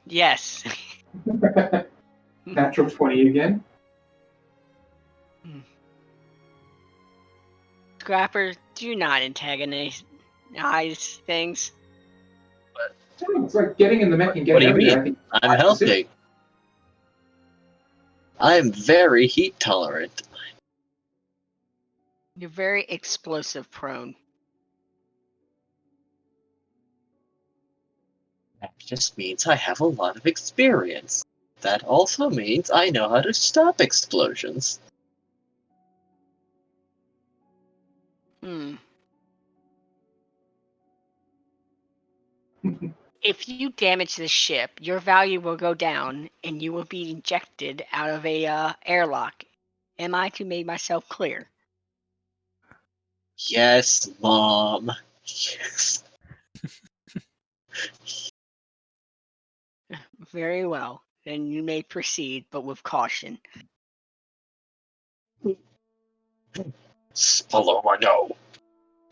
D: Yes.
B: Natural 20 again.
D: Scrapper, do not antagonize things.
B: It's like getting in the mech and
C: What do
B: getting
C: you
B: everything.
C: mean? I'm helping. I'm very heat tolerant.
D: You're very explosive prone.
C: That just means I have a lot of experience. That also means I know how to stop explosions.
D: If you damage the ship, your value will go down and you will be ejected out of a airlock. Am I to make myself clear?
C: Yes, Mom. Yes.
D: Very well. Then you may proceed, but with caution.
C: Paloma, no.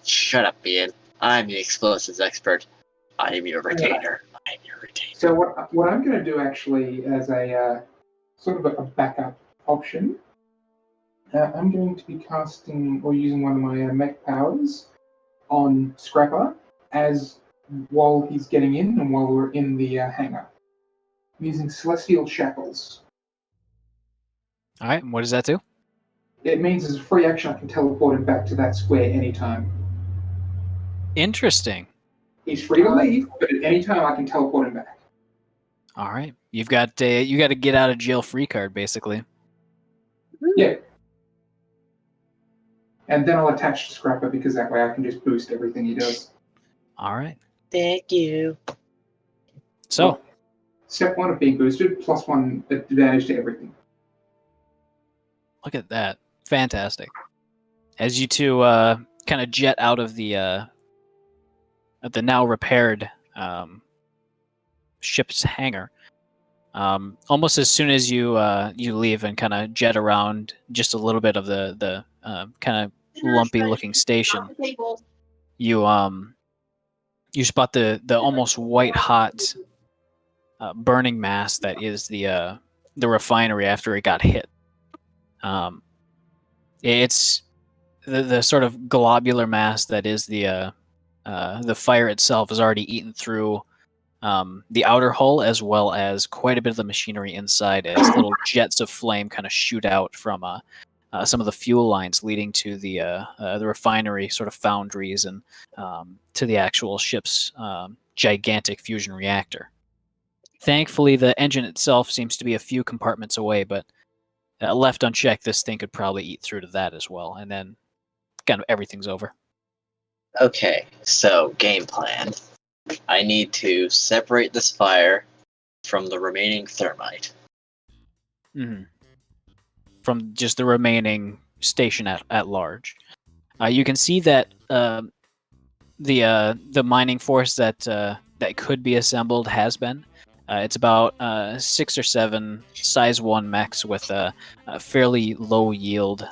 C: Shut up, Ian. I'm the explosives expert. I am your retainer. I'm your retainer.
B: So what I'm going to do actually as a sort of a backup option, I'm going to be casting or using one of my mech powers on Scrapper while he's getting in and while we're in the hangar. I'm using Celestial Shackles.
A: All right, what does that do?
B: It means as a free action I can teleport him back to that square anytime.
A: Interesting.
B: He's free to leave, but at any time I can teleport him back.
A: All right, you got a get out of jail free card basically.
B: Yeah. And then I'll attach to Scrapper because that way I can just boost everything he does.
A: All right.
C: Thank you.
A: So,
B: Well, step 1 of being boosted, +1 advantage to everything.
A: look at that. Fantastic. As you two kind of jet out of the the now repaired ship's hangar. Almost as soon as you leave and kind of jet around just a little bit of the kind of lumpy looking station, you spot the almost white hot burning mass that is the refinery after it got hit. It's the sort of globular mass that is the fire itself has already eaten through the outer hull, as well as quite a bit of the machinery inside, as little jets of flame kind of shoot out from some of the fuel lines leading to the refinery sort of foundries and to the actual ship's gigantic fusion reactor. Thankfully, the engine itself seems to be a few compartments away, but left unchecked, this thing could probably eat through to that as well, and then kind of everything's over.
C: Okay, so game plan. I need to separate this fire from the remaining thermite.
A: Mm-hmm. From just the remaining station at large. You can see that the mining force that could be assembled has been. It's about 6 or 7 size 1 mechs with a fairly low yield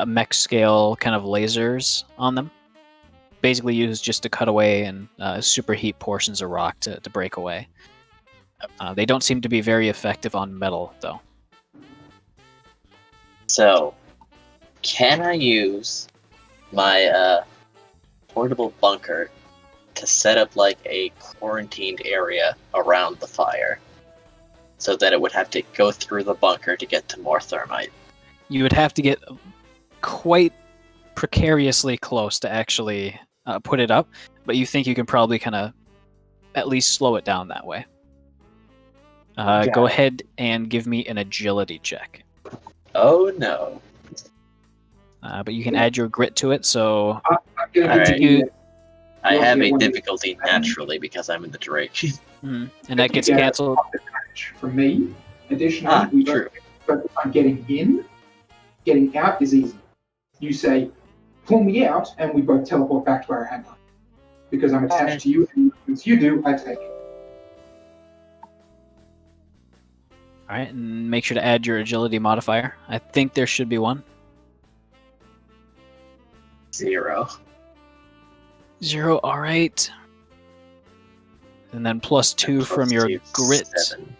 A: mech scale kind of lasers on them. Basically used just to cut away and superheat portions of rock to break away. They don't seem to be very effective on metal, though.
C: So, can I use my portable bunker to set up like a quarantined area around the fire, so that it would have to go through the bunker to get to more thermite?
A: You would have to get quite precariously close to actually put it up, but you think you can probably kind of at least slow it down that way. Go ahead and give me an agility check.
C: Oh no.
A: But you can add your grit to it, so
C: I have a difficulty naturally because I'm in the Drake.
A: and that gets cancelled.
B: For me, additionally, we
C: true.
B: focus on getting in. Getting out is easy. You say, pull me out, and we both teleport back to our hangar. Because I'm attached to you, and once you do, I take it.
A: Alright, and make sure to add your agility modifier. I think there should be one.
C: 0.
A: 0, alright. And then +2 from your grit.
C: 7.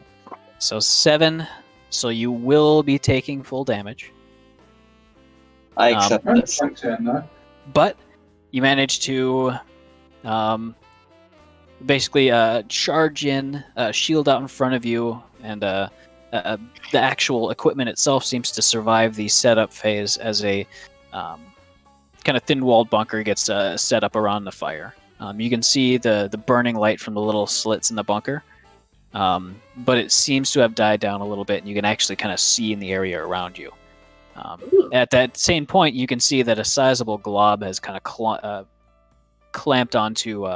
A: So 7. So you will be taking full damage.
C: I accept this.
B: One turn, though.
A: But you manage to basically charge in, shield out in front of you, and the actual equipment itself seems to survive the setup phase as a kind of thin-walled bunker gets set up around the fire. You can see the burning light from the little slits in the bunker, but it seems to have died down a little bit, and you can actually kind of see in the area around you. At that same point, you can see that a sizable glob has kind of clamped onto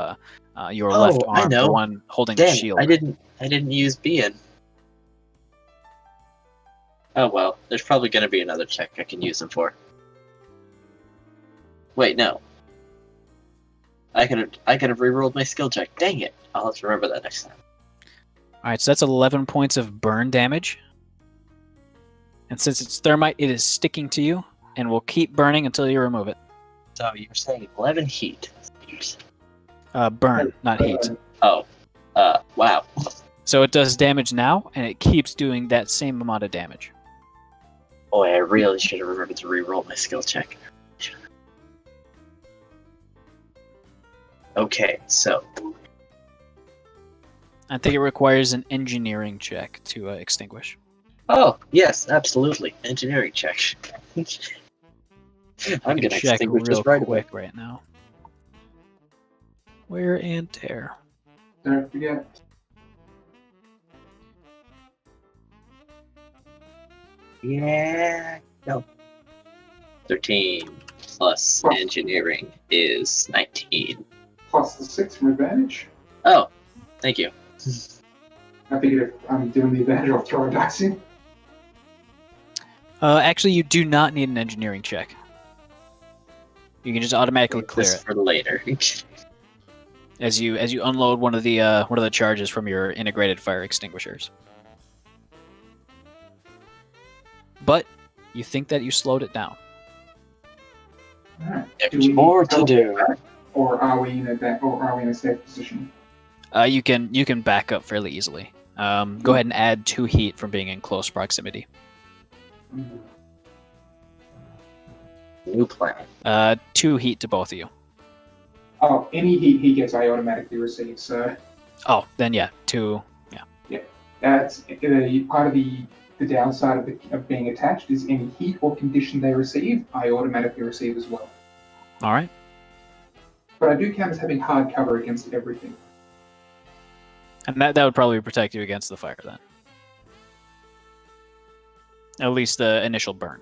A: your left arm, the one holding the shield.
C: I didn't use being. Oh well, there's probably going to be another check I can use them for. Wait, no. I could have rerolled my skill check. Dang it! I'll have to remember that next time.
A: All right, so that's 11 points of burn damage. And since it's thermite, it is sticking to you, and will keep burning until you remove it.
C: So you're saying 11 heat.
A: Burn, not heat.
C: Oh. Wow.
A: So it does damage now, and it keeps doing that same amount of damage.
C: Boy, I really should have remembered to reroll my skill check. Okay, so...
A: I think it requires an engineering check to extinguish.
C: Oh, yes, absolutely. Engineering check. I'm going to
A: check
C: extinguish
A: real
C: this right
A: quick
C: away.
A: right now. Wear and tear.
B: Don't forget.
C: Yeah. No. 13 plus engineering is 19.
B: Plus the 6 from advantage.
C: Oh, thank you.
B: I figured if I'm doing the advantage, I'll throw a dice in.
A: Actually, you do not need an engineering check. You can just automatically
C: Save
A: clear
C: this
A: it
C: for later.
A: as you unload one of the charges from your integrated fire extinguishers. But you think that you slowed it down.
B: Alright.
C: There's
B: Do we need
C: more to
B: teleport
C: do.
B: back, or are we in a safe position?
A: You can back up fairly easily. Go ahead and add 2 heat from being in close proximity.
C: New plan.
A: 2 heat to both of you.
B: Oh, any heat he gets, I automatically receive. So
A: Oh, then yeah, 2. Yeah.
B: that's part of the downside of being attached is any heat or condition they receive, I automatically receive as well.
A: All right.
B: But I do count as having hard cover against everything.
A: And that would probably protect you against the fire then. At least the initial burn.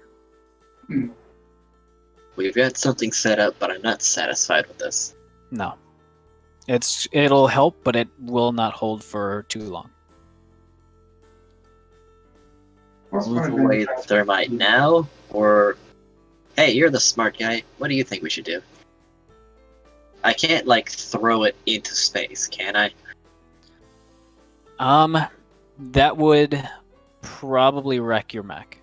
C: We've got something set up, but I'm not satisfied with this.
A: No. It'll help, but it will not hold for too long.
B: What's
C: Move
B: one
C: away
B: advantage?
C: the thermite now, or hey, you're the smart guy. What do you think we should do? I can't like throw it into space, can I?
A: That would probably wreck your mech.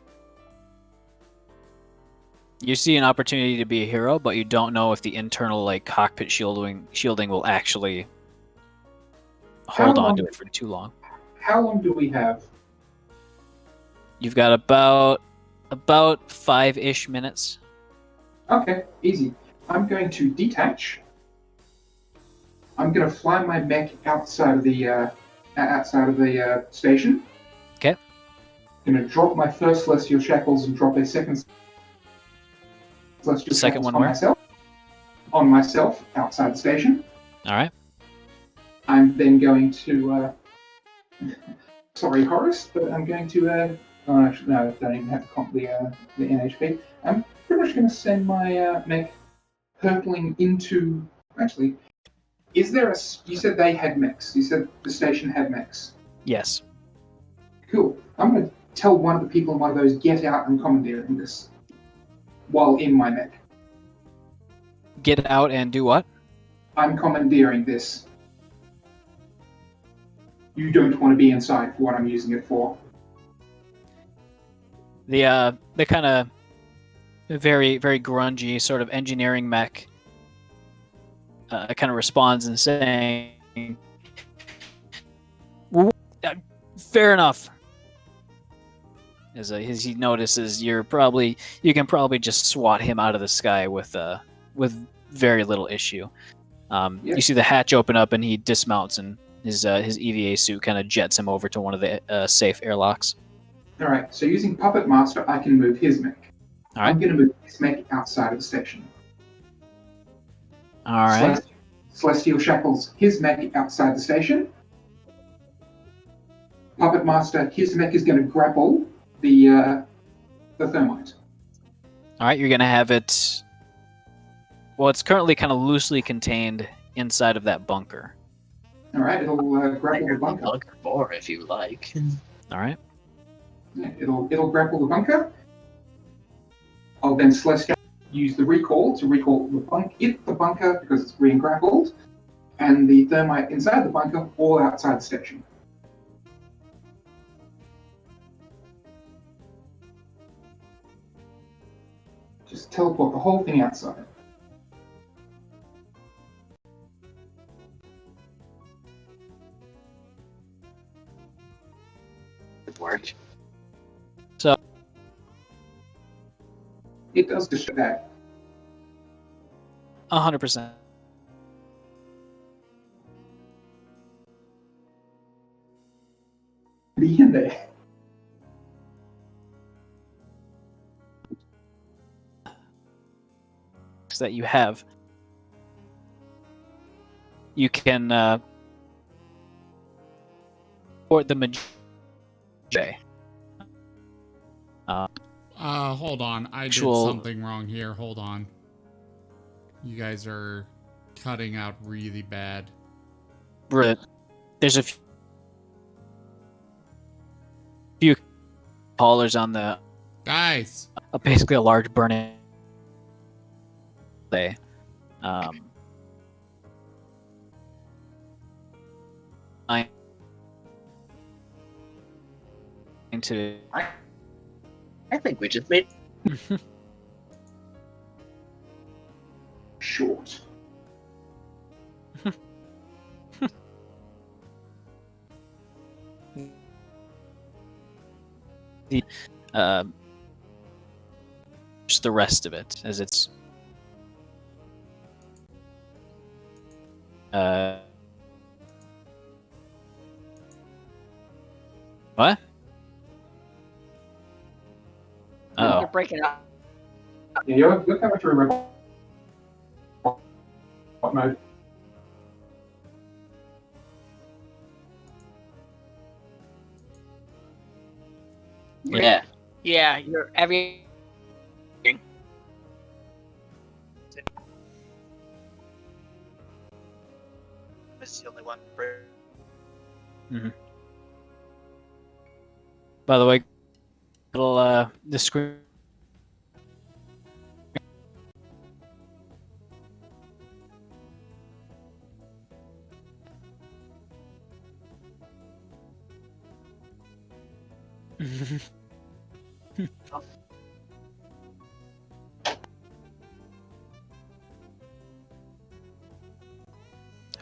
A: You see an opportunity to be a hero, but you don't know if the internal like cockpit shielding will actually hold on to it for too long.
B: How long do we have?
A: You've got about 5-ish minutes.
B: Okay, easy. I'm going to detach. I'm going to fly my mech outside of the station.
A: Okay.
B: I'm going to drop my first celestial shackles and drop a second celestial
A: Second
B: shackles
A: one
B: on
A: where?
B: myself. On myself outside the station.
A: All right.
B: I'm then going to. Sorry, Horace, but I'm going to. Oh, actually, no, I don't even have to comp the NHP. I'm pretty much going to send my mech hurtling into. Actually, is there a? You said they had mechs. You said the station had mechs.
A: Yes.
B: Cool. I'm going to tell one of the people in one of those get out and commandeering this while in my mech.
A: Get out and do what?
B: I'm commandeering this. You don't want to be inside for what I'm using it for.
A: The kind of very very grungy sort of engineering mech kind of responds and saying, "Fair enough." As he notices you can probably just swat him out of the sky with very little issue.
B: Yep.
A: You see the hatch open up and he dismounts and his EVA suit kind of jets him over to one of the safe airlocks.
B: Alright, so using Puppet Master, I can move his mech.
A: Alright.
B: I'm going to move his mech outside of the station.
A: Alright.
B: Celestial Shackles, his mech outside the station. Puppet Master, his mech is going to grapple the thermite.
A: Alright, you're going to have it... Well, it's currently kind of loosely contained inside of that bunker.
B: Alright, it'll grapple the bunker.
C: Bunker 4 if you like.
A: Alright.
B: Yeah, it'll grapple the bunker. I'll then Celestial use the recall to recall the bunker because it's re-grappled, and the thermite inside the bunker or outside the station. Just teleport the whole thing outside.
C: Good work.
A: So
B: It does just that.
A: 100%.
B: Be in there.
A: That you have, you can or the J.
E: Hold on. I did something wrong here. Hold on. You guys are cutting out really bad.
A: There's a few haulers on the
E: Guys!
A: basically a large burning. day. Um, I to
C: I think we just made.
B: Short.
A: the just the rest of it as it's what?
D: You're
A: Oh,
D: breaking up.
B: Yeah, you're going through robot mode.
C: Yeah.
D: Yeah, you're every.
F: Is the only one.
A: by the way, little the screen.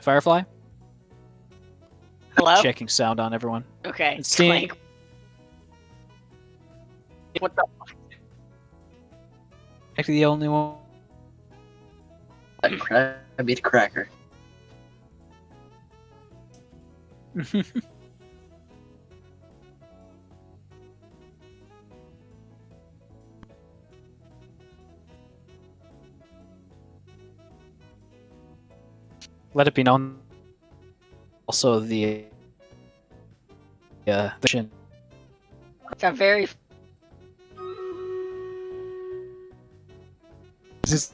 A: Firefly?
D: Hello.
A: Checking sound on everyone.
D: Okay.
A: It's Steve.
D: Clank. What the?
A: Actually, the only one.
C: I beat a cracker.
A: Let it be known. Also, the shin.
D: It's a very.
A: This is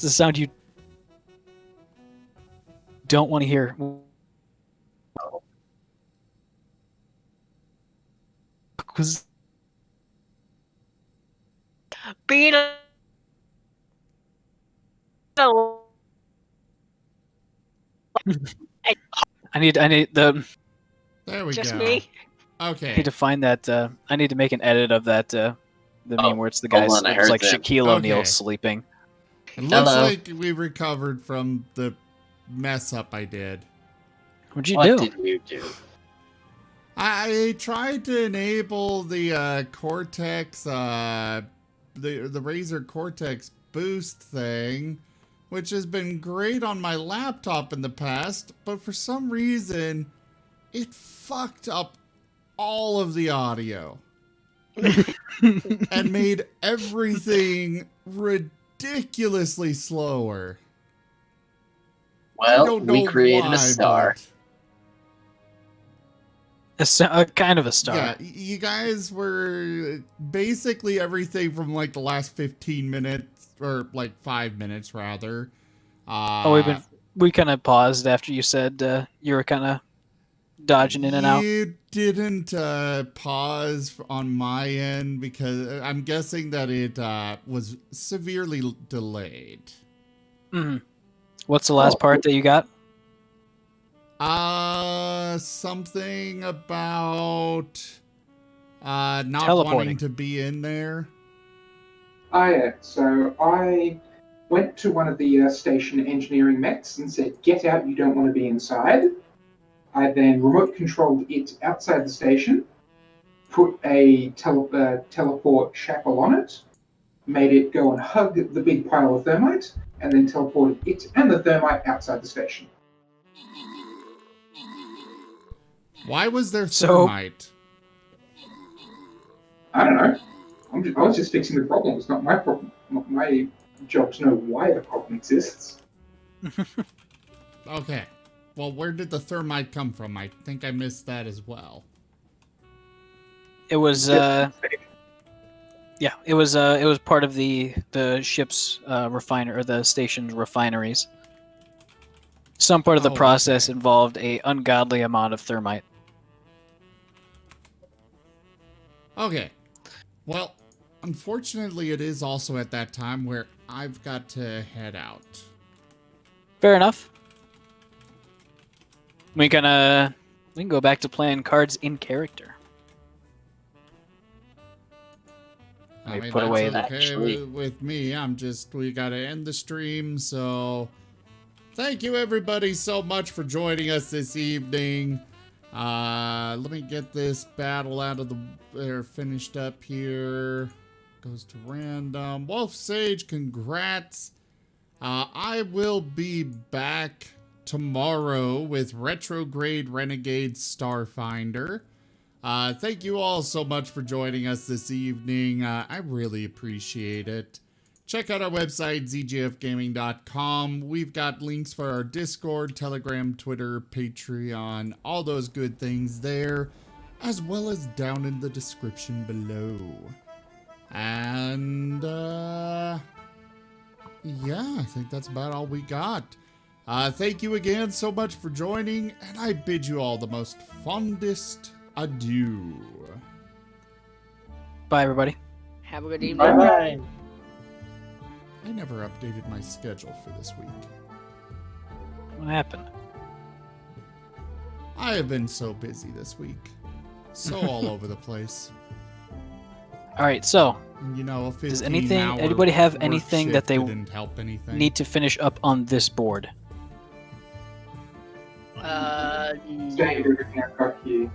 A: the sound you don't want to hear. Was
D: Being a.
A: I need the
E: There we
D: Just
E: go.
D: me.
A: I
E: Okay.
A: need to find that. I need to make an edit of that. The meme where it's the
C: hold
A: guys.
C: on, I
A: It's
C: heard
A: like
C: them.
A: Shaquille O'Neal
E: Okay.
A: sleeping.
E: It looks
C: Hello.
E: like we recovered from the mess up I did.
A: What'd you
C: What
A: do?
C: did you do?
E: I tried to enable the Cortex, the Razer Cortex boost thing, which has been great on my laptop in the past, but for some reason, it fucked up all of the audio and made everything ridiculously slower. I
C: Well,
E: don't know
C: we created
E: why,
C: a star.
E: but
A: A kind of a star.
E: yeah, you guys were basically everything from like the last 15 minutes, or like 5 minutes rather.
A: We kind of paused after you said you were kind of dodging in and out.
E: You didn't pause on my end because I'm guessing that it was severely delayed.
A: Mhm. What's the last part that you got?
E: Something about not wanting
A: Teleporting.
E: to be in there.
B: Yeah. So I went to one of the station engineering mechs and said, "Get out! You don't want to be inside." I then remote controlled it outside the station, put a teleport shackle on it, made it go and hug the big pile of thermite, and then teleported it and the thermite outside the station.
E: Why was there
A: So-
E: thermite?
B: I don't know. I was just fixing the problem. It's not my problem. Not my job to know why the problem exists.
E: Okay. Well, where did the thermite come from? I think I missed that as well.
A: It was yeah, it was part of the ship's refiner or the station's refineries. Some part of the
E: Oh,
A: process
E: okay.
A: involved a ungodly amount of thermite.
E: Okay. Well, unfortunately, it is also at that time where I've got to head out.
A: Fair enough. We can go back to playing cards in character.
E: I
A: We
E: mean,
A: put
E: that's
A: away
E: okay
C: Actually-
E: with me. We gotta end the stream, so thank you everybody so much for joining us this evening. Let me get this battle out of they're finished up here. Goes to random. Wolf Sage, congrats. I will be back tomorrow with Retrograde Renegade Starfinder. Thank you all so much for joining us this evening. I really appreciate it. Check out our website, zgfgaming.com. We've got links for our Discord, Telegram, Twitter, Patreon, all those good things there, as well as down in the description below. And, yeah, I think that's about all we got. Thank you again so much for joining, and I bid you all the most fondest adieu.
A: Bye, everybody.
D: Have a good evening.
C: Bye-bye.
E: I never updated my schedule for this week.
A: What happened?
E: I have been so busy this week. So all over the place.
A: All right, so
E: You know, a 15
A: does anything?
E: hour
A: Anybody have
E: work
A: anything
E: shift
A: that they
E: didn't help anything.
A: need to finish up on this board?
B: Saying everything I've got here.